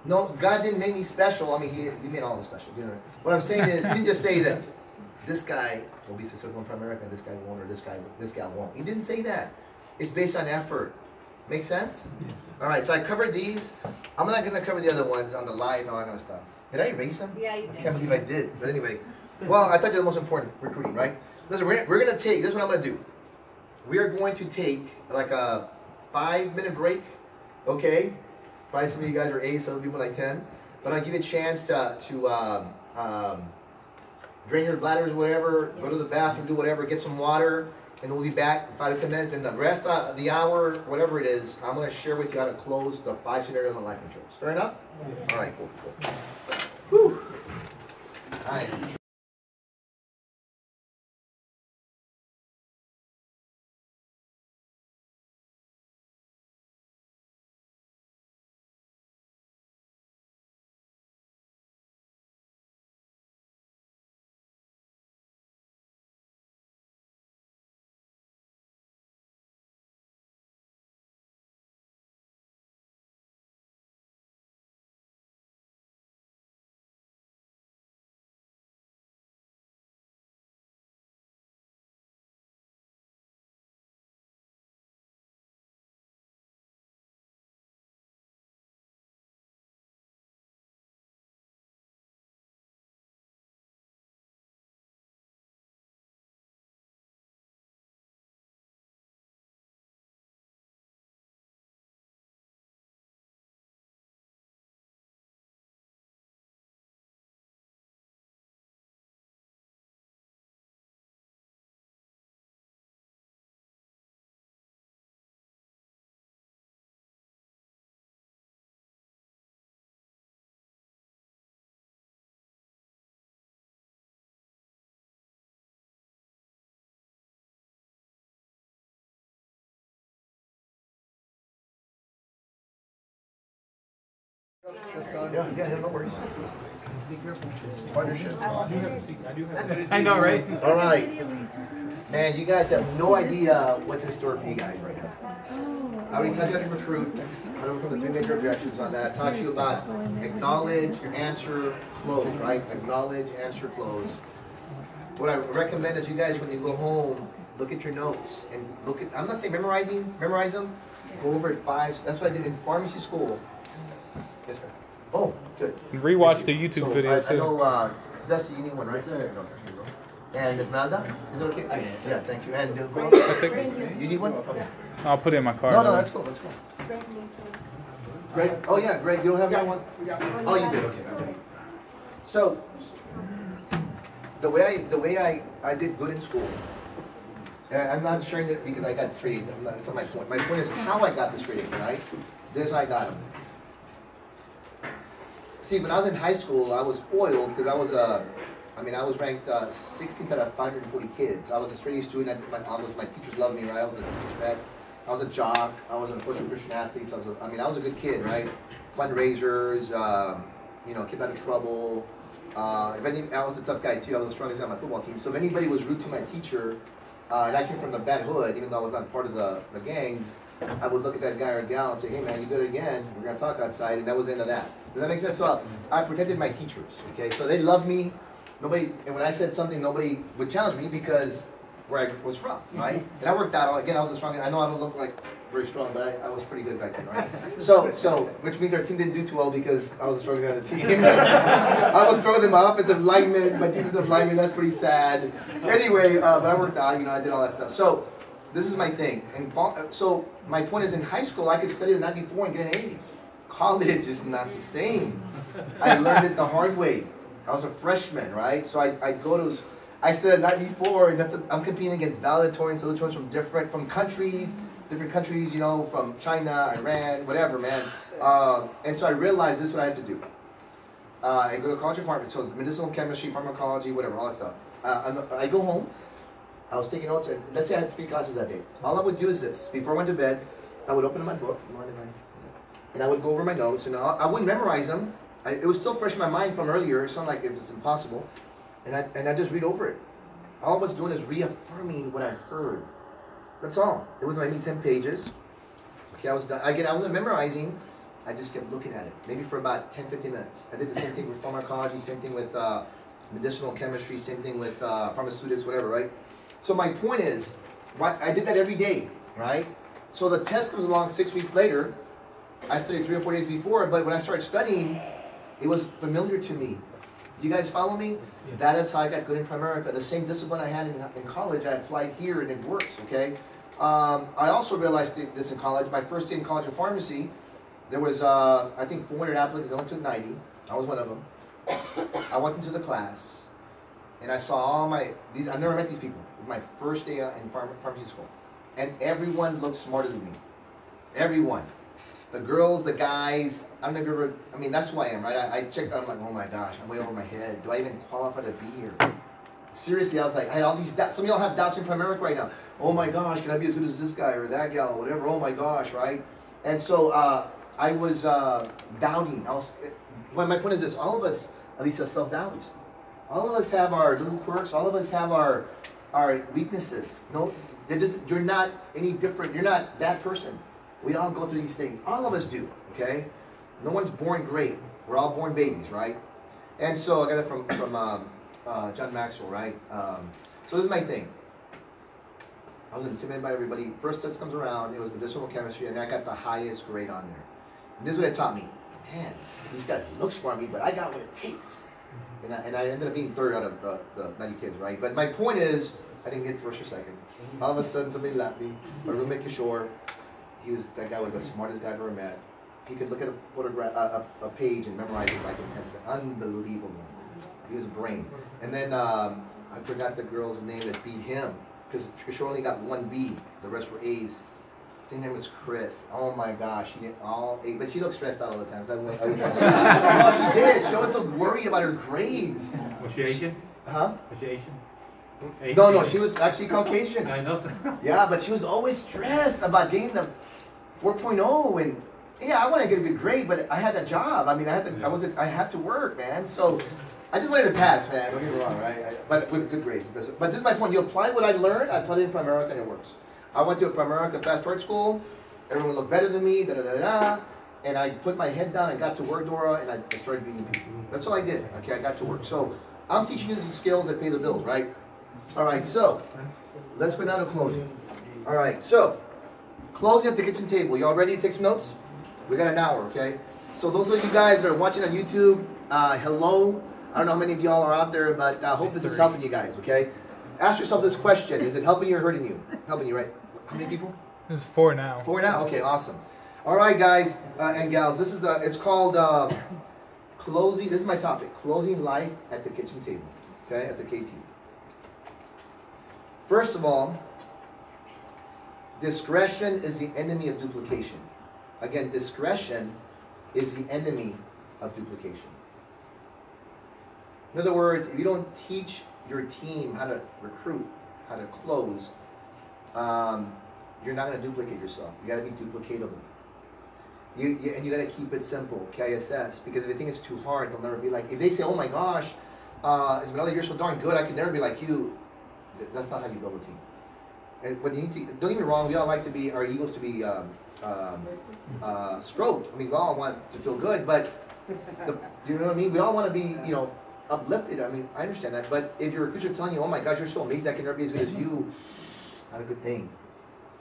Speaker 6: No, God didn't make me special. I mean, He made all of us special. You know, what I'm saying is, He didn't just say that this guy will be successful in Primerica, this guy won't, or this gal won't. He didn't say that. It's based on effort. Make sense? All right, so I covered these. I'm not going to cover the other ones on the live and all that kind of stuff. Did I erase them?
Speaker 2: Yeah, you
Speaker 6: I
Speaker 2: did.
Speaker 6: can't believe I did. But anyway, well, I thought you were the most important, recruiting, right? Listen, we're going to take, this is what I'm going to do. We are going to take like a 5-minute break, okay? Probably some of you guys are 8, some people like 10. But I'll give you a chance to drain your bladders, whatever, go to the bathroom, do whatever, get some water, and we'll be back in 5 to 10 minutes. And the rest of the hour, whatever it is, I'm going to share with you how to close the 5 scenarios on life insurance. Fair enough? All right, cool. Whew. All right. Yeah, no worries. Partnership.
Speaker 1: I know, right?
Speaker 6: All right. Man, you guys have no idea what's in store for you guys right now. I already taught you how to recruit, how to overcome the 3 major objections on that. I taught you about acknowledge, answer, close, right? Acknowledge, answer, close. What I recommend is you guys, when you go home, look at your notes and look at, I'm not saying memorize them, go over it 5. That's what I did in pharmacy school. Yes, sir. Oh, good.
Speaker 5: Rewatch the YouTube video too.
Speaker 6: I know, Dusty, you need one, right? Sir. And Esmeralda, is it okay? Yeah, thank you. And you need one? Okay.
Speaker 5: I'll put it in my car.
Speaker 6: No, that's cool. That's cool. Greg? Oh yeah, Greg, you don't have that one? Oh, you did. Okay. So, the way I did good in school. And I'm not sharing it because I got straight A's. That's not my point. My point is how I got the straight A's, right? This is how I got them. See, when I was in high school, I was spoiled because I was I was ranked 16th out of 540 kids. I was a straight A student. My teachers loved me, right? I was a teacher's pet. I was a jock. I was an unfortunate Christian athlete. I was a good kid, right? Fundraisers, kept out of trouble. I was a tough guy too. I was the strongest guy on my football team. So if anybody was rude to my teacher, and I came from the bad hood, even though I was not part of the gangs, I would look at that guy or gal and say, hey man, you do it again, we're gonna talk outside, and that was the end of that. Does that make sense? So I protected my teachers, okay? So they loved me. And when I said something, nobody would challenge me because where I was from, right? And I worked out, again, I was the strongest. I know I don't look like very strong, but I was pretty good back then, right? So, which means our team didn't do too well because I was the strongest guy on the team. I was stronger than my offensive lineman, my defensive lineman, that's pretty sad. Anyway, but I worked out, I did all that stuff. So, this is my thing. And so, my point is in high school, I could study the night before and get an A. College is not the same. I learned it the hard way. I was a freshman, right? So I said the night before, and I'm competing against valedictorians, salutatorians from different countries, from China, Iran, whatever, man. And so I realized this is what I had to do. I go to college of pharmacy, so medicinal chemistry, pharmacology, whatever, all that stuff. I go home. I was taking notes, and let's say I had 3 classes that day. All I would do is this. Before I went to bed, I would open my book, and I would go over my notes, and I wouldn't memorize them. It was still fresh in my mind from earlier. It sounded like it was impossible. And I just read over it. All I was doing is reaffirming what I heard. That's all. It was maybe 10 pages. Okay, I was done. Again, I wasn't memorizing. I just kept looking at it. Maybe for about 10, 15 minutes. I did the same thing with pharmacology, same thing with medicinal chemistry, same thing with pharmaceutics, whatever, right? So my point is, I did that every day, right? So the test comes along 6 weeks later. I studied 3 or 4 days before, but when I started studying, it was familiar to me. Do you guys follow me? Yeah. That is how I got good in Primerica. The same discipline I had in college, I applied here and it works, okay? I also realized this in college. My first day in college of pharmacy, there was, I think, 400 applicants. They only took 90. I was one of them. I walked into the class, and I saw all I've never met these people. It was my first day in pharmacy school. And everyone looked smarter than me. Everyone. The girls, the guys, I don't know if you ever, that's who I am, right? I checked out, I'm like, oh my gosh, I'm way over my head. Do I even qualify to be here? Seriously, I was like, I had all these doubts. Some of y'all have doubts in Primerica right now. Oh my gosh, can I be as good as this guy or that gal or whatever? Oh my gosh, right? And so I was doubting. Well, my point is this, all of us at least have self-doubt. All of us have our little quirks. All of us have our weaknesses. No, you're not any different. You're not that person. We all go through these things. All of us do, okay? No one's born great. We're all born babies, right? And so I got it from John Maxwell, right? So this is my thing. I was intimidated by everybody. First test comes around, it was medicinal chemistry, and I got the highest grade on there. And this is what it taught me. Man, these guys look smart to me, but I got what it takes. And I ended up being 3rd out of the 90 kids, right? But my point is, I didn't get 1st or 2nd. All of a sudden, somebody lapped me. My roommate Kishore. That guy was the smartest guy I've ever met. He could look at a photograph, a page and memorize it like in 10 seconds. Unbelievable. He was a brain. And then I forgot the girl's name that beat him because Kishore only got 1 B. The rest were A's. I think her name was Chris. Oh my gosh, she did all A's, but she looked stressed out all the time. So oh, she did. She always looked worried about her grades.
Speaker 9: Was she Asian?
Speaker 6: Huh?
Speaker 9: Was she Asian?
Speaker 6: No, she was actually Caucasian.
Speaker 9: I know.
Speaker 6: Yeah, but she was always stressed about getting the 4.0 and yeah, I want to get a good grade, but I had a job. I had to work, man. So I just wanted to pass, man. Don't get me wrong, right? But with good grades. But this is my point. You apply what I learned. I applied it in Primerica, and it works. I went to a Primerica fast start school. Everyone looked better than me. And I put my head down. I got to work, Dora, and I started beating people. That's all I did. Okay, I got to work. So I'm teaching you the skills that pay the bills, right? All right. So let's go down to closing. All right. So closing at the kitchen table. Y'all ready to take some notes? We got an hour, okay? So those of you guys that are watching on YouTube, hello. I don't know how many of y'all are out there, but I hope this is helping you guys, okay? Ask yourself this question. Is it helping you or hurting you? Helping you, right? How many people?
Speaker 5: There's 4 now.
Speaker 6: 4 now? Okay, awesome. All right, guys and gals. This is it's called closing. This is my topic. Closing life at the kitchen table, okay? At the KT. First of all, discretion is the enemy of duplication. Again, discretion is the enemy of duplication. In other words, if you don't teach your team how to recruit, how to close, you're not going to duplicate yourself. You got to be duplicatable. And you got to keep it simple, KISS, because if they think it's too hard, they'll never be like, if they say, oh my gosh, Esmeralda, you're so darn good, I could never be like you, that's not how you build a team. And when don't get me wrong, we all like to be, our egos to be stroked. I mean, we all want to feel good, but you know what I mean? We all want to be, uplifted. I mean, I understand that, but if your recruits are telling you, oh my gosh, you're so amazing, I can never be as good as you, not a good thing.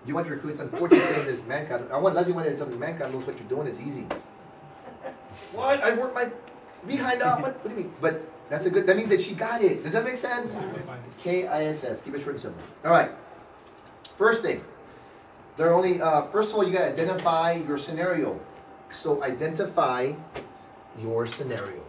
Speaker 6: You want your recruits, unfortunately, saying this, man, God, I want Leslie wanted to tell me, man, God knows what you're doing, it's easy. What? I worked my behind up. What do you mean? But that means that she got it. Does that make sense? KISS. Keep it short and simple. All right. First thing. There are only, first of all, you got to identify your scenario. So identify your scenario.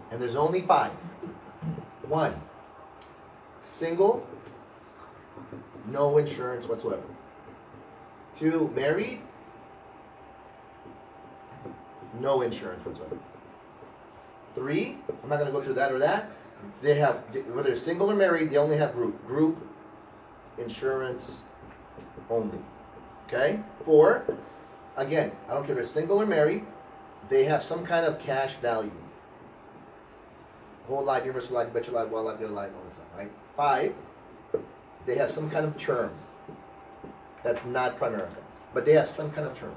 Speaker 6: And there's only 5. 1, single, no insurance whatsoever. 2, married, no insurance whatsoever. 3, I'm not going to go through that or that. They have, whether it's single or married, they only have group insurance only. Okay? 4, again, I don't care if they're single or married, they have some kind of cash value. Whole life, universal life, bet your life, wild life, good life, all this stuff, right? 5, they have some kind of term. That's not Primerica, but they have some kind of term.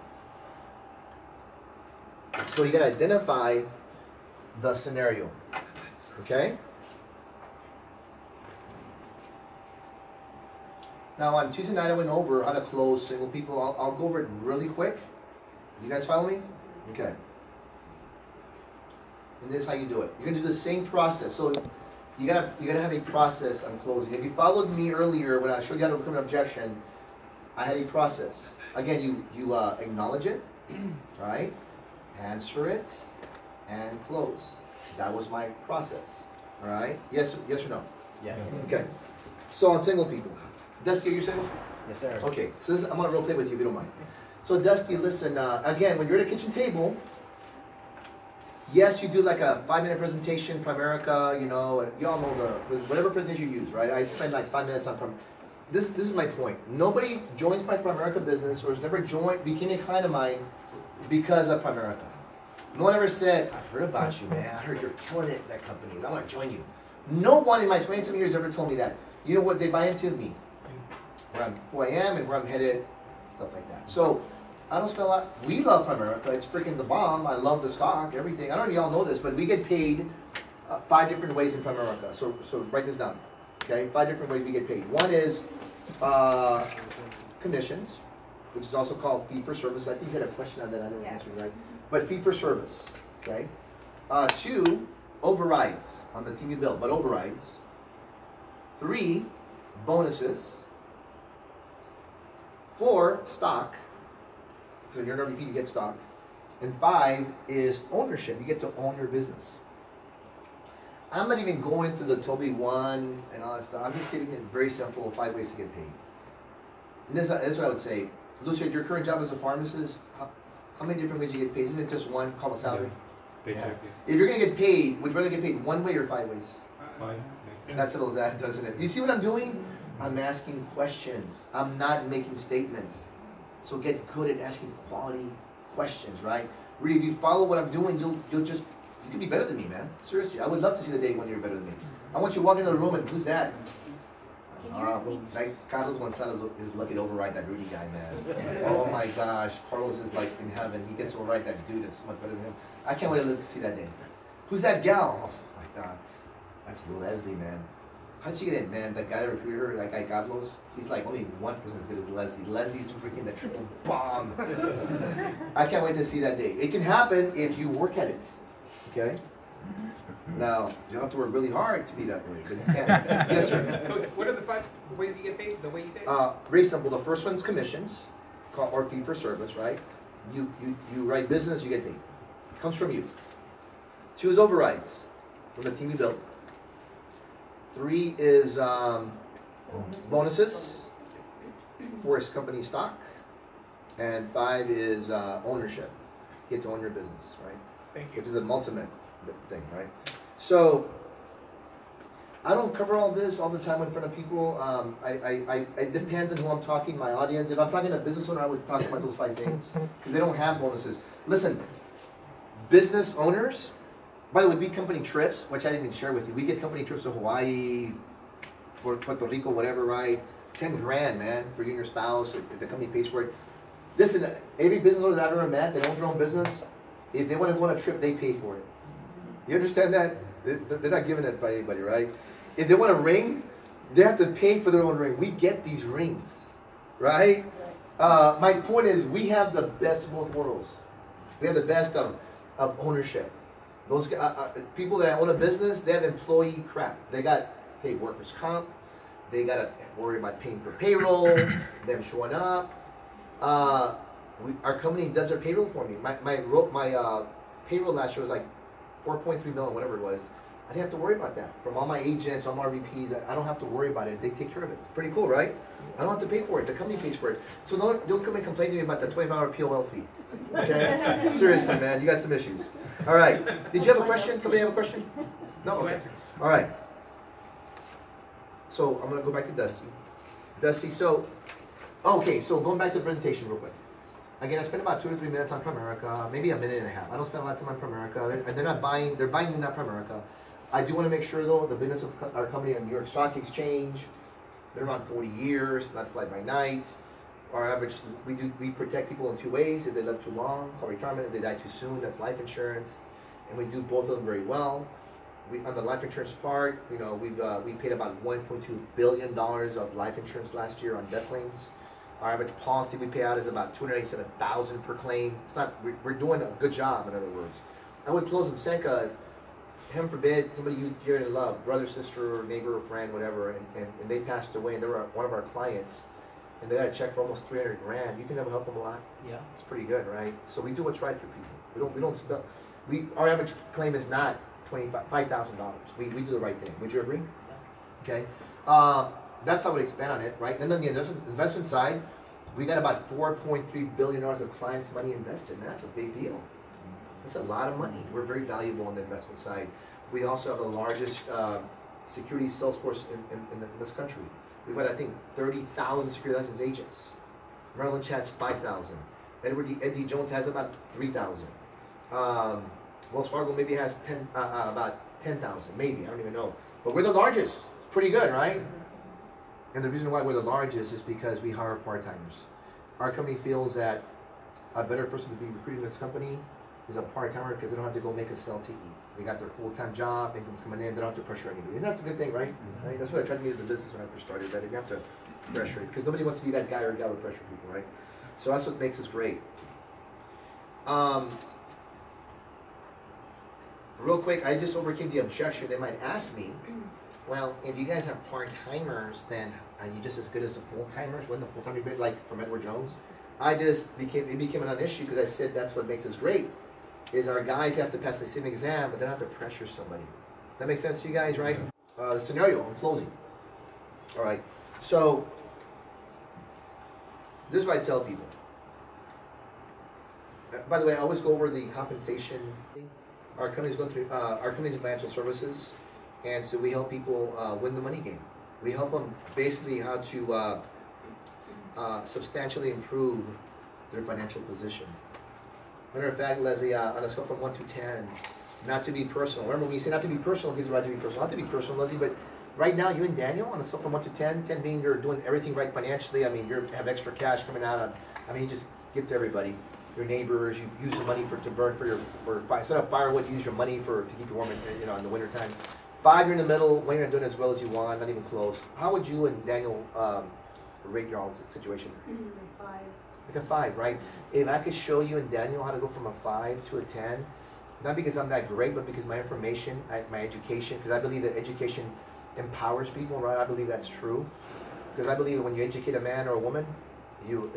Speaker 6: So you got to identify the scenario, okay? Now on Tuesday night I went over how to close single people. I'll go over it really quick. You guys follow me? Okay. And this is how you do it. You're gonna do the same process. So you gotta have a process on closing. If you followed me earlier when I showed you how to overcome an objection, I had a process. Again, you acknowledge it, right? Answer it, and close. That was my process. All right? Yes or no?
Speaker 3: Yes.
Speaker 6: Okay. So on single people, Dusty, are you single?
Speaker 3: Yes, sir.
Speaker 6: Okay. So I'm gonna role play with you if you don't mind. So Dusty, listen. Again, when you're at a kitchen table. Yes, you do like a 5-minute presentation, Primerica, and you all know whatever presentation you use, right? I spend like 5 minutes on Primerica. This is my point. Nobody joins my Primerica business or has never became a client of mine because of Primerica. No one ever said, I've heard about you, man. I heard you're killing it at that company. I want to join you. No one in my 27 years ever told me that. You know what? They buy into me. Who I am and where I'm headed, stuff like that. So, I don't spend a lot. We love Primerica. It's freaking the bomb. I love the stock, everything. I don't know if y'all know this, but we get paid 5 different ways in Primerica. So write this down. Okay? 5 different ways we get paid. One is commissions, which is also called fee for service. I think you had a question on that. I didn't answer right. But fee for service. Okay? 2, overrides on the team you build, but overrides. 3, bonuses. 4, stock. So you're an RVP, you get stock. And 5 is ownership. You get to own your business. I'm not even going through the Toby 1 and all that stuff. I'm just giving it very simple, 5 ways to get paid. And this is what I would say. Lucia, your current job as a pharmacist, how many different ways you get paid? Isn't it just one called a salary?
Speaker 9: Paycheck.
Speaker 6: If you're going to get paid, would you rather get paid 1 way or 5 ways?
Speaker 9: 5.
Speaker 6: That settles that, doesn't it? You see what I'm doing? I'm asking questions. I'm not making statements. So get good at asking quality questions, right? Really, if you follow what I'm doing, you can be better than me, man. Seriously, I would love to see the day when you're better than me. I want you to walk into the room and who's that? Like Carlos Gonzalez is lucky to override that Rudy guy, man. Oh my gosh, Carlos is like in heaven. He gets to override that dude that's so much better than him. I can't wait to live to see that day. Who's that gal? Oh my God, that's Leslie, man. How'd she get in, man? That guy recruiter, that guy Carlos, he's like only 1% as good as Leslie. Leslie's freaking the triple bomb. I can't wait to see that day. It can happen if you work at it. Okay? Now, you have to work really hard to be that way, but you can. Yes, sir.
Speaker 1: Coach, what are the 5 ways you get paid? The way you say it?
Speaker 6: Very simple. The first one's commissions, or fee for service, right? You write business, you get paid. Comes from you. 2 is overrides from the team you built. 3 is bonuses. 4 is company stock. And 5 is ownership. You get to own your business, right?
Speaker 1: Thank you.
Speaker 6: Which is the ultimate thing, right? So, I don't cover all this all the time in front of people. It depends on who I'm talking, my audience. If I'm talking to a business owner, I would talk about those 5 things. Because they don't have bonuses. Listen, business owners, by the way, we company trips, which I didn't even share with you. We get company trips to Hawaii, Puerto Rico, whatever, right? 10 grand, man, for you and your spouse. The company pays for it. Listen, every business owner that I've ever met, they own their own business. If they want to go on a trip, they pay for it. You understand that? They're not giving it by anybody, right? If they want a ring, they have to pay for their own ring. We get these rings, right? My point is, we have the best of both worlds. We have the best of ownership. Those people that own a business, they have employee crap. They got workers' comp. They got to worry about paying for payroll, them showing up. Our company does their payroll for me. My payroll last year was like 4.3 million, whatever it was. I didn't have to worry about that. From all my agents, all my RVPs, I don't have to worry about it. They take care of it. It's pretty cool, right? I don't have to pay for it. The company pays for it. So don't come and complain to me about the $25 POL fee. Okay? Seriously, man, you got some issues. All right. Did you have a question? Somebody have a question? No? Okay. All right. So I'm going to go back to Dusty. Dusty, so going back to the presentation real quick. Again, I spent about 2 to 3 minutes on Primerica, maybe a minute and a half. I don't spend a lot of time on Primerica. They're buying me, not Primerica. I do want to make sure, though, the business of our company on New York Stock Exchange, they're around 40 years, not fly by night. Our average, we protect people in 2 ways. If they live too long, call retirement. If they die too soon, that's life insurance. And we do both of them very well. On the life insurance part, we paid about $1.2 billion of life insurance last year on death claims. Our average policy we pay out is about $287,000 per claim. It's not. We're doing a good job, in other words. I would close them, Senka, heaven forbid, somebody you dearly love, brother, sister, neighbor, or friend, whatever, and they passed away, and they were one of our clients, and they got a check for almost 300 grand. You think that would help them a lot?
Speaker 7: Yeah.
Speaker 6: It's pretty good, right? So we do what's right for people. We don't spell. Our average claim is not $5,000. We do the right thing. Would you agree?
Speaker 7: Yeah.
Speaker 6: Okay. That's how we expand on it, right? And then the investment side, we got about $4.3 billion of clients' money invested. And that's a big deal. That's a lot of money. We're very valuable on the investment side. We also have the largest security sales force in this country. We've got, I think, 30,000 security license agents. Merrill Lynch has 5,000. Ed D. Jones has about 3,000. Wells Fargo maybe has about 10,000, maybe. I don't even know. But we're the largest. Pretty good, right? And the reason why we're the largest is because we hire part-timers. Our company feels that a better person to be recruiting this company is a part-timer because they don't have to go make a sale to eat. They got their full-time job, income's coming in, they don't have to pressure anybody. And that's a good thing, right? Right? That's what I tried to do in the business when I first started, that I didn't have to pressure it. Because nobody wants to be that guy or gal to pressure people, right? So that's what makes us great. Real quick, I just overcame the objection. They might ask me, well, if you guys have part-timers, then are you just as good as the full-timers? Wouldn't the full-timer be like from Edward Jones? It became a non-issue because I said that's what makes us great, is our guys have to pass the same exam, but they don't have to pressure somebody. That makes sense to you guys, right? The scenario, I'm closing. All right, so this is what I tell people. By the way, I always go over the compensation thing. Our company's going through, our company's in financial services. And so we help people win the money game. We help them basically how to substantially improve their financial position. Matter of fact, Leslie, on a scale from 1 to 10, not to be personal. Remember, when you say not to be personal, it gives the right to be personal. Not to be personal, Leslie, but right now, you and Daniel, on a scale from 1 to 10, 10 being you're doing everything right financially. I mean, you have extra cash coming out. You just give to everybody. Your neighbors, you use the money to burn for instead of firewood, you use your money to keep you warm in the winter time. 5, you're in the middle, when you're doing as well as you want, not even close. How would you and Daniel rate your all situation?
Speaker 2: 5.
Speaker 6: Like a 5, right? If I could show you and Daniel how to go from a 5 to a 10, not because I'm that great, but because my information, my education, because I believe that education empowers people, right? I believe that's true. Because I believe that when you educate a man or a woman, you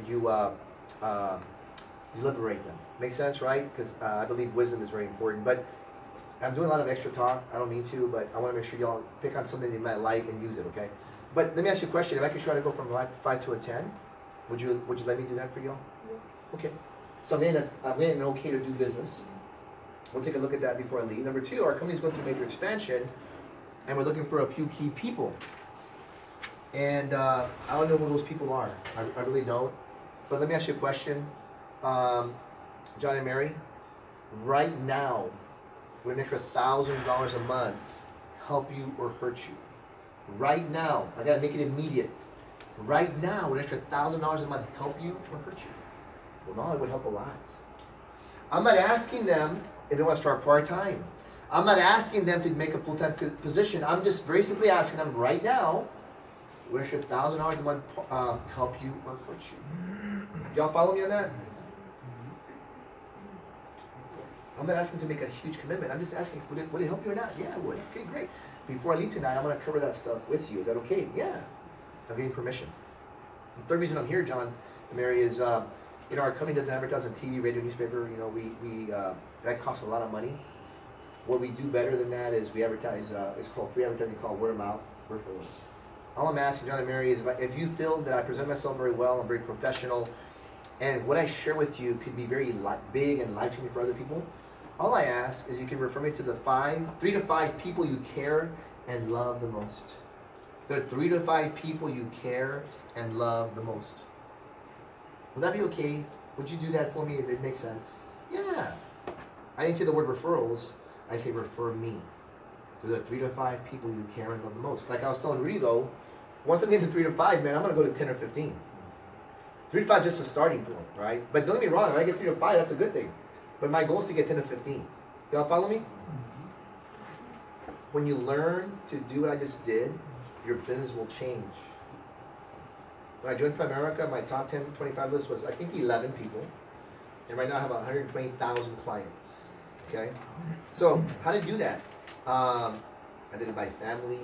Speaker 6: liberate them. Makes sense, right? Because I believe wisdom is very important. But I'm doing a lot of extra talk. I don't mean to, but I want to make sure y'all pick on something that you might like and use it, okay? But let me ask you a question. If I could try to go from 5 to a 10, Would you let me do that for y'all? Okay. So I'm getting an okay to do business. We'll take a look at that before I leave. Number two, our company's going through major expansion, and we're looking for a few key people. And I don't know who those people are. I really don't. But let me ask you a question. John and Mary, right now, would an extra $1,000 a month help you or hurt you? Right now, I gotta make it immediate. Right now, would an extra $1,000 a month help you or hurt you? Well, no, it would help a lot. I'm not asking them if they want to start part-time. I'm not asking them to make a full-time position. I'm just very simply asking them right now, would an extra $1,000 a month help you or hurt you? Y'all follow me on that? I'm not asking to make a huge commitment. I'm just asking, would it help you or not? Yeah, it would. Okay, great. Before I leave tonight, I'm going to cover that stuff with you. Is that okay? Yeah. I'm getting permission. The third reason I'm here, John and Mary, is our company doesn't advertise on TV, radio, newspaper. We that costs a lot of money. What we do better than that is we advertise. It's called free advertising, called word of mouth referrals. All I'm asking, John and Mary, is if you feel that I present myself very well, I'm very professional, and what I share with you could be very big and life-changing for other people, all I ask is you can refer me to the 3 to 5 people you care and love the most. There are 3 to 5 people you care and love the most. Would that be okay? Would you do that for me if it makes sense? Yeah. I didn't say the word referrals. I say refer me. There are 3 to 5 people you care and love the most. Like I was telling Rudy though, once I get to 3 to 5, man, I'm going to go to 10 or 15. 3 to 5 is just a starting point, right? But don't get me wrong, if I get 3 to 5, that's a good thing. But my goal is to get 10 to 15. Y'all follow me? When you learn to do what I just did, your business will change. When I joined Primerica, my top 10, 25 list was, I think, 11 people. And right now I have 120,000 clients. Okay? So, how to do that? I did it by family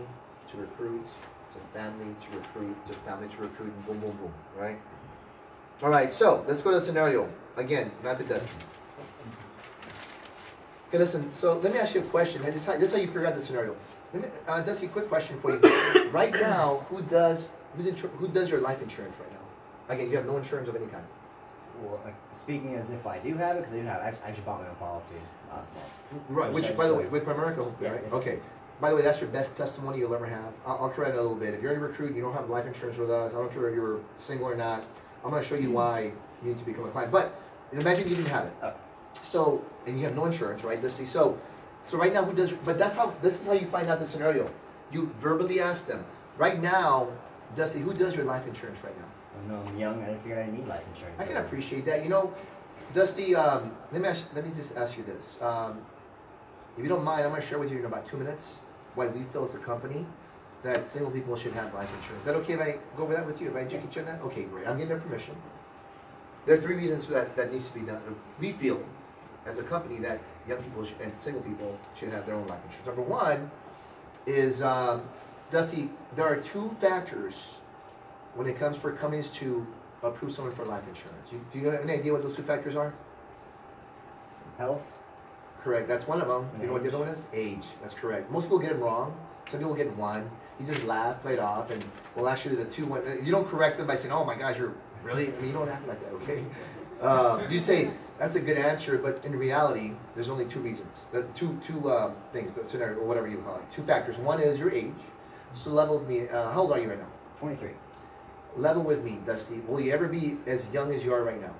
Speaker 6: to recruit, to family to recruit, to family to recruit, and boom, boom, boom. Right? All right, so let's go to the scenario. Again, not the Dusty. Okay, listen, so let me ask you a question. This is how you figure out the scenario. Dusty, quick question for you. Right now, who does your life insurance right now? Again, you have no insurance of any kind.
Speaker 3: Well, speaking as if I do have it, because I do have it. I actually bought my own policy last month.
Speaker 6: Right,
Speaker 3: So
Speaker 6: which, by the way, with Primerica, hopefully,
Speaker 3: yeah,
Speaker 6: right?
Speaker 3: yes.
Speaker 6: Okay. By the way, that's your best testimony you'll ever have. I'll correct it a little bit. If you're a recruit and you don't have life insurance with us, I don't care if you're single or not, I'm going to show you why you need to become a client. But imagine you didn't have it. So, and you have no insurance, right, Dusty? So right now, this is how you find out the scenario. You verbally ask them. Right now, Dusty, who does your life insurance right now?
Speaker 3: No, I'm young. I didn't figure I need life insurance.
Speaker 6: I can appreciate that. Dusty, let me just ask you this. If you don't mind, I'm going to share with you in about 2 minutes why we feel as a company that single people should have life insurance. Is that okay if I go over that with you? If I educate you on that? Okay, great. I'm getting their permission. There are 3 reasons for that needs to be done. We feel, as a company, that young people and single people should have their own life insurance. Number 1 is, Dusty, there are 2 factors when it comes for companies to approve someone for life insurance. Do you have any idea what those 2 factors are?
Speaker 3: Health.
Speaker 6: Correct. That's one of them. You know what the other one is? Age. That's correct. Most people get it wrong. Some people get 1. You just laugh, play it off, and well, actually, the 2. You don't correct them by saying, "Oh my gosh, you're really." I mean, you don't act like that, okay? You say that's a good answer, but in reality, there's only 2 reasons. The two things, the scenario, or whatever you call it. 2 factors. One is your age. So level with me. How old are you right now?
Speaker 3: 23.
Speaker 6: Level with me, Dusty. Will you ever be as young as you are right now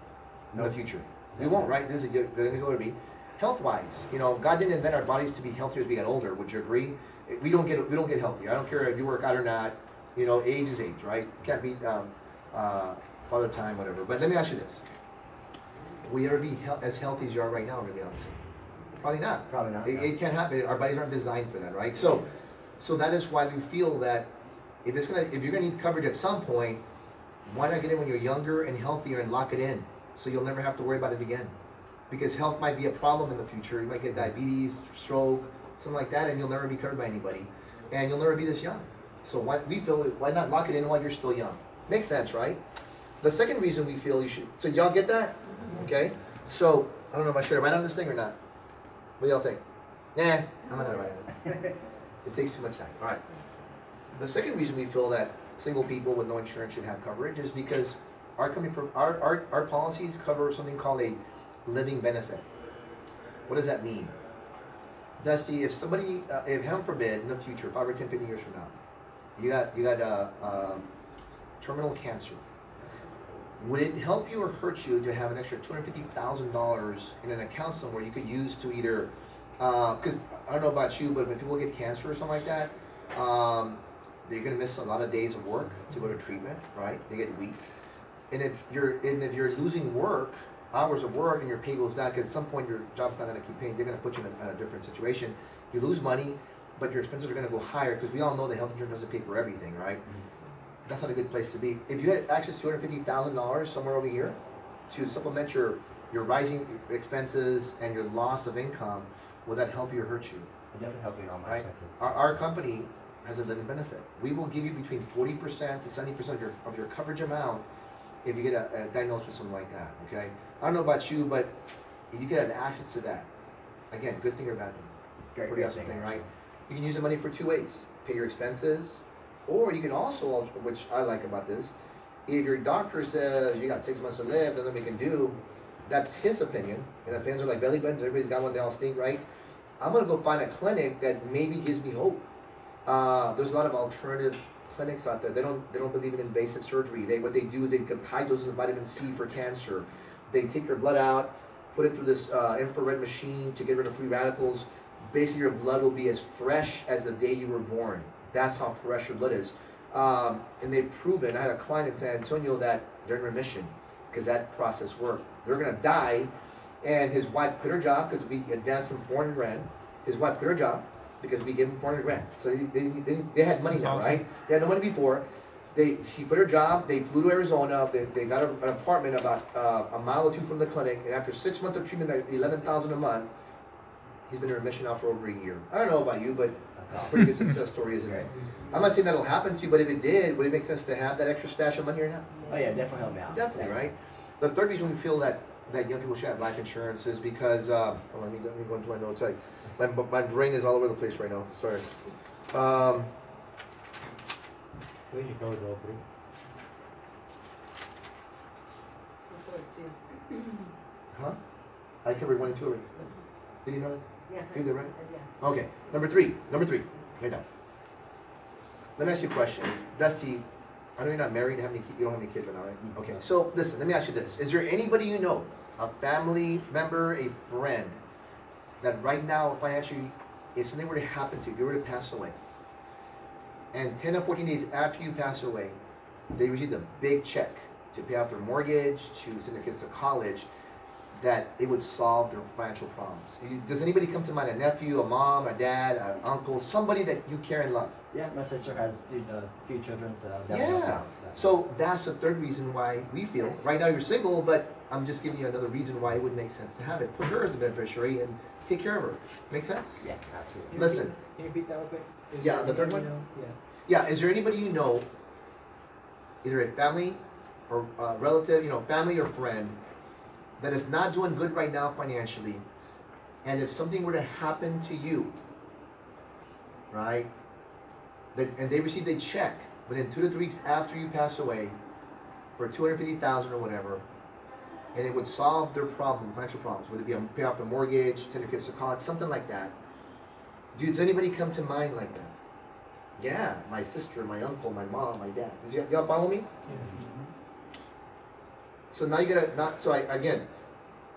Speaker 6: in the future? You won't, right? This is the youngest you'll ever be. Health-wise, God didn't invent our bodies to be healthier as we get older. Would you agree? We don't get healthier. I don't care if you work out or not. Age is age, right? You can't beat father time, whatever. But let me ask you this: will you ever be as healthy as you are right now? Really, honestly, probably not.
Speaker 3: Probably not.
Speaker 6: It can't happen. Our bodies aren't designed for that, right? So that is why we feel that if you're gonna need coverage at some point, why not get it when you're younger and healthier and lock it in, so you'll never have to worry about it again. Because health might be a problem in the future. You might get diabetes, stroke, something like that, and you'll never be covered by anybody. And you'll never be this young. So why not lock it in while you're still young? Makes sense, right? The second reason we feel you should, so y'all get that? Okay? So, I don't know if I should write on this thing or not. What do y'all think? Nah, I'm not gonna write on it. It takes too much time. All right. The second reason we feel that single people with no insurance should have coverage is because our company, our policies cover something called a living benefit. What does that mean? Dusty, if somebody, if heaven forbid, in the future, 5 or 10, 15 years from now, you got terminal cancer, would it help you or hurt you to have an extra $250,000 in an account somewhere you could use to either, because I don't know about you, but when people get cancer or something like that, they're gonna miss a lot of days of work to go to treatment, right? They get weak, and if you're losing work, hours of work, and your pay goes down, because at some point your job's not gonna keep paying, they're gonna put you in a different situation. You lose money, but your expenses are gonna go higher, because we all know that health insurance doesn't pay for everything, right? That's not a good place to be. If you had access to $250,000 somewhere over here to supplement your rising expenses and your loss of income, will that help you or hurt you?
Speaker 3: It definitely helped me on my
Speaker 6: Right?
Speaker 3: expenses.
Speaker 6: Our company has a living benefit. We will give you between 40% to 70% of your coverage amount if you get a diagnosed with something like that, okay? I don't know about you, but if you could have access to that, again, good thing or bad thing?
Speaker 3: Great,
Speaker 6: Pretty
Speaker 3: great
Speaker 6: awesome
Speaker 3: thing,
Speaker 6: thing, right?
Speaker 3: actually.
Speaker 6: You can use the money for two ways. Pay your expenses, or you can also, which I like about this, if your doctor says you got 6 months to live, there's nothing we can do, that's his opinion. And opinions are like belly buttons, everybody's got one, they all stink, right? I'm gonna go find a clinic that maybe gives me hope. There's a lot of alternative clinics out there. They don't believe in invasive surgery. What they do is they give high doses of vitamin C for cancer. They take your blood out, put it through this infrared machine to get rid of free radicals. Basically, your blood will be as fresh as the day you were born. That's how fresh your blood is. And they've proven, I had a client in San Antonio that they're in remission because that process worked. They're gonna die, and his wife quit her job because we advanced him 400 grand. His wife quit her job because we gave him 400 grand. So they had money now, right? They had no money before. She quit her job, they flew to Arizona, they got an apartment about a mile or two from the clinic, and after 6 months of treatment at $11,000 a month, he's been in remission now for over a year. I don't know about you, but it's a pretty good success story, isn't it? I'm not saying that'll happen to you, but if it did, would it make sense to have that extra stash of money right now?
Speaker 3: Oh yeah, definitely helped me out.
Speaker 6: Definitely, right? The third reason we feel that young people should have life insurance is because, let me go into my notes. My brain is all over the place right now, sorry.
Speaker 9: I think you covered all three.
Speaker 6: Huh? I covered 1 and 2 already. Did you know that?
Speaker 2: Yeah.
Speaker 6: You did, right?
Speaker 2: Yeah.
Speaker 6: Okay, number three, right now. Let me ask you a question. Dusty, I know you're not married, you don't have any kids right now, right? Okay, so listen, let me ask you this. Is there anybody you know, a family member, a friend, that right now financially, if something were to happen to you, if you were to pass away, and 10 or 14 days after you pass away, they received a big check to pay off their mortgage, to send their kids to college, that it would solve their financial problems? Does anybody come to mind? A nephew, a mom, a dad, an uncle, somebody that you care and love?
Speaker 3: Yeah, my sister has a few children, so definitely.
Speaker 6: Yeah. So that's the third reason why we feel. Right now you're single, but I'm just giving you another reason why it would make sense to have it. Put her as a beneficiary and take care of her. Make sense?
Speaker 3: Yeah, absolutely.
Speaker 6: Listen.
Speaker 7: Can you repeat that real quick?
Speaker 6: Yeah, the third one?
Speaker 7: Yeah.
Speaker 6: Yeah, is there anybody you know, either a family or a relative, family or friend, that is not doing good right now financially, and if something were to happen to you, right, and they received a check within 2 to 3 weeks after you pass away for $250,000 or whatever, and it would solve their problem, financial problems, whether it be pay off the mortgage, send your kids to college, something like that. Does anybody come to mind like that? Yeah, my sister, my uncle, my mom, my dad. Y'all follow me?
Speaker 7: Mm-hmm.
Speaker 6: So now you gotta again,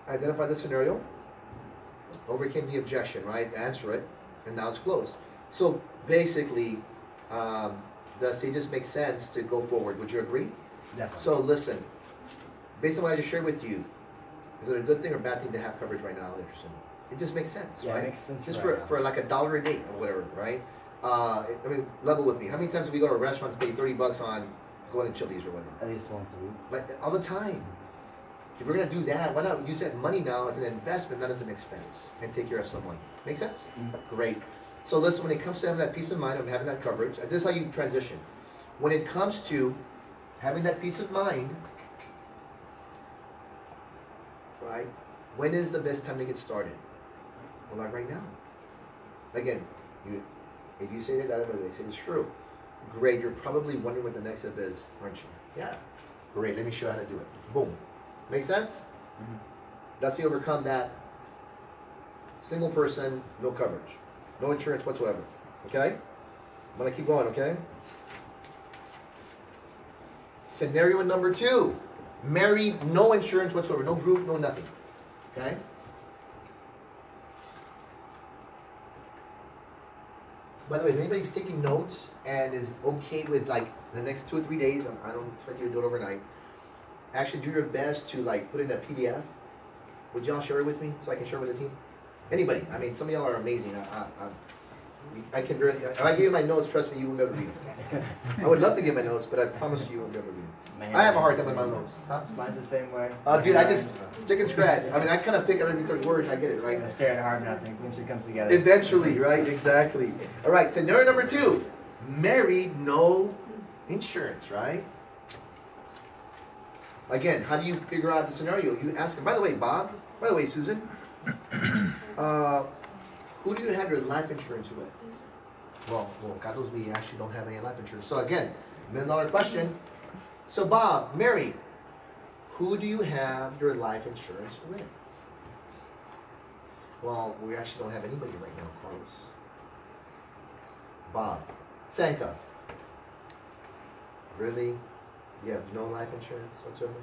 Speaker 6: identify the scenario, overcame the objection, right? Answer it, and now it's closed. So basically, does it just make sense to go forward? Would you agree?
Speaker 3: Definitely.
Speaker 6: So listen, based on what I just shared with you, is it a good thing or bad thing to have coverage right now, Anderson? It just makes sense,
Speaker 3: Yeah,
Speaker 6: right?
Speaker 3: it makes sense
Speaker 6: Just
Speaker 3: right now.
Speaker 6: for like $1 a day or whatever, right? Level with me. How many times do we go to a restaurant and pay $30 on going to Chili's or whatever?
Speaker 3: At least once a week.
Speaker 6: Like all the time. If we're gonna do that, why not use that money now as an investment, not as an expense, and take care of someone? Make sense?
Speaker 3: Mm-hmm.
Speaker 6: Great. So listen, when it comes to having that peace of mind of having that coverage, this is how you transition. When it comes to having that peace of mind, right? When is the best time to get started? Well, like right now. Again, if you say that, I don't know, they say it's true. Great, you're probably wondering what the next step is, aren't you? Yeah. Great, let me show you how to do it. Boom. Make sense? That's how you overcome that single person, no coverage. No insurance whatsoever. Okay? I'm going to keep going, okay? Scenario number 2. Married, no insurance whatsoever. No group, no nothing. Okay? By the way, if anybody's taking notes and is okay with like the next 2 or 3 days, I don't expect you to do it overnight. Actually, do your best to like put it in a PDF. Would y'all share it with me so I can share it with the team? Anybody? I mean, some of y'all are amazing. I can really, if I give you my notes, trust me, you won't be able to read them. I would love to give my notes, but I promise you won't be able to read them. I have a hard time with my notes. Huh?
Speaker 3: Mine's the same way.
Speaker 6: Dude, I just chicken scratch. I mean, I kind of pick up every third word and I get it, right?
Speaker 3: I'm gonna stare at it hard enough and eventually comes together.
Speaker 6: Eventually, right? Exactly. All right, scenario number 2. Married, no insurance, right? Again, how do you figure out the scenario? You ask him, by the way, Bob, by the way, Susan, who do you have your life insurance with? Well, God knows we actually don't have any life insurance. So again, $1 million question. So Bob, Mary, who do you have your life insurance with? Well, we actually don't have anybody right now, Carlos. Bob, Sanka, really? You have no life insurance whatsoever?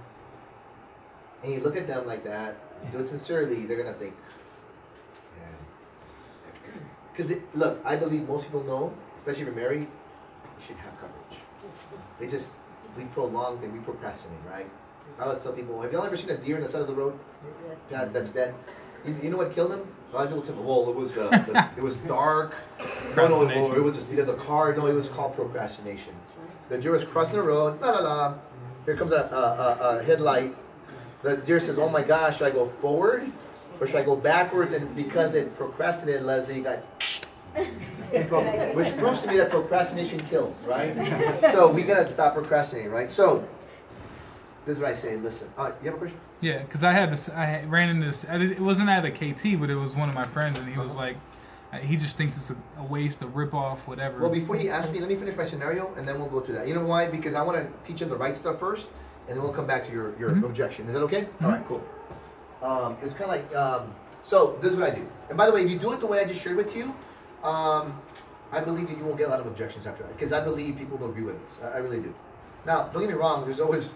Speaker 6: And you look at them like that, you do it sincerely, they're going to think, yeah. Because, look, I believe most people know, especially if you're married, you should have coverage. We prolong things, we procrastinate, right? I always tell people, have y'all ever seen a deer on the side of the road? That's dead. You know what killed him? A lot of people tell me, well, it was dark. No, it was the speed of the car. No, it was called procrastination. The deer was crossing the road. La la la. Here comes a headlight. The deer says, "Oh my gosh, should I go forward or should I go backwards?" And because it procrastinated, Leslie got. Which proves to me that procrastination kills, right? So we gotta stop procrastinating, right? So this is what I say. Listen, you have a question?
Speaker 5: Yeah, because I ran into this. It wasn't at a KT, but it was one of my friends, and he was like, he just thinks it's a waste, a rip off, whatever.
Speaker 6: Well, before you ask me, let me finish my scenario, and then we'll go through that. You know why? Because I want to teach him the right stuff first, and then we'll come back to your objection. Is that okay? All right, cool. It's kind of like, so this is what I do. And by the way, if you do it the way I just shared with you, I believe that you won't get a lot of objections after that, because I believe people will agree with us. I really do. Now, don't get me wrong. There's always,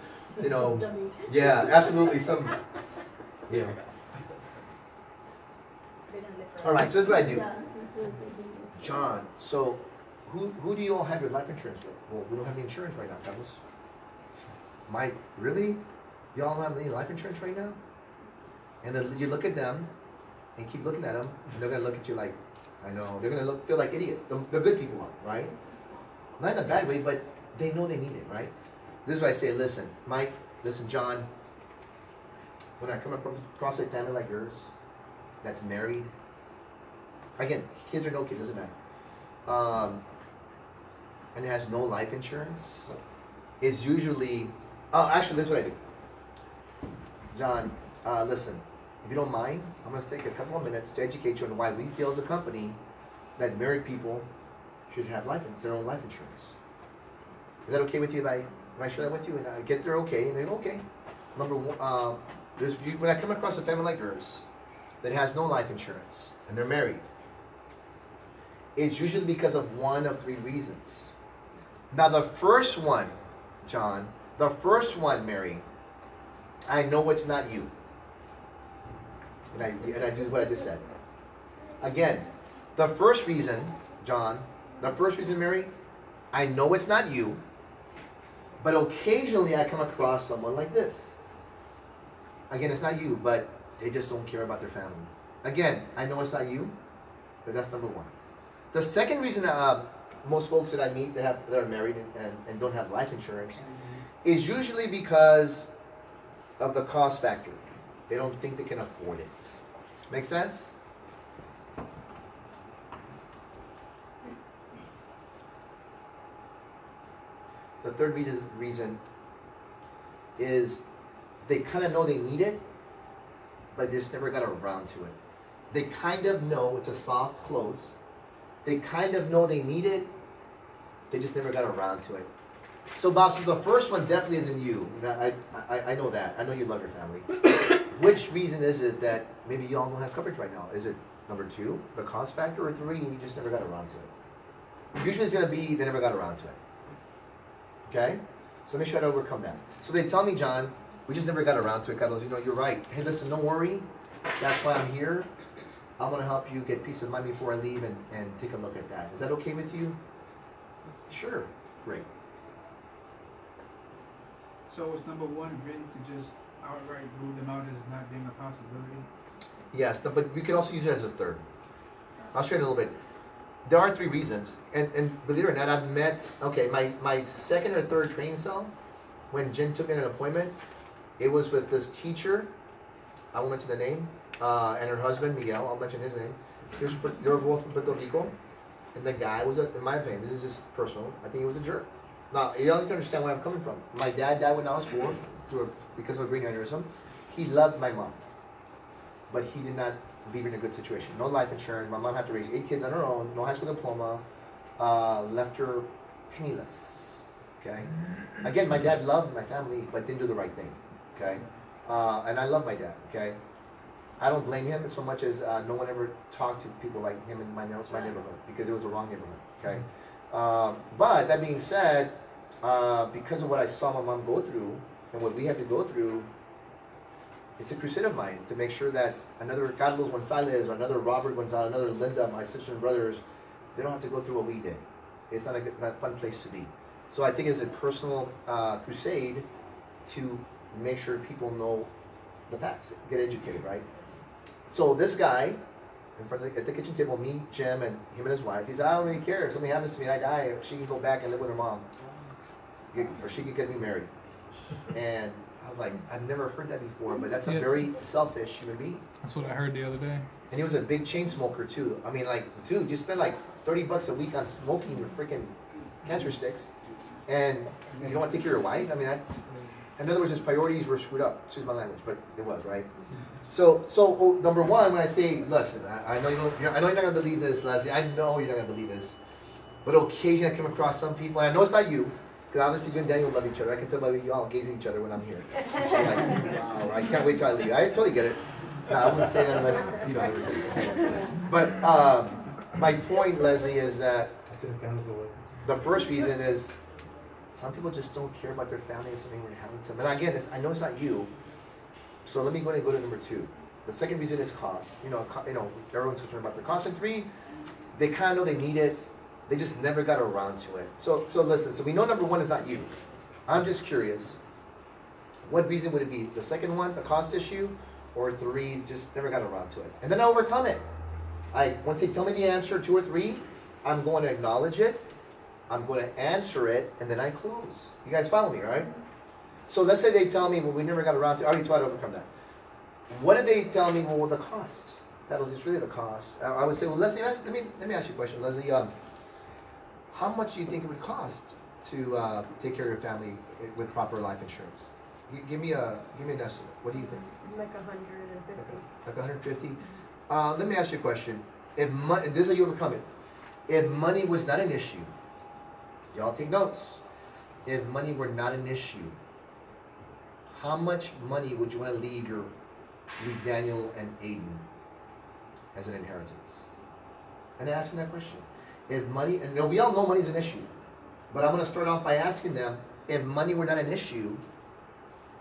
Speaker 6: yeah, absolutely some, All right, so this is what I do. John, so who do you all have your life insurance with? Well, we don't have any insurance right now, Carlos. Mike, really? Y'all don't have any life insurance right now? And then you look at them and keep looking at them, and they're going to look at you like, I know, they're going to feel like idiots. The good people are, right? Not in a bad way, but they know they need it, right? This is what I say, listen, Mike, listen, John, when I come across a family like yours that's married, again, kids or no kid, doesn't matter, and has no life insurance, is usually, actually, this is what I do. John, listen, if you don't mind, I'm going to take a couple of minutes to educate you on why we feel as a company that married people should have their own life insurance. Is that okay with you if I share that with you and I get there okay? And they go, okay. Number one, when I come across a family like yours that has no life insurance and they're married, it's usually because of one of three reasons. Now the first one, John, Mary, I know it's not you. And I do what I just said. Again, the first reason, John, Mary, I know it's not you, but occasionally I come across someone like this. Again, it's not you, but they just don't care about their family. Again, I know it's not you, but that's number one. The second reason most folks that I meet that are married and don't have life insurance is usually because of the cost factor. They don't think they can afford it. Make sense? The third reason is they kind of know they need it, but they just never got around to it. They kind of know it's a soft close. They kind of know they need it. They just never got around to it. So Bob, since the first one definitely isn't you, I know that. I know you love your family. Which reason is it that maybe y'all don't have coverage right now? Is it number 2, the cost factor, or 3, you just never got around to it? Usually it's going to be they never got around to it. Okay? So let me try to overcome that. So they tell me, John, we just never got around to it. Carlos, you know, you're right. Hey, listen, don't worry. That's why I'm here. I'm going to help you get peace of mind before I leave and take a look at that. Is that okay with you? Sure. Great.
Speaker 8: So is number 1 written to just outright rule them out as not being a possibility?
Speaker 6: Yes, but we could also use it as a third. I'll show you in a little bit. There are 3 reasons, and believe it or not, I've met, okay, my second or third training cell, when Jen took me on an appointment, it was with this teacher, I won't mention the name, and her husband, Miguel, I'll mention his name. They were both from Puerto Rico, and the guy was, in my opinion, this is just personal, I think he was a jerk. Now, you all need to understand where I'm coming from. My dad died when I was 4, because of a brain aneurysm. He loved my mom, but he did not leave her in a good situation. No life insurance. My mom had to raise 8 kids on her own. No high school diploma. Left her penniless. Okay. Again, my dad loved my family, but didn't do the right thing. Okay. And I love my dad. Okay. I don't blame him so much as no one ever talked to people like him in my neighborhood because it was the wrong neighborhood. Okay. But that being said, because of what I saw my mom go through and what we had to go through, it's a crusade of mine to make sure that another Carlos Gonzalez or another Robert Gonzalez, another Linda, my sister and brothers, they don't have to go through what we did. It's not a fun place to be. So I think it's a personal crusade to make sure people know the facts, get educated, right? So this guy, in front of at the kitchen table, me, Jim, and him and his wife, he said, I don't really care. If something happens to me and I die, she can go back and live with her mom. Or she can get me married. And I was like, I've never heard that before, but that's a very selfish human being.
Speaker 5: That's what I heard the other day.
Speaker 6: And he was a big chain smoker too. I mean, like, dude, you spend like $30 a week on smoking your freaking cancer sticks, and you don't want to take care of your wife. I mean, in other words, his priorities were screwed up. Excuse my language, but it was, right? So number 1, when I say, listen, I know I know you're not gonna believe this, Leslie. I know you're not gonna believe this, but occasionally I come across some people, and I know it's not you. Because obviously you and Daniel love each other. I can tell by you all gaze at each other when I'm here. I'm like, wow, I can't wait till I leave. I totally get it. No, I wouldn't say that unless, you know, everything. But my point, Leslie, is that the first reason is some people just don't care about their family if something were to happen to them. And again, I know it's not you. So let me go to number 2. The second reason is cost. You know, everyone's concerned about their cost. And 3, they kind of know they need it. They just never got around to it. So listen, so we know number 1 is not you. I'm just curious. What reason would it be? The second one, the cost issue, or 3, just never got around to it? And then I overcome it. Once they tell me the answer, 2 or 3, I'm going to acknowledge it. I'm going to answer it, and then I close. You guys follow me, right? So let's say they tell me, well, we never got around to it. I already tried to overcome that. What did they tell me? Well, the cost. That was just really the cost. I would say, well, Leslie, let me ask you a question. Leslie, how much do you think it would cost to take care of your family with proper life insurance? Give me an estimate. What do you think?
Speaker 2: Like 150.
Speaker 6: Like 150. Let me ask you a question. This is how you overcome it. If money was not an issue, y'all take notes. If money were not an issue, how much money would you want to leave Daniel and Aiden as an inheritance? And asking that question. If money, and we all know money is an issue, but I'm going to start off by asking them, if money were not an issue,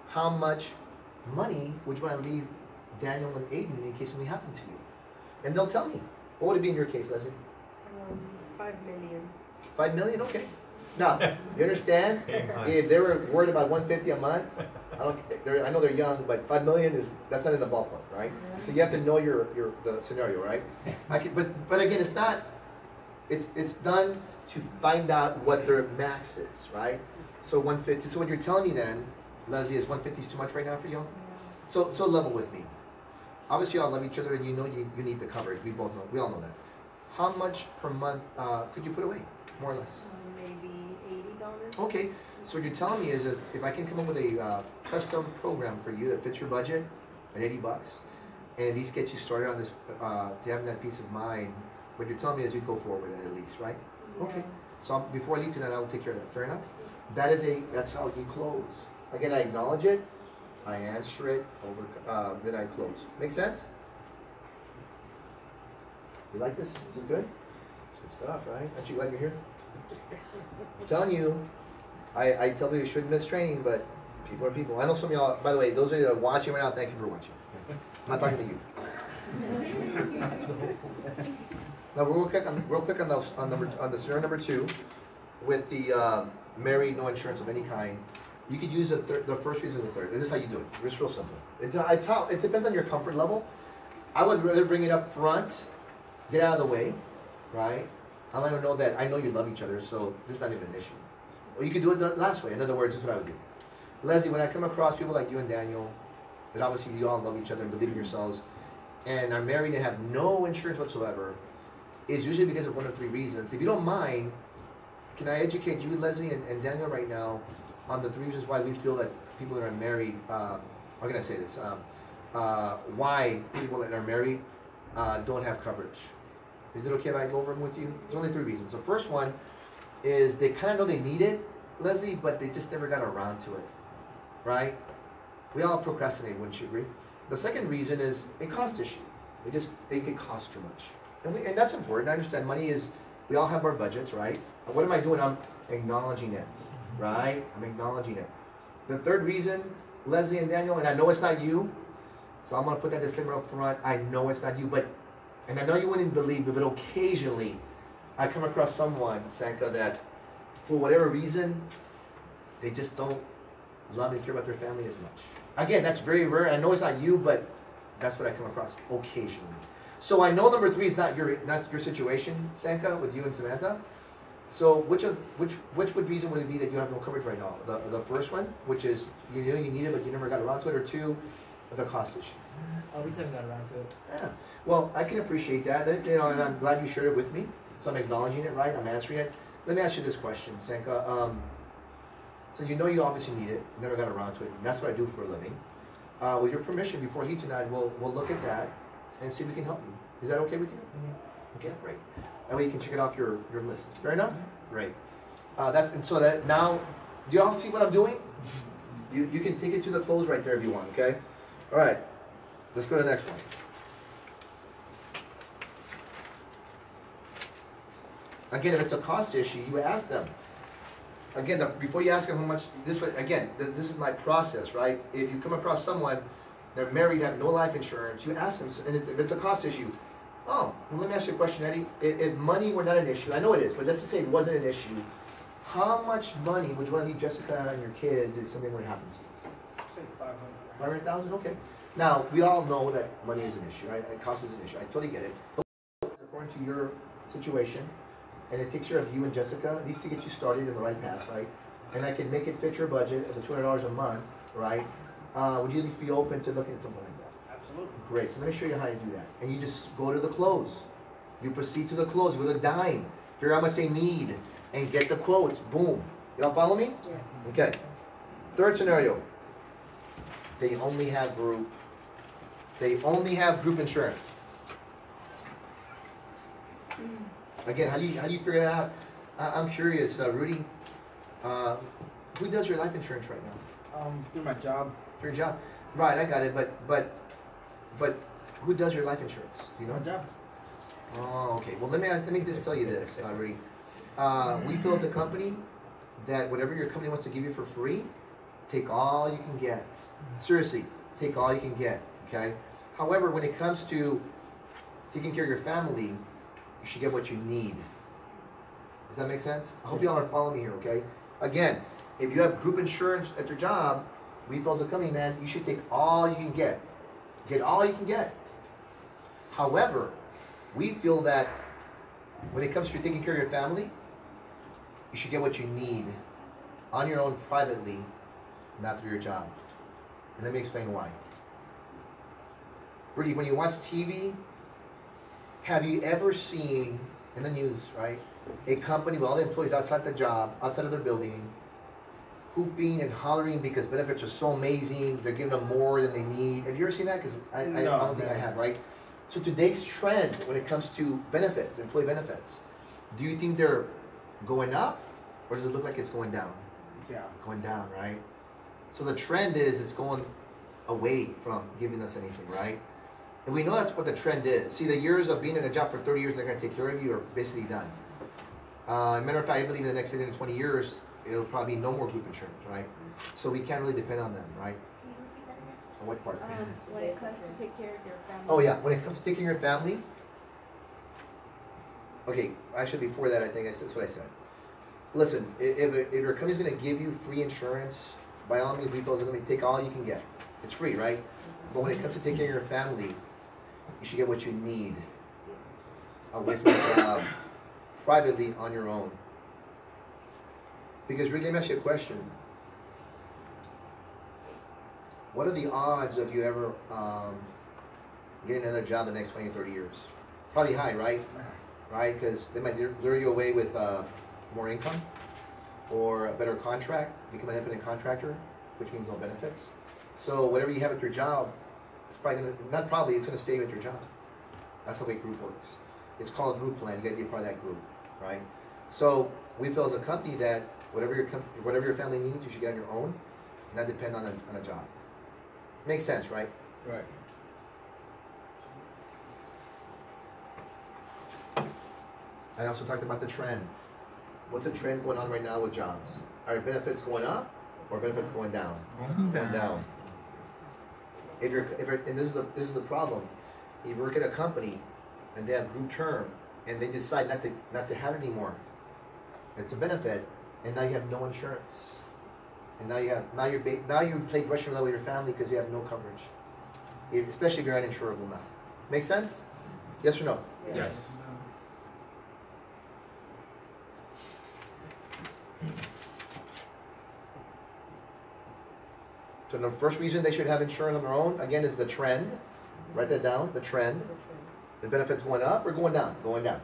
Speaker 6: how much money would you want to leave Daniel and Aiden in case something happened to you? And they'll tell me. What would it be in your case, Leslie?
Speaker 2: 5 million.
Speaker 6: 5 million? Okay. Now, you understand? If they were worried about 150 a month, I know they're young, but 5 million that's not in the ballpark, right? So you have to know the scenario, right? But again, it's not. It's done to find out what their max is, right? So 150. So what you're telling me then, Leslie, is 150 is too much right now for y'all? So level with me. Obviously, y'all love each other, and you know you need the coverage. We both know. We all know that. How much per month could you put away, more or less?
Speaker 2: Maybe $80.
Speaker 6: Okay. So what you're telling me is that if I can come up with a custom program for you that fits your budget at $80, and at least get you started on this, to having that peace of mind. What you're telling me is you go forward with it at least, right? Yeah. Okay. So before I leave tonight, I will take care of that. Fair enough? That's how you close. Again, I acknowledge it, I answer it, then I close. Make sense? You like this? This is good? It's good stuff, right? Aren't you glad you're here? I'm telling you, I tell people you shouldn't miss training, but people are people. I know some of y'all, by the way, those of you that are watching right now, thank you for watching. I'm not talking to you. Now real quick on the scenario number 2, with the married, no insurance of any kind, you could use the first reason as the third. This is how you do it. It's real simple. It depends on your comfort level. I would rather bring it up front, get out of the way, right? I let them know that I know you love each other, so this is not even an issue. Or you could do it the last way. In other words, this is what I would do. Leslie, when I come across people like you and Daniel, that obviously you all love each other and believe in yourselves, and are married and have no insurance whatsoever, it's usually because of one of 3 reasons. If you don't mind, can I educate you, Leslie, and Daniel right now on the 3 reasons why we feel that people that are married, how can I say this? Why people that are married don't have coverage. Is it okay if I go over them with you? There's only 3 reasons. The first one is they kind of know they need it, Leslie, but they just never got around to it, right? We all procrastinate, wouldn't you agree? The second reason is a cost issue. They can cost too much. And that's important. I understand money is, we all have our budgets, right? And what am I doing? I'm acknowledging it, right? I'm acknowledging it. The third reason, Leslie and Daniel, and I know it's not you, so I'm going to put that disclaimer up front. I know it's not you, and I know you wouldn't believe it, but occasionally I come across someone, Sanka, that for whatever reason, they just don't love and care about their family as much. Again, that's very rare. I know it's not you, but that's what I come across occasionally. So I know number 3 is not your situation, Sanka, with you and Samantha. So which reason would it be that you have no coverage right now? The first one, which is you know you need it but you never got around to it, or 2, the cost issue?
Speaker 7: Oh, we just haven't got around to it.
Speaker 6: Yeah. Well, I can appreciate that. And I'm glad you shared it with me. So I'm acknowledging it, right? I'm answering it. Let me ask you this question, Sanka. Since you know you obviously need it, never got around to it, and that's what I do for a living. With your permission, before you tonight, we'll look at that and see if we can help you. Is that okay with you? Mm-hmm. Okay, great. That way you can check it off your list. Fair enough? Mm-hmm. Great. Now, do you all see what I'm doing? You can take it to the close right there if you want, okay? All right, let's go to the next one. Again, if it's a cost issue, you ask them. Again, before you ask them how much, this is my process, right? If you come across someone, they're married, have no life insurance, you ask them, and if it's a cost issue, oh, well, let me ask you a question, Eddie. If money were not an issue, I know it is, but let's just say it wasn't an issue, how much money would you want to leave Jessica and your kids if something were to happen to you? 500,000, okay. Now, we all know that money is an issue, right? Cost is an issue. I totally get it. According to your situation, and it takes care of you and Jessica, at least to get you started in the right path, right? And I can make it fit your budget of the $200 a month, right? Would you at least be open to looking at something like that?
Speaker 3: Absolutely.
Speaker 6: Great, so let me show you how to do that. And you just go to the close. You proceed to the close, you go to the dime, figure out how much they need, and get the quotes, boom. Y'all follow me? Yeah. Okay. Third scenario. They only have group insurance. Again, how do you figure that out? I'm curious, Rudy. Who does your life insurance right now?
Speaker 10: Through my job.
Speaker 6: Through your job, right? I got it. But who does your life insurance? Do you know?
Speaker 10: My job.
Speaker 6: Oh, okay. Well, let me just tell you this, Rudy. We feel as a company that whatever your company wants to give you for free, take all you can get. Seriously, take all you can get. Okay. However, when it comes to taking care of your family, you should get what you need. Does that make sense? I hope you all are following me here, okay? Again, if you have group insurance at your job, we feel as a company, man, you should take all you can get. Get all you can get. However, we feel that when it comes to taking care of your family, you should get what you need on your own privately, not through your job. And let me explain why. Rudy, when you watch TV, have you ever seen in the news, right, a company with all the employees outside the job, outside of their building, hooping and hollering because benefits are so amazing, they're giving them more than they need? Have you ever seen that? Because I don't think I have, right? So today's trend when it comes to benefits, employee benefits, do you think they're going up or does it look like it's going down? going down, right? So the trend is it's going away from giving us anything, right? And we know that's what the trend is. See, the years of being in a job for 30 years, they're going to take care of you, are basically done. Matter of fact, I believe in the next 15 to 20 years, it'll probably be no more group insurance, right? So we can't really depend on them, right? On what part?
Speaker 2: When it comes to take care of your family.
Speaker 6: Oh yeah, when it comes to taking your family. Okay, actually before that, I think that's what I said. Listen, if your company's going to give you free insurance, by all means, we feel it's going to take all you can get. It's free, right? But when it comes to taking care of your family, you should get what you need away from your job, privately on your own. Because really, let me ask you a question. What are the odds of you ever getting another job in the next 20 or 30 years? Probably high, right? Right? Because they might lure you away with more income or a better contract, become an independent contractor, which means no benefits. So whatever you have at your job, it's probably going to, not probably, it's going to stay with your job. That's how the way group works. It's called a group plan. You got to be a part of that group, right? So we feel as a company that whatever your family needs, you should get on your own, and not depend on a job. Makes sense, right?
Speaker 4: Right.
Speaker 6: I also talked about the trend. What's the trend going on right now with jobs? Are benefits going up or benefits going down? Going down. And this is the problem. If you work at a company and they have group term and they decide not to have it anymore, it's a benefit, and now you have no insurance, and now you play Russian roulette with your family because you have no coverage, especially if you're uninsurable now. Make sense? Yes or no?
Speaker 1: Yes.
Speaker 6: So the first reason they should have insurance on their own, again, is the trend. Write that down, the trend. The benefits going up or going down? Going down.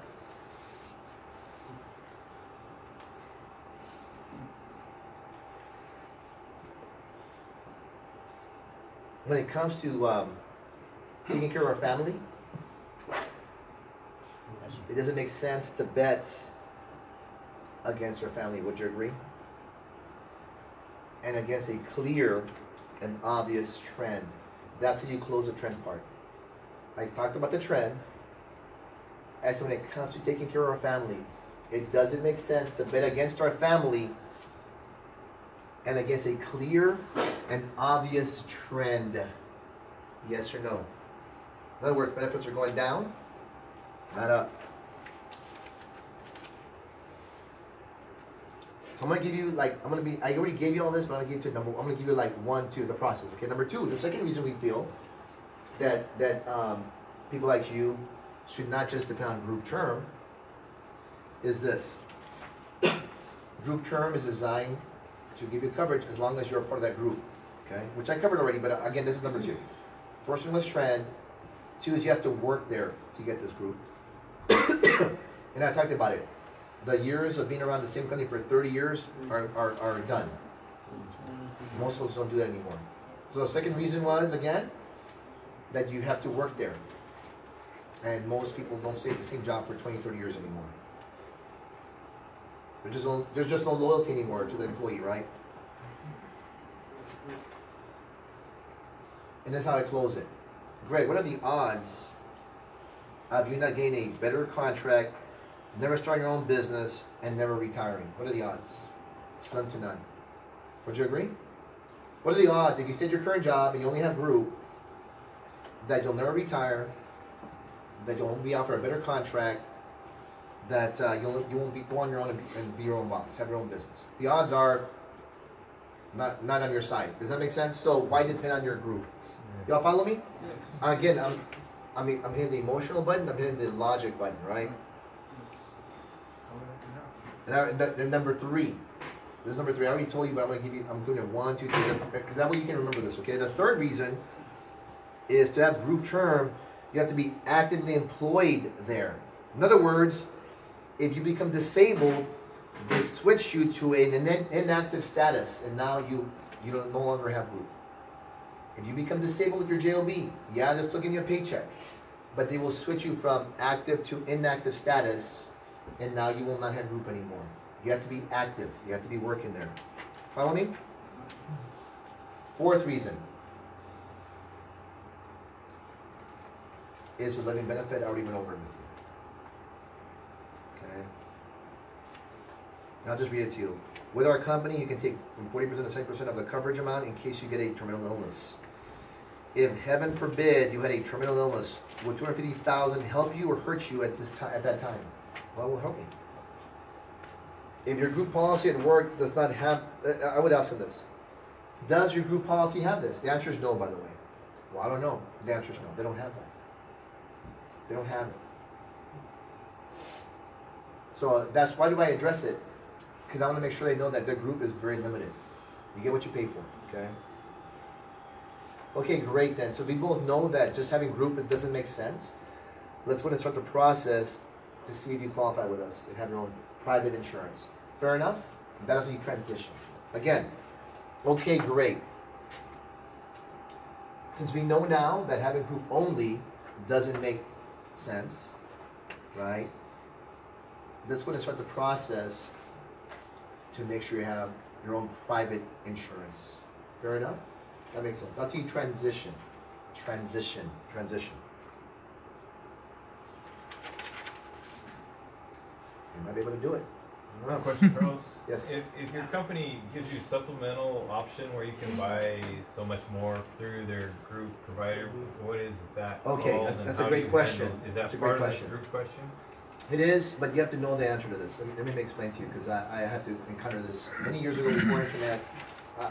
Speaker 6: When it comes to taking care of our family, it doesn't make sense to bet against our family. Would you agree? And against a clear and obvious trend. That's how you close the trend part. I talked about the trend. As when it comes to taking care of our family, it doesn't make sense to bet against our family and against a clear and obvious trend. Yes or no? In other words, benefits are going down, not up. So I'm gonna give you I already gave you all this, but I'm gonna give you like 1, 2, the process. Okay, number 2, the second reason we feel that people like you should not just depend on group term is this. Group term is designed to give you coverage as long as you're a part of that group. Okay, which I covered already, but again, this is number 2. First one was trend. 2 is you have to work there to get this group. And I talked about it. The years of being around the same company for 30 years are done. Most folks don't do that anymore. So the second reason was, again, that you have to work there. And most people don't stay at the same job for 20, 30 years anymore. There's just no loyalty anymore to the employee, right? And that's how I close it. Greg, what are the odds of you not getting a better contract, never starting your own business, and never retiring? What are the odds? Slim to none. Would you agree? What are the odds if you stay at your current job and you only have group, that you'll never retire, that you'll be out for a better contract, that you won't go on your own and be your own boss, have your own business? The odds are not on your side. Does that make sense? So why depend on your group? Y'all follow me? Yes. Again, I'm hitting the emotional button. I'm hitting the logic button, right? And number 3. This is number 3. I already told you, but I'm giving you 1, 2, 3, because that way you can remember this. Okay. The third reason is to have group term. You have to be actively employed there. In other words, if you become disabled, they switch you to an inactive status, and now you no longer have group. If you become disabled with your JOB, yeah, they're still giving you a paycheck, but they will switch you from active to inactive status, and now you will not have group anymore. You have to be active. You have to be working there. Follow me? Fourth reason is the living benefit. I already went over it with you. Okay. And I'll just read it to you. With our company, you can take from 40% to 70% of the coverage amount in case you get a terminal illness. If heaven forbid you had a terminal illness, would $250,000 help you or hurt you at this time? At that time, well, it will help me. If your group policy at work does not have, I would ask them this: does your group policy have this? The answer is no, by the way. Well, I don't know. The answer is no. They don't have that. They don't have it. So that's why do I address it? Because I want to make sure they know that their group is very limited. You get what you pay for, okay? Okay, great then. So we both know that just having group, it doesn't make sense. Let's go ahead and start the process to see if you qualify with us and have your own private insurance. Fair enough? That is how you transition. Again, okay, great. Since we know now that having group only doesn't make sense, right? Let's go ahead and start the process to make sure you have your own private insurance. Fair enough? That makes sense. That's how you transition. Transition. You might be able to do it.
Speaker 11: I have a question, Carlos.
Speaker 6: Yes.
Speaker 11: If your company gives you supplemental option where you can buy so much more through their group provider, what is that
Speaker 6: Okay,
Speaker 11: called, and
Speaker 6: that's a
Speaker 11: how
Speaker 6: great
Speaker 11: do you
Speaker 6: question.
Speaker 11: handle- Is
Speaker 6: That's a
Speaker 11: that
Speaker 6: great
Speaker 11: part of
Speaker 6: question.
Speaker 11: the group question?
Speaker 6: It is, but you have to know the answer to this. Let me explain to you, because I had to encounter this many years ago before internet.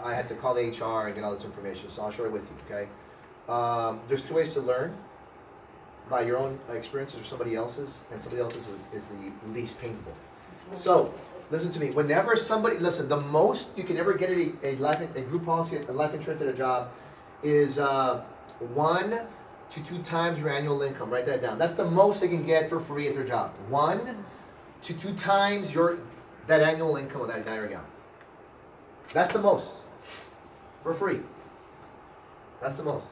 Speaker 6: I had to call the HR and get all this information, so I'll share it with you, okay? There's two ways to learn: by your own experiences or somebody else's, and somebody else's is the least painful. So, listen to me. Whenever somebody, listen, the most you can ever get a group policy, a life insurance at a job is 1 to 2 times your annual income. Write that down. That's the most they can get for free at their job. 1 to 2 times that annual income of that guy or gal. That's the most. For free. That's the most.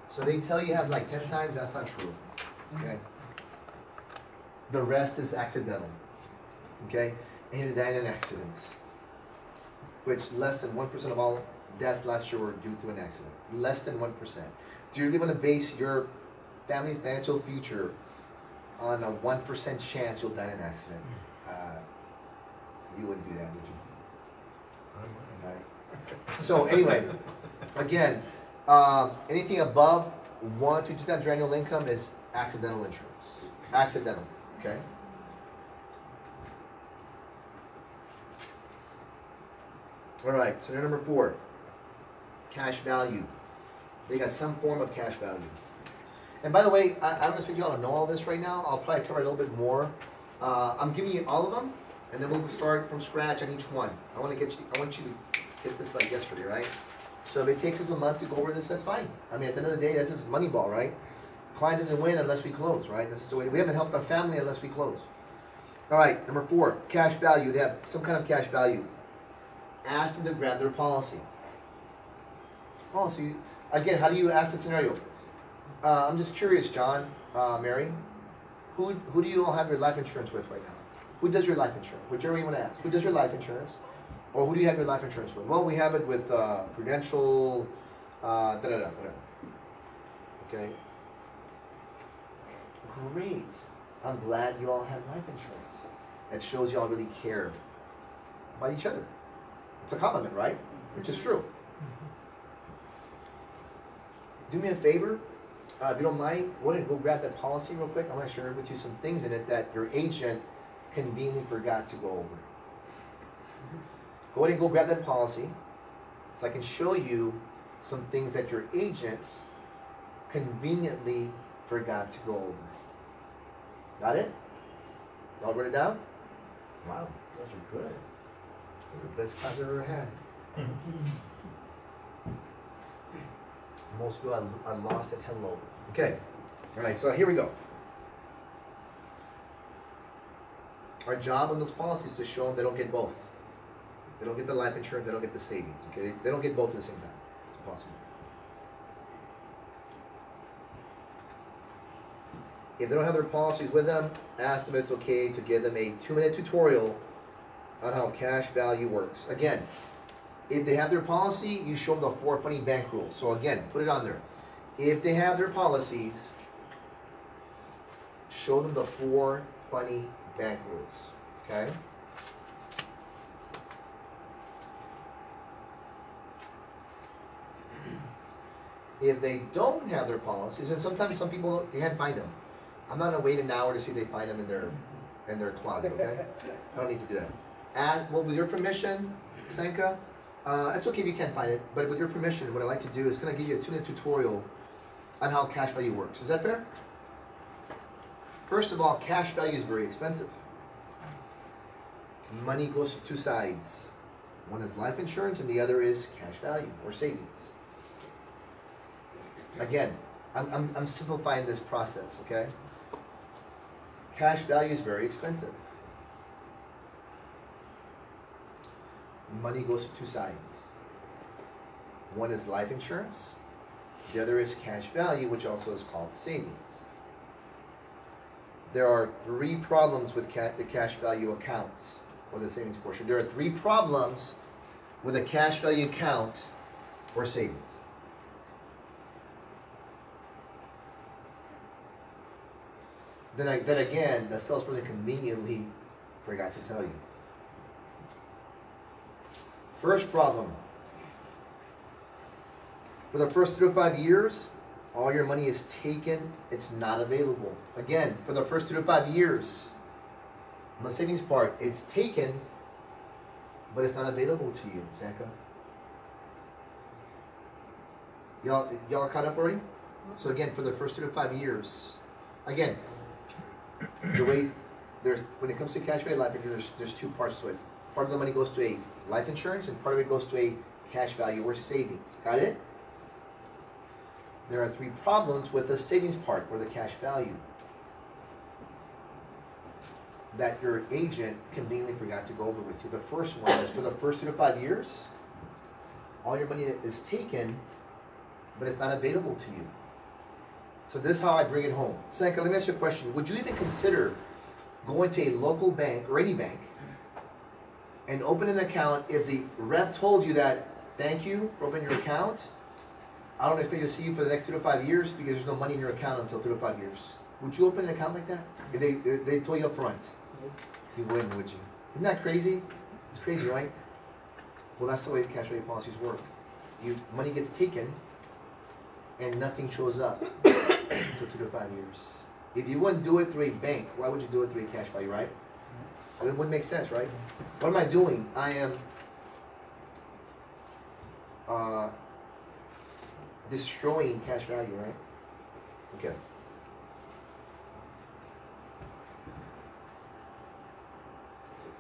Speaker 6: So they tell you have like 10 times, that's not true. Okay? The rest is accidental. Okay? And you died in accidents. Which less than 1% of all deaths last year were due to an accident. Less than 1%. Do you really want to base your family's financial future on a 1% chance you'll die in an accident? You wouldn't do that, would you? Right. So anyway, again, anything above 1 to 2 times your annual income is accidental insurance. Accidental, okay? All right, so number 4, cash value. They got some form of cash value. And by the way, I don't expect you all to know all this right now. I'll probably cover a little bit more. I'm giving you all of them, and then we'll start from scratch on each one. I want you to get this like yesterday, right? So if it takes us a month to go over this, that's fine. I mean, at the end of the day, this is money ball, right? Client doesn't win unless we close, right? This is the way we haven't helped our family unless we close. All right, number 4, cash value. They have some kind of cash value. Ask them to grab their policy. Oh, so you, again, how do you ask the scenario? I'm just curious, John, Mary. Who do you all have your life insurance with right now? Who does your life insurance? Whichever you want to ask. Who does your life insurance? Or who do you have your life insurance with? Well, we have it with Prudential, whatever. Okay. Great. I'm glad you all have life insurance. It shows you all really care about each other. It's a compliment, right? Which is true. Do me a favor. If you don't mind, go ahead and go grab that policy real quick. I want to share with you some things in it that your agent conveniently forgot to go over. Go ahead and go grab that policy so I can show you some things that your agents conveniently forgot to go over. Got it? Y'all wrote it down? Wow, you guys are good. You're the best class I've ever had. Most people I lost at hello. Okay. All right, so here we go. Our job on those policies is to show them they don't get both. They don't get the life insurance, they don't get the savings. Okay, they don't get both at the same time. It's impossible. If they don't have their policies with them, ask them if it's okay to give them a 2-minute tutorial on how cash value works. Again, if they have their policy, you show them the 4 funny bank rules. So again, put it on there. If they have their policies, show them the 4 funny bank rules. Okay? If they don't have their policies, and sometimes some people, they can't find them. I'm not gonna wait an hour to see if they find them in their closet, okay? I don't need to do that. Well, with your permission, Senka, it's okay if you can't find it, but with your permission, what I like to do is kind of give you a 2-minute tutorial on how cash value works. Is that fair? First of all, cash value is very expensive. Money goes to 2 sides. One is life insurance and the other is cash value or savings. Again, I'm simplifying this process, okay? Cash value is very expensive. Money goes to 2 sides. One is life insurance, the other is cash value, which also is called savings. There are 3 problems with the cash value account, or the savings portion. There are 3 problems with a cash value account or savings. Then again, the salesperson conveniently forgot to tell you. First problem. For the first 3 to 5 years, all your money is taken, it's not available. Again, for the first 2 to 5 years, on the savings part, it's taken, but it's not available to you, Sanka. Y'all caught up already? So again, for the first 2 to 5 years, again, the way when it comes to cash value life insurance, there's 2 parts to it. Part of the money goes to a life insurance, and part of it goes to a cash value or savings. Got it? There are 3 problems with the savings part or the cash value that your agent conveniently forgot to go over with you. The first one is for the first 2 to 5 years, all your money is taken, but it's not available to you. So this is how I bring it home. Sanka, let me ask you a question. Would you even consider going to a local bank or any bank and open an account if the rep told you that, thank you for opening your account, I don't expect to see you for the next 2 to 5 years because there's no money in your account until 2 to 5 years? Would you open an account like that? If they told you up front? You wouldn't, would you? Isn't that crazy? It's crazy, right? Well, that's the way cash value policies work. Money gets taken and nothing shows up until 2 to 5 years. If you wouldn't do it through a bank, why would you do it through a cash value, right? It wouldn't make sense, right? What am I doing? I am destroying cash value, right? Okay.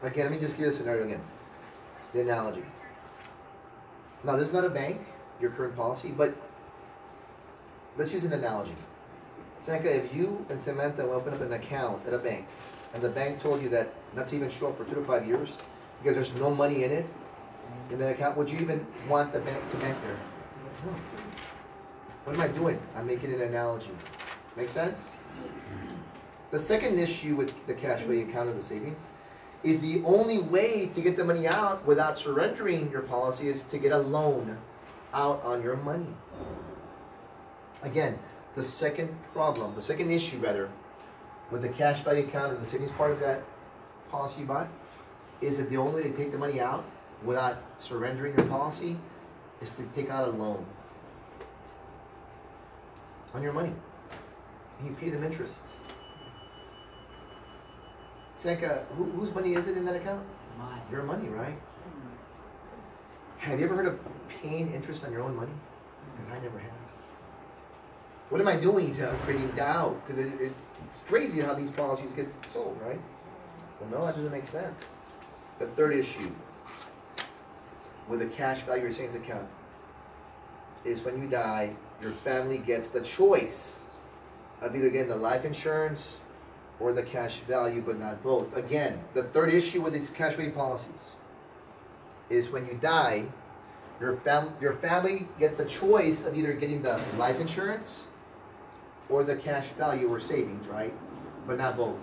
Speaker 6: Again, let me just give this scenario again. The analogy. Now, this is not a bank, your current policy, but let's use an analogy. Sanka, if you and Samantha open up an account at a bank, and the bank told you that not to even show up for 2 to 5 years because there's no money in it, in that account, would you even want the bank to bank there? No. What am I doing? I'm making an analogy. Make sense? The second issue with the cash value account or the savings is the only way to get the money out without surrendering your policy is to get a loan out on your money. Again, the second issue with the cash value account or the savings part of that policy you buy is that the only way to take the money out without surrendering your policy is to take out a loan on your money. And you pay them interest. Sanka, whose money is it in that account?
Speaker 7: Mine.
Speaker 6: Your money, right? Have you ever heard of paying interest on your own money? Because I never have. What am I doing to creating doubt? Because it's crazy how these policies get sold, right? Well, no, that doesn't make sense. The third issue with a cash value or savings account is when you die, your family gets the choice of either getting the life insurance or the cash value, but not both. Again, the third issue with these cash value policies is when you die, your family gets the choice of either getting the life insurance or the cash value or savings, right? But not both.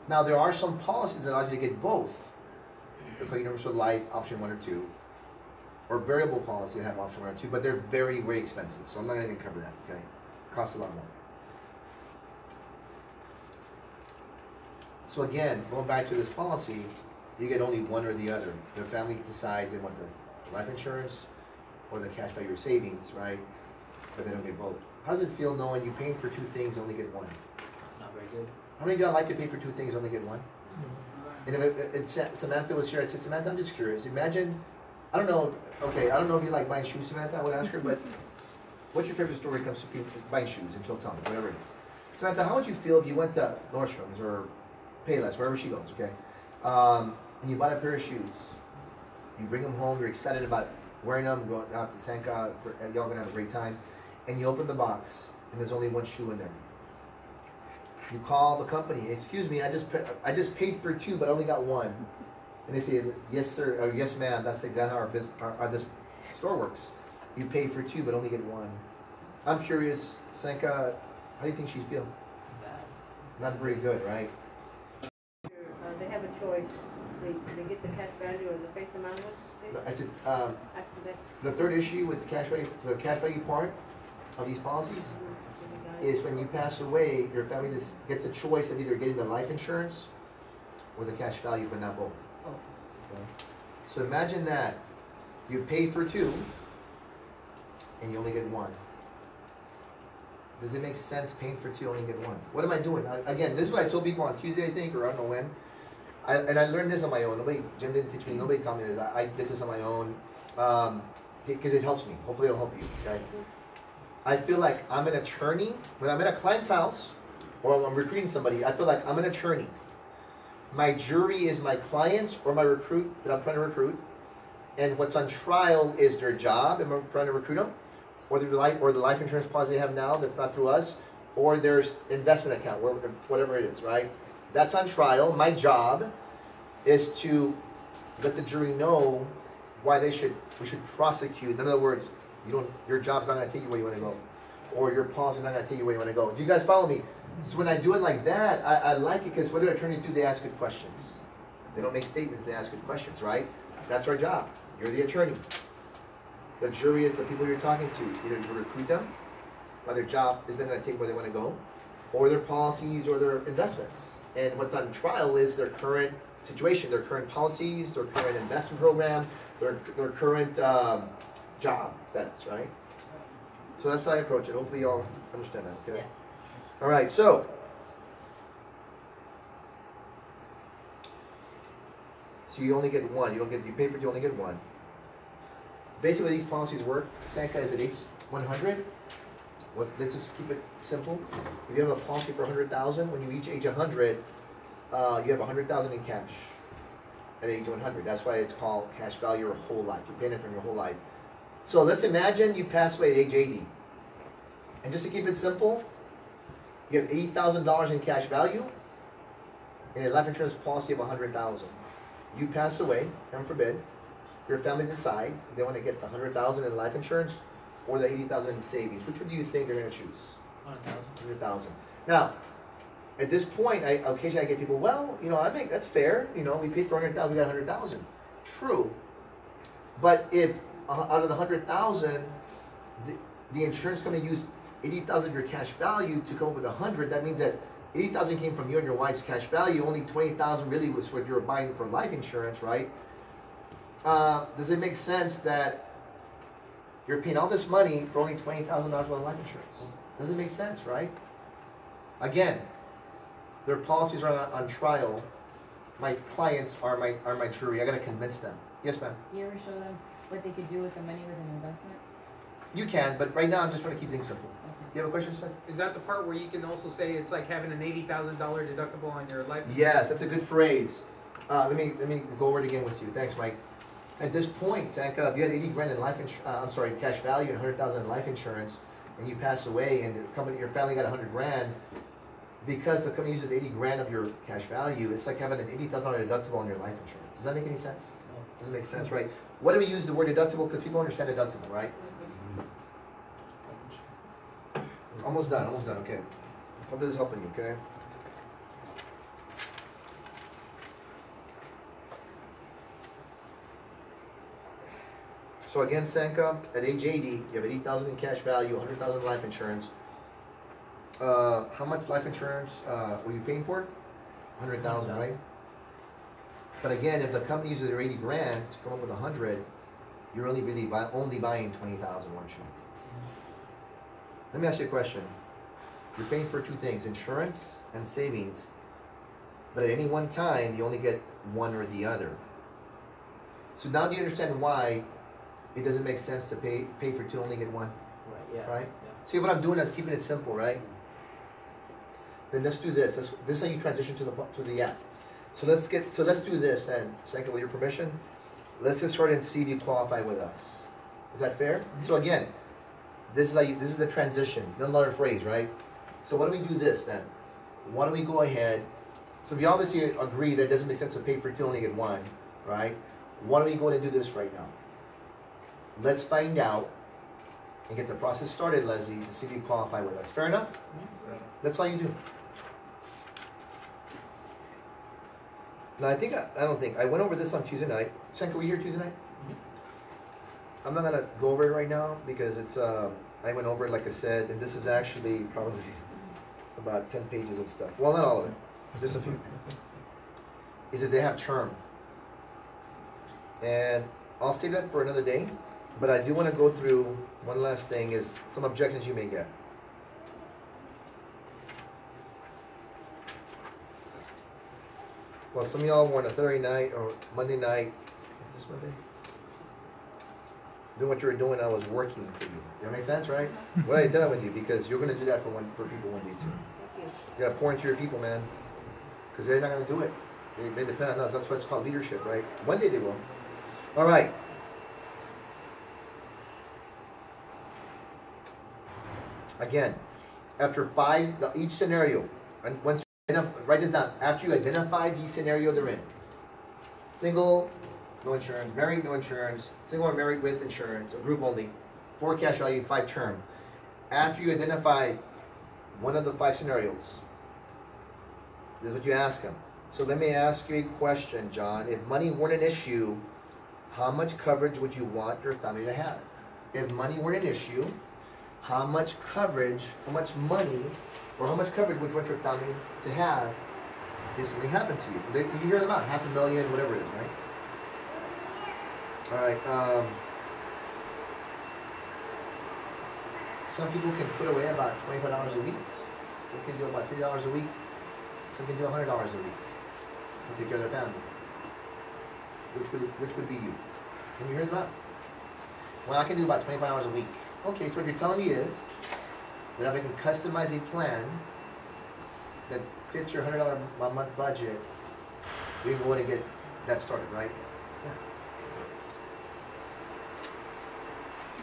Speaker 6: Now there are some policies that allows you to get both. Okay, universal life, option 1 or 2. Or variable policy that have option 1 or 2, but they're very, very expensive. So I'm not going to cover that, okay? Costs a lot more. So again, going back to this policy, you get only one or the other. The family decides they want the life insurance or the cash value or savings, right? But they don't get both. How does it feel knowing you're paying for 2 things and only get one?
Speaker 7: Not very good.
Speaker 6: How many of y'all like to pay for 2 things and only get one? And if Samantha was here, I'd say, Samantha, I'm just curious. Imagine, I don't know if you like buying shoes, Samantha, I would ask her, but what's your favorite store when it comes to people buying shoes? And she'll tell me, whatever it is. Samantha, how would you feel if you went to Nordstrom's or Payless, wherever she goes, okay? And you bought a pair of shoes. You bring them home, you're excited about wearing them, going out to Sanka, y'all gonna have a great time. And you open the box, and there's only one shoe in there. You call the company, excuse me, I just paid for 2, but I only got 1. And they say, yes sir, or yes ma'am, that's exactly how this store works. You pay for 2, but only get 1. I'm curious, Sanka, how do you think she'd feel?
Speaker 7: Bad.
Speaker 6: Not very good, right?
Speaker 2: They have a choice. They get the cash value or the face amount.
Speaker 6: I said,
Speaker 2: After that.
Speaker 6: the third issue with the cash value part of these policies is when you pass away, your family just gets a choice of either getting the life insurance or the cash value, but not both.
Speaker 2: Oh.
Speaker 6: Okay? So imagine that you pay for 2 and you only get 1. Does it make sense paying for 2 only get 1? What am I doing? Again, this is what I told people on Tuesday, I think, or I don't know when. And I learned this on my own. Jim didn't teach me. Nobody taught me this. I did this on my own because it helps me. Hopefully, it'll help you. Okay. I feel like I'm an attorney when I'm at a client's house or I'm recruiting somebody. I feel like I'm an attorney. My jury is my clients or my recruit that I'm trying to recruit, and what's on trial is their job. Am I trying to recruit them, or the life insurance policy they have now that's not through us, or their investment account, whatever it is, right? That's on trial. My job is to let the jury know why we should prosecute. In other words, your job's not going to take you where you want to go, or your policy's not going to take you where you want to go. Do you guys follow me? So when I do it like that, I like it because what do attorneys do? They ask good questions. They don't make statements. They ask good questions, right? That's our job. You're the attorney. The jury is the people you're talking to. Either you recruit them, or their job isn't going to take where they want to go, or their policies or their investments. And what's on trial is their current situation, their current policies, their current investment program, their current job status, right? So that's how I approach it. Hopefully y'all understand that, okay? Yeah. All right, so you only get 1. You pay for it, you only get 1. Basically, these policies work. Sanka is at age 100. Let's just keep it simple. If you have a policy for 100,000, when you reach age 100, you have 100,000 in cash at age 100. That's why it's called cash value or whole life. You're paying it from your whole life. So let's imagine you pass away at age 80. And just to keep it simple, you have $80,000 in cash value and a life insurance policy of 100,000. You pass away, heaven forbid, your family decides if they want to get the 100,000 in life insurance or the 80,000 in savings. Which one do you think they're going to choose? 100,000. Now, at this point, occasionally I get people, well, I think that's fair. We paid for 100,000, we got 100,000. True, but if out of the 100,000, the insurance company used 80,000 of your cash value to come up with 100, that means that 80,000 came from you and your wife's cash value. Only 20,000 really was what you were buying for life insurance, right? Does it make sense that you're paying all this money for only $20,000 worth of life insurance? Does it make sense, right? Again, their policies are on trial. My clients are my jury. I got to convince them. Yes, ma'am.
Speaker 12: Do you ever show them what they could do with the money with an investment?
Speaker 6: You can, but right now I'm just trying to keep things simple. You have a question, sir?
Speaker 1: Is that the part where you can also say it's like having an $80,000 deductible on your life insurance?
Speaker 6: Yes, that's a good phrase. Let me go over it again with you. Thanks, Mike. At this point, Sanka, if you had 80 grand in cash value and 100,000 in life insurance, and you pass away, and your family got 100 grand, because the company uses 80 grand of your cash value, it's like having an $80,000 deductible on your life insurance. Does that make any sense? Doesn't make sense, right? What do we use the word deductible? Because people understand deductible, right? Almost done, okay. Hope this is helping you, okay? So again, Sanka, at age 80, you have 80,000 in cash value, 100,000 life insurance. How much life insurance were you paying for? 100,000, right? But again, if the company uses their 80 grand to come up with 100, you're only really only buying 20,000, weren't you? Let me ask you a question. You're paying for two things, insurance and savings. But at any one time, you only get one or the other. So now do you understand why it doesn't make sense to pay for two, only get one?
Speaker 7: Right, yeah.
Speaker 6: Right?
Speaker 7: Yeah.
Speaker 6: See what I'm doing is keeping it simple, right? Then let's do this. This is how you transition to the app. So let's do this, and second, with your permission, let's get started and see if you qualify with us. Is that fair? Mm-hmm. So again, this is the transition, another phrase, right? So why don't we do this then? Why don't we go ahead? So we obviously agree that it doesn't make sense to pay for two, only get one, right? Why don't we go ahead and do this right now? Let's find out and get the process started, Leslie, to see if you qualify with us. Fair enough? Mm-hmm. That's all you do. Now I went over this on Tuesday night. Senka, were you here Tuesday night? Mm-hmm. I'm not gonna go over it right now because it's I went over it like I said, and this is actually probably about 10 pages of stuff. Well, not all of it, just a few. Is that they have term. And I'll save that for another day, but I do want to go through one last thing, is some objections you may get. Well, some of y'all were on a Saturday night or Monday night. Is this Monday? Doing what you were doing, I was working for you. That makes sense, right? What I did that with you, because you're going to do that for people one day too. You got to pour into your people, man, because they're not going to do it. They depend on us. That's what's called leadership, right? One day they will. All right. Again, after each scenario, and once you write this down, after you identify the scenario they're in, single, no insurance, married, no insurance, single or married with insurance, a group only, 4 cash value, 5 term. After you identify one of the 5 scenarios, this is what you ask them. So let me ask you a question, John. If money weren't an issue, how much coverage would you want your family to have? If money weren't an issue, how much coverage, how much money, or how much coverage would you want your family to have if something happened to you? You hear them out, $500,000, whatever it is, right? All right. Some people can put away about $25 a week. Some can do about $30 a week. Some can do $100 a week to take care of their family. Which would be you? Can you hear them out? Well, I can do about $25 a week. Okay, so what you're telling me is that if I can customize a plan that fits your $100 a month budget, we can go ahead and get that started, right? Yeah.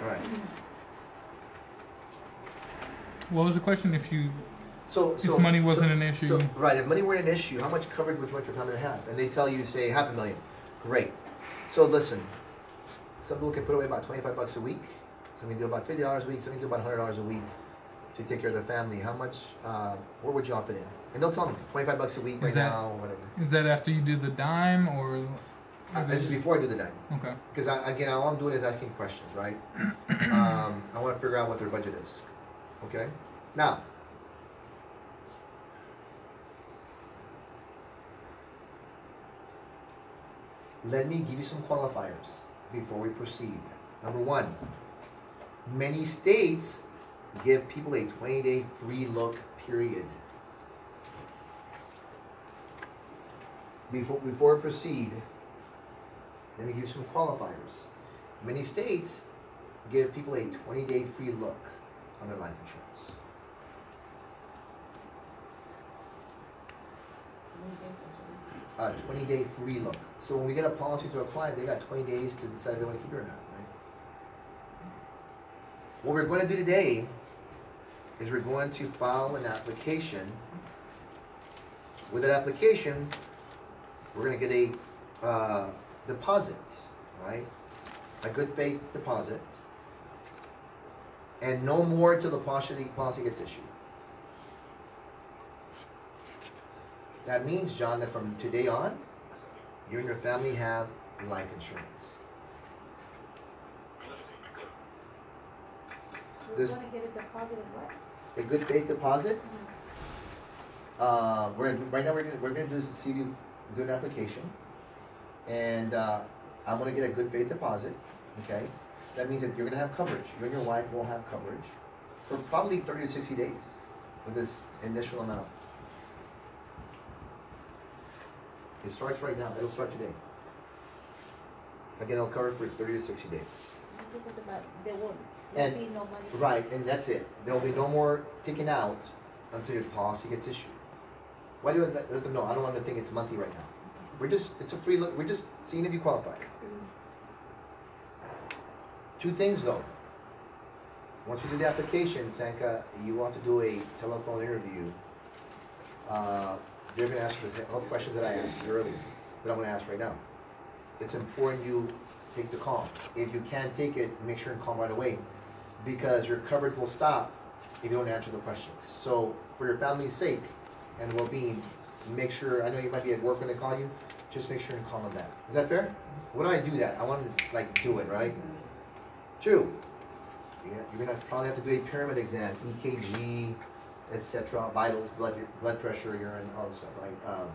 Speaker 6: All right.
Speaker 5: What was the question? If money wasn't an issue?
Speaker 6: Right, if money weren't an issue, how much coverage would you want your family to have? And they tell you, say, $500,000. Great. So listen, some people can put away about $25 a week. Some can do about $50 a week. Some can do about $100 a week to take care of their family. How much? Where would you all fit in? And they'll tell me $25 a week now, or whatever.
Speaker 5: Is that after you do the dime, or?
Speaker 6: This is before I do the dime.
Speaker 5: Okay.
Speaker 6: Because again, all I'm doing is asking questions, right? I want to figure out what their budget is. Okay. Now. Let me give you some qualifiers before we proceed. Number 1, many states give people a 20-day free look period. Before we proceed, let me give you some qualifiers. Many states give people a 20-day free look on their life insurance. A 20-day free look. So when we get a policy to a client, they got 20 days to decide if they want to keep it or not, right? What we're going to do today is we're going to file an application. With that application, we're going to get a deposit, right? A good faith deposit. and no more till the policy gets issued. That means, John, that from today on, you and your family have life insurance.
Speaker 2: We want to get a deposit of what?
Speaker 6: A good faith deposit. Right now we're gonna do is see you do an application, and I'm gonna get a good faith deposit. Okay, that means that you're gonna have coverage. You and your wife will have coverage for probably 30 to 60 days with this initial amount. It starts right now. It'll start today. Again, it'll cover for 30 to 60 days.
Speaker 2: This is about, there won't be no money.
Speaker 6: Right, and that's it. There'll be no more taken out until your policy gets issued. Why do I let them know? I don't want them to think it's monthly right now. It's a free look. We're just seeing if you qualify. Two things though. Once we do the application, Sanka, you want to do a telephone interview. They're going to ask you all the questions that I asked you earlier, that I'm going to ask right now. It's important you take the call. If you can't take it, make sure and call right away, because your coverage will stop if you don't answer the questions. So for your family's sake and well-being, make sure, I know you might be at work when they call you, just make sure and call them back. Is that fair? When I do that, I want to do it, right? 2, you're going to probably have to do a pyramid exam, EKG, etc., vitals, blood pressure, urine, all this stuff, right?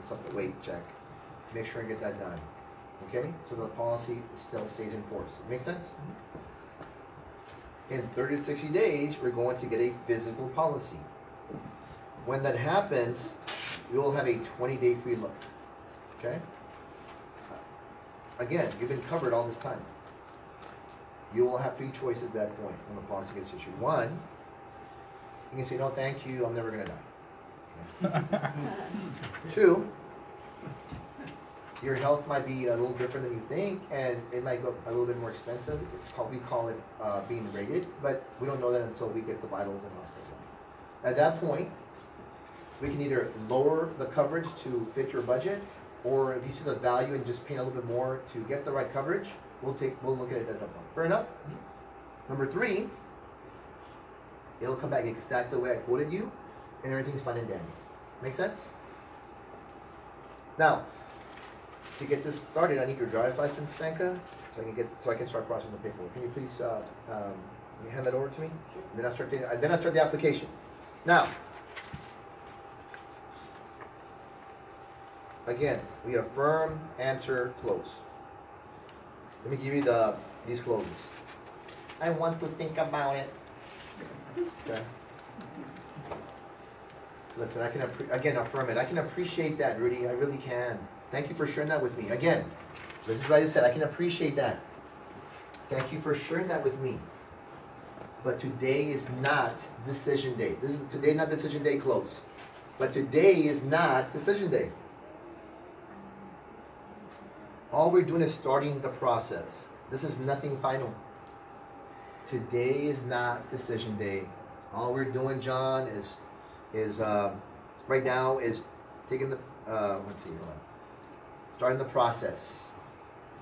Speaker 6: Something, weight check. Make sure and get that done. Okay? So the policy still stays in force. Make sense? In 30 to 60 days, we're going to get a physical policy. When that happens, we will have a 20-day free look. Okay? Again, you've been covered all this time. You will have 3 choices at that point when the policy gets issued. 1, you can say, no, thank you, I'm never going to die. 2, your health might be a little different than you think, and it might go a little bit more expensive. We call it being rated, but we don't know that until we get the vitals and all stuff. At that point, we can either lower the coverage to fit your budget, or if you see the value and just paying a little bit more to get the right coverage, we'll look at it at that point. Fair enough? Number 3, it'll come back exactly the way I quoted you, and everything's fine and dandy. Make sense? Now, to get this started, I need your driver's license, Sanka, so I can start processing the paperwork. Can you please hand that over to me? Then I start the application. Now, again, we affirm, answer, close. Let me give you these closes. I want to think about it. Okay. Listen, I can affirm it. I can appreciate that, Rudy. I really can. Thank you for sharing that with me. Again, this is what I said. I can appreciate that. Thank you for sharing that with me. But today is not decision day. Today not decision day, close. But today is not decision day. All we're doing is starting the process. This is nothing final. Today is not decision day. All we're doing, John, is right now is taking the starting the process.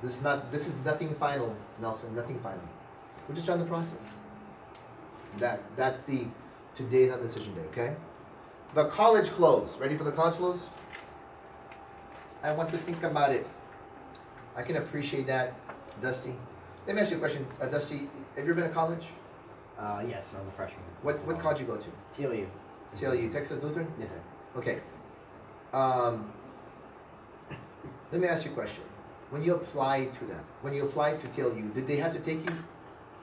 Speaker 6: This is nothing final, Nelson. Nothing final. We're just starting the process. That's today's not decision day. Okay. The college close. Ready for the college close? I want to think about it. I can appreciate that, Dusty. Let me ask you a question, Dusty. Have you ever been to college?
Speaker 3: Yes, when I was a freshman.
Speaker 6: What college you go to?
Speaker 3: TLU.
Speaker 6: TLU, Texas Lutheran?
Speaker 3: Yes, sir.
Speaker 6: Okay. Let me ask you a question. When you applied to them, when you applied to TLU, did they have to take you?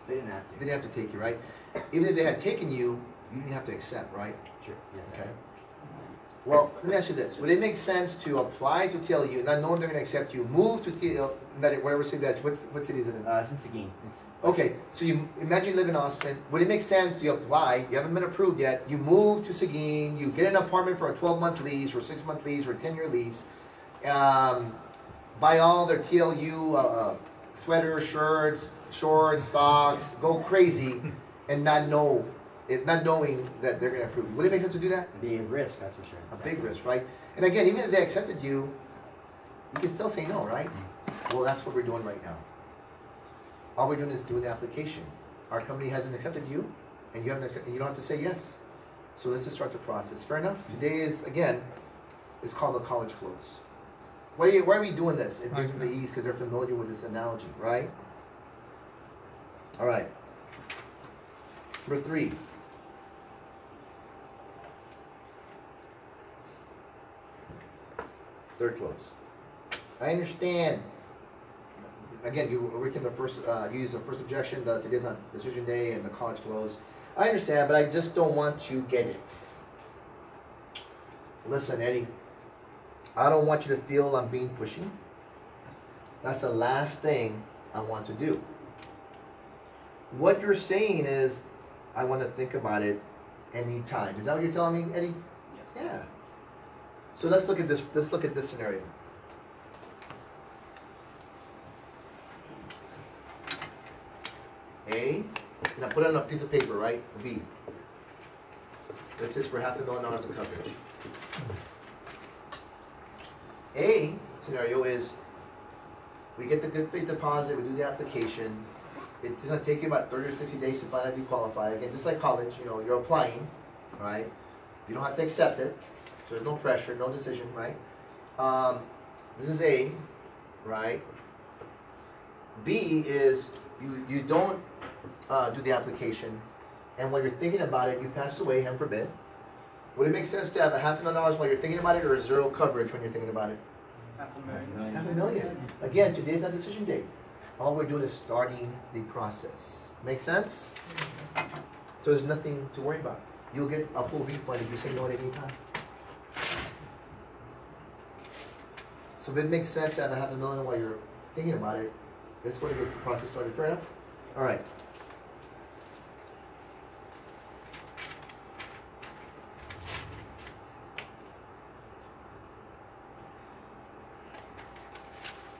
Speaker 3: They didn't have to.
Speaker 6: They didn't have to take you, right? Even if they had taken you, you didn't have to accept, right?
Speaker 3: Sure. Yes.
Speaker 6: Okay. Well, let me ask you this. Would it make sense to apply to TLU, not knowing they're going to accept you, move to TLU, whatever city that's, what city is it in?
Speaker 3: It's in Seguin.
Speaker 6: Okay, so you imagine you live in Austin. Would it make sense to apply, you haven't been approved yet, you move to Seguin, you get an apartment for a 12-month lease, or 6-month lease, or a 10-year lease, buy all their TLU sweaters, shirts, shorts, socks, go crazy, and not knowing that they're going to approve you. Would it make sense to do that?
Speaker 3: It'd be a risk, that's for sure.
Speaker 6: A big risk, right? And again, even if they accepted you, you can still say no, right? Well, that's what we're doing right now. All we're doing is doing the application. our company hasn't accepted you, and you haven't accepted, and you don't have to say yes. So let's just start the process. Fair enough? Today is, again, it's called the college close. Why are we doing this? It brings them to ease because they're familiar with this analogy, right? All right. Number 3. Third close. I understand. Again, you working the first, you use the first objection. Today's not decision day, and the college close. I understand, but I just don't want to get it. Listen, Eddie. I don't want you to feel I'm being pushy. That's the last thing I want to do. What you're saying is, I want to think about it anytime. Is that what you're telling me, Eddie? Yes. Yeah. So let's look at this. Let's look at this scenario. A, and I put it on a piece of paper, right? B. This is for $500,000 of coverage. A scenario is we get the good faith deposit, we do the application. It's going to take you about 30 or 60 days to find out if you qualify. Again, just like college, you know, you're applying, right? You don't have to accept it, so there's no pressure, no decision, right? This is A, right? B is you don't do the application, and while you're thinking about it, you pass away, heaven forbid. Would it make sense to have $500,000 while you're thinking about it, or 0 coverage when you're thinking about it? $500,000. Again, today's not decision day. All we're doing is starting the process. Make sense? So there's nothing to worry about. You'll get a full refund if you say no at any time. So if it makes sense to have $500,000 while you're thinking about it, this is what gets the process started. Fair enough? All right.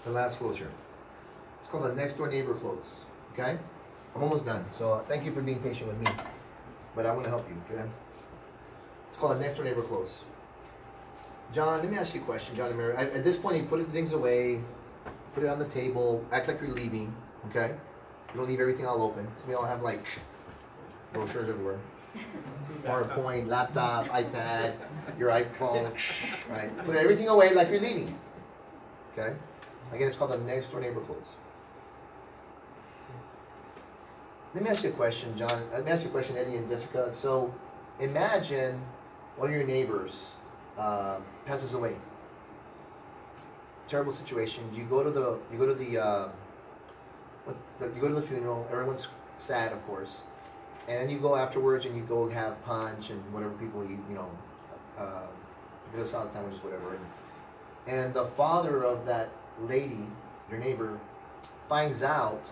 Speaker 6: The last close here. It's called the next door neighbor close. Okay? I'm almost done. So thank you for being patient with me. But I want to help you. Okay? It's called the next door neighbor close. John, let me ask you a question, John and Mary. At this point, you put the things away, put it on the table, act like you're leaving. Okay? You don't leave everything all open. So we all have like brochures everywhere. PowerPoint, laptop, iPad, your iPhone. Right? Put everything away like you're leaving. Okay? Again, it's called the next door neighbor close. Let me ask you a question, John. Let me ask you a question, Eddie and Jessica. So, imagine one of your neighbors passes away. Terrible situation. You go to the funeral. Everyone's sad, of course, and then you go afterwards and you go have punch and whatever people eat. Get a salad sandwiches, whatever. And the father of that lady, your neighbor, finds out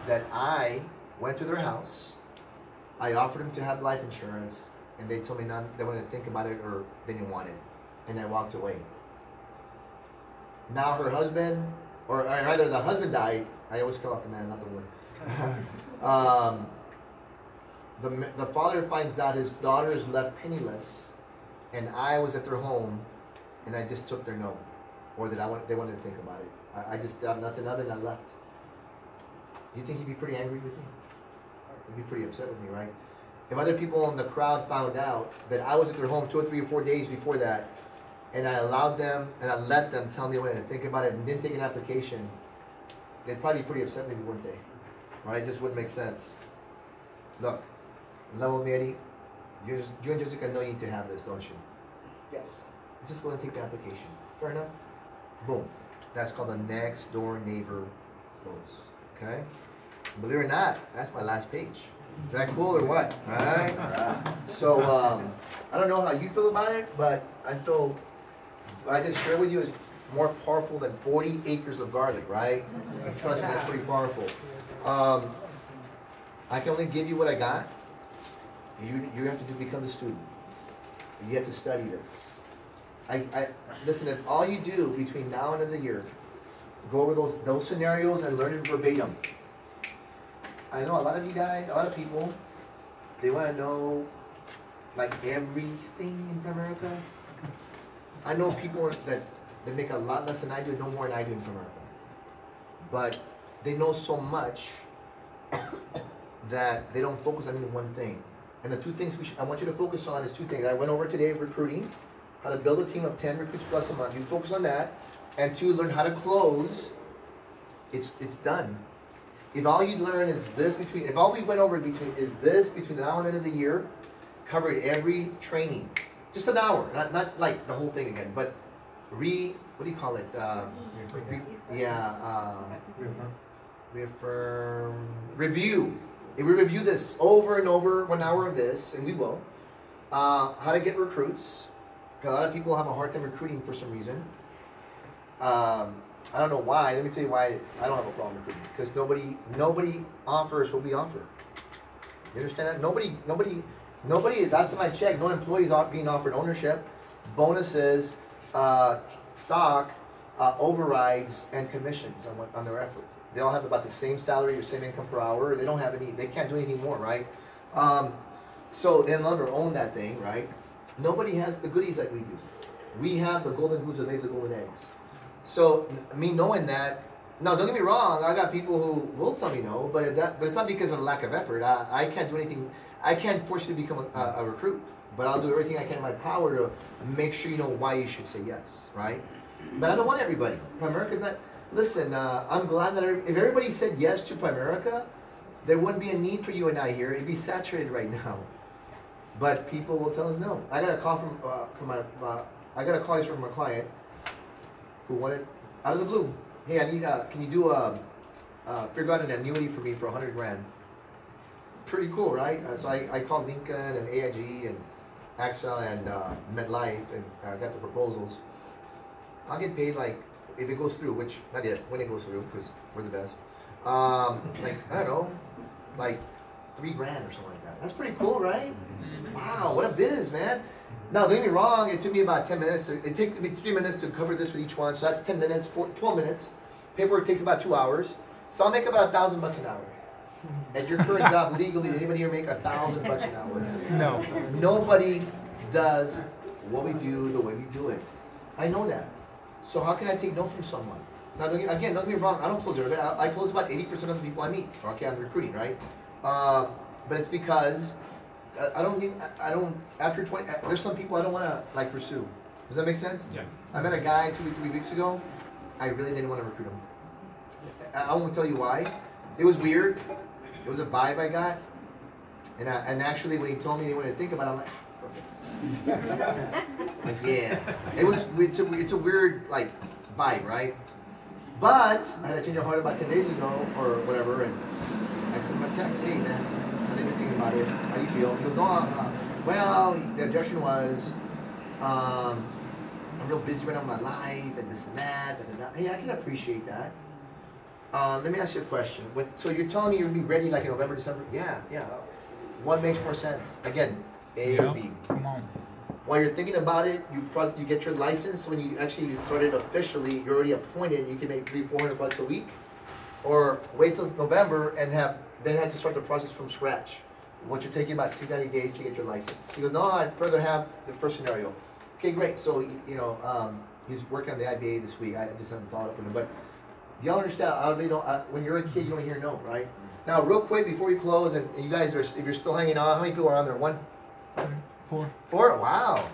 Speaker 6: that I went to their house, I offered them to have life insurance, and they told me they wanted to think about it or they didn't want it, and I walked away. Now her husband, or either the husband died, I always call out the man, not the woman. The father finds out his daughter's left penniless, and I was at their home, and I just took their note. Or that they wanted to think about it. I just got nothing of it and I left. Do you think he'd be pretty angry with me? He'd be pretty upset with me, right? If other people in the crowd found out that I was at their home 2 or 3 or 4 days before that, and I allowed them and I let them tell me they wanted to think about it and didn't take an application, they'd probably be pretty upset with me, wouldn't they? Right? It just wouldn't make sense. Look, level with me, Eddie. You and Jessica know you need to have this, don't you?
Speaker 3: Yes.
Speaker 6: Let's just go and take the application. Fair enough? Boom. That's called the next door neighbor close. Okay? Believe it or not, that's my last page. Is that cool or what? Alright? So, I don't know how you feel about it, but I feel what I just shared with you is more powerful than 40 acres of garlic, right? Trust me, that's pretty powerful. I can only give you what I got. You have to become the student. You have to study this. Listen, if all you do between now and the end of the year, go over those scenarios and learn it verbatim. I know a lot of you guys, a lot of people, they want to know like everything in America. I know people that make a lot less than I do, no more than I do in America. But they know so much that they don't focus on any one thing. And the two things I want you to focus on is two things. I went over today recruiting, how to build a team of 10 recruits plus a month. You focus on that. And two, learn how to close. It's done. If all you learn is this if all we went over is this between now and the end of the year, covered every training. Just an hour, not like the whole thing again, but what do you call it? Reaffirm, review. If we review this over and over, 1 hour of this, and we will, how to get recruits. Because a lot of people have a hard time recruiting for some reason. I don't know why. Let me tell you why I don't have a problem recruiting. Because nobody offers what we offer. You understand that? Nobody. Last time I checked, no employees are being offered ownership, bonuses, stock, overrides, and commissions on their effort. They all have about the same salary or same income per hour. They don't have any. They can't do anything more, right? So they no longer own that thing, right? Nobody has the goodies like we do. We have the golden goose that lays the golden eggs. So me knowing that, no, don't get me wrong. I got people who will tell me no, but it's not because of lack of effort. I can't do anything. I can't force you to become a recruit, but I'll do everything I can in my power to make sure you know why you should say yes, right? But I don't want everybody. Primerica's not. Listen, I'm glad that if everybody said yes to Primerica, there wouldn't be a need for you and I here. It'd be saturated right now. But people will tell us no. I got a call from a client who wanted out of the blue. Hey, I need. Can you do figure out an annuity for me for $100,000? Pretty cool, right? So I called Lincoln and AIG and AXA and MetLife and got the proposals. I'll get paid like if it goes through, which not yet. When it goes through, because we're the best. Like I don't know, like $3,000 or something like that. That's pretty cool, right? Wow, what a biz, man. Now, don't get me wrong, it took me about 10 minutes. It takes me 3 minutes to cover this with each one, so that's 10 minutes, 12 minutes. Paperwork takes about 2 hours. So I'll make about $1,000 an hour. At your current job, legally, did anybody here make $1,000 an hour?
Speaker 5: No.
Speaker 6: Nobody does what we do the way we do it. I know that. So how can I take no from someone? Now, don't get me wrong, I don't close everybody. I close about 80% of the people I meet. Okay, I'm recruiting, right? But it's because after 20, there's some people I don't want to like pursue. Does that make sense?
Speaker 9: Yeah.
Speaker 6: I met a guy 3 weeks ago. I really didn't want to recruit him. I won't tell you why. It was weird. It was a vibe I got. And actually when he told me he wanted to think about it, I'm like, perfect. Like, yeah. It's a weird like vibe, right? But I had to change my heart about 10 days ago or whatever, and I sent him a text, hey man, I didn't even think about it. How do you feel? He goes, no, well, the objection was, I'm real busy right now in my life and this and that. Hey, I can appreciate that. Let me ask you a question. So you're telling me you're gonna be ready like in November, December? Yeah. What makes more sense? Again, A or B?
Speaker 5: Come on.
Speaker 6: While you're thinking about it, you get your license. When you actually started officially, you're already appointed. You can make $300-400 a week, or wait till November and then have to start the process from scratch. Once you're taking about 60 days to get your license. He goes, no, I'd rather have the first scenario. Okay, great. So he's working on the IBA this week. I just haven't followed up with him, but y'all understand? When you're a kid, you don't hear no, right? Now, real quick before we close, and you guys are, if you're still hanging on, how many people are on there? 1,
Speaker 5: 4.
Speaker 6: 4? Wow.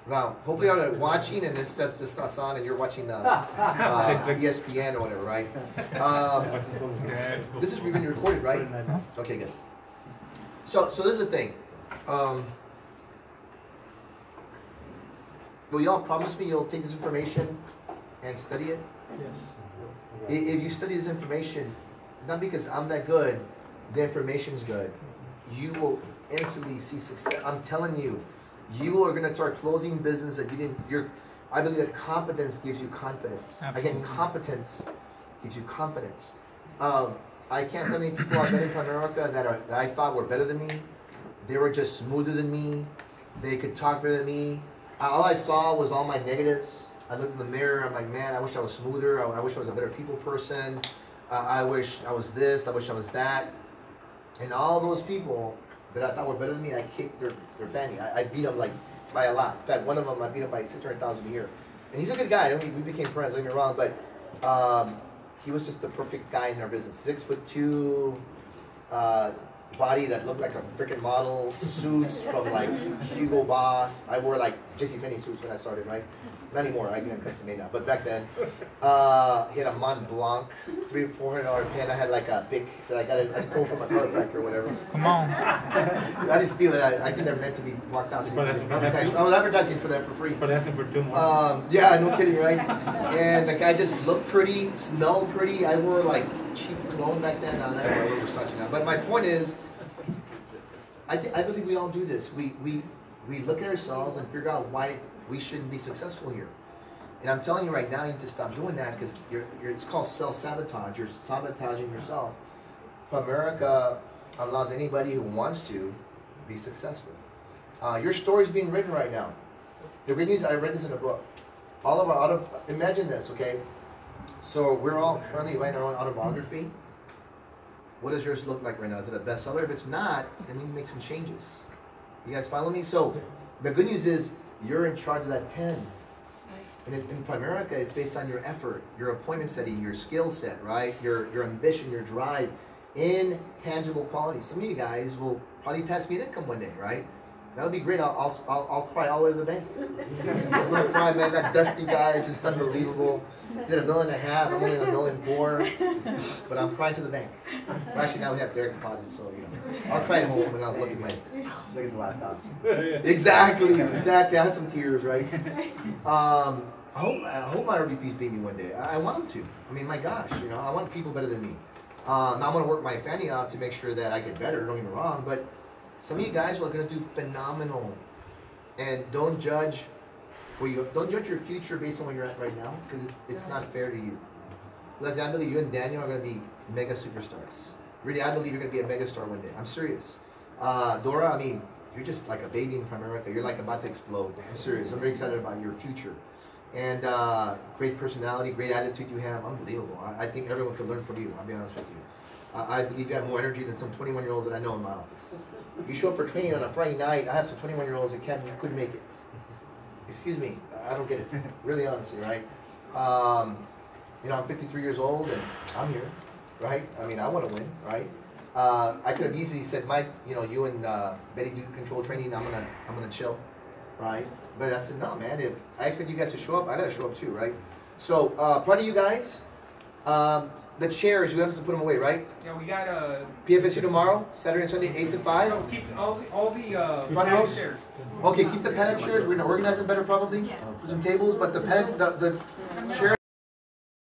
Speaker 6: Now, hopefully you're watching, and that's just us on, and you're watching ESPN or whatever, right? This is being recorded, right? Okay, good. So this is the thing. Will y'all promise me you'll take this information and study it?
Speaker 5: Yes.
Speaker 6: If you study this information, not because I'm that good, the information's good, you will instantly see success. I'm telling you, you are going to start closing business that you didn't. I believe that competence gives you confidence.
Speaker 5: Absolutely.
Speaker 6: Again, competence gives you confidence. I can't tell many people I've met in Primerica that I thought were better than me. They were just smoother than me. They could talk better than me. All I saw was all my negatives. I looked in the mirror. I'm like, man, I wish I was smoother. I wish I was a better people person. I wish I was this. I wish I was that. And all those people that I thought were better than me, I kicked their fanny. I beat them like by a lot. In fact, one of them I beat him by $600,000 a year. And he's a good guy. We became friends. Don't get me wrong, but he was just the perfect guy in our business. 6'2", body that looked like a freaking model, suits from like Hugo Boss. I wore like JCPenney suits when I started, right? Not anymore, I can custom made now, but back then. He had a Mont Blanc, $300-400 pen. I had like a Bic that I stole from a chiropractor or whatever.
Speaker 5: Come on.
Speaker 6: I didn't steal it, I think they're meant to be walked out. I was advertising for them for free.
Speaker 9: But asking for 2 more.
Speaker 6: Yeah, no kidding, right? And the guy just looked pretty, smelled pretty. I wore like cheap cologne back then. I don't know, Versace now. But my point is, I believe we all do this. We look at ourselves and figure out why we shouldn't be successful here. And I'm telling you right now, you need to stop doing that because it's called self-sabotage. You're sabotaging yourself. America allows anybody who wants to be successful. Your story's being written right now. The good news, I read this in a book. All of our imagine this, okay? So we're all currently writing our own autobiography. What does yours look like right now? Is it a bestseller? If it's not, then you need to make some changes. You guys follow me? So the good news is you're in charge of that pen. And in Primerica, it's based on your effort, your appointment setting, your skill set, right? Your ambition, your drive, intangible qualities. Some of you guys will probably pass me an income one day, right? That'll be great. I'll cry all the way to the bank. I'm gonna cry, man. That Dusty guy is just unbelievable. Did $1.5 million. I'm only $1.4 million, but I'm crying to the bank. Well, actually, now we have direct deposits, so you know, I'll cry at home and I'll look at the laptop. Exactly. I had some tears, right? I hope my RVPs beat me one day. I want them to. I mean, my gosh, you know, I want people better than me. Now I'm gonna work my fanny out to make sure that I get better. Don't get me wrong, but some of you guys are gonna do phenomenal. And don't judge your future based on where you're at right now, because it's not fair to you. Leslie, I believe you and Daniel are gonna be mega superstars. Really, I believe you're gonna be a mega star one day. I'm serious. Dora, I mean, you're just like a baby in Primerica. You're like about to explode. I'm serious. I'm very excited about your future. And great personality, great attitude you have, unbelievable. I think everyone could learn from you, I'll be honest with you. I believe you have more energy than some 21-year-olds that I know in my office. You show up for training on a Friday night, I have some 21-year-olds that couldn't make it. Excuse me, I don't get it, really honestly, right? You know, I'm 53 years old and I'm here, right? I mean, I want to win, right? I could have easily said, Mike, you know, you and Betty do control training, I'm gonna chill, right? But I said, no, man, if I expect you guys to show up, I gotta show up too, right? So, proud of you guys. The chairs, you have to put them away, right?
Speaker 1: Yeah, we got
Speaker 6: PFSU tomorrow, Saturday and Sunday, 8 to 5.
Speaker 1: So keep all the
Speaker 6: front
Speaker 1: panic
Speaker 6: rows?
Speaker 1: chairs.
Speaker 6: Okay, keep the panic chairs. We're gonna organize them better probably. Put some tables, but the chairs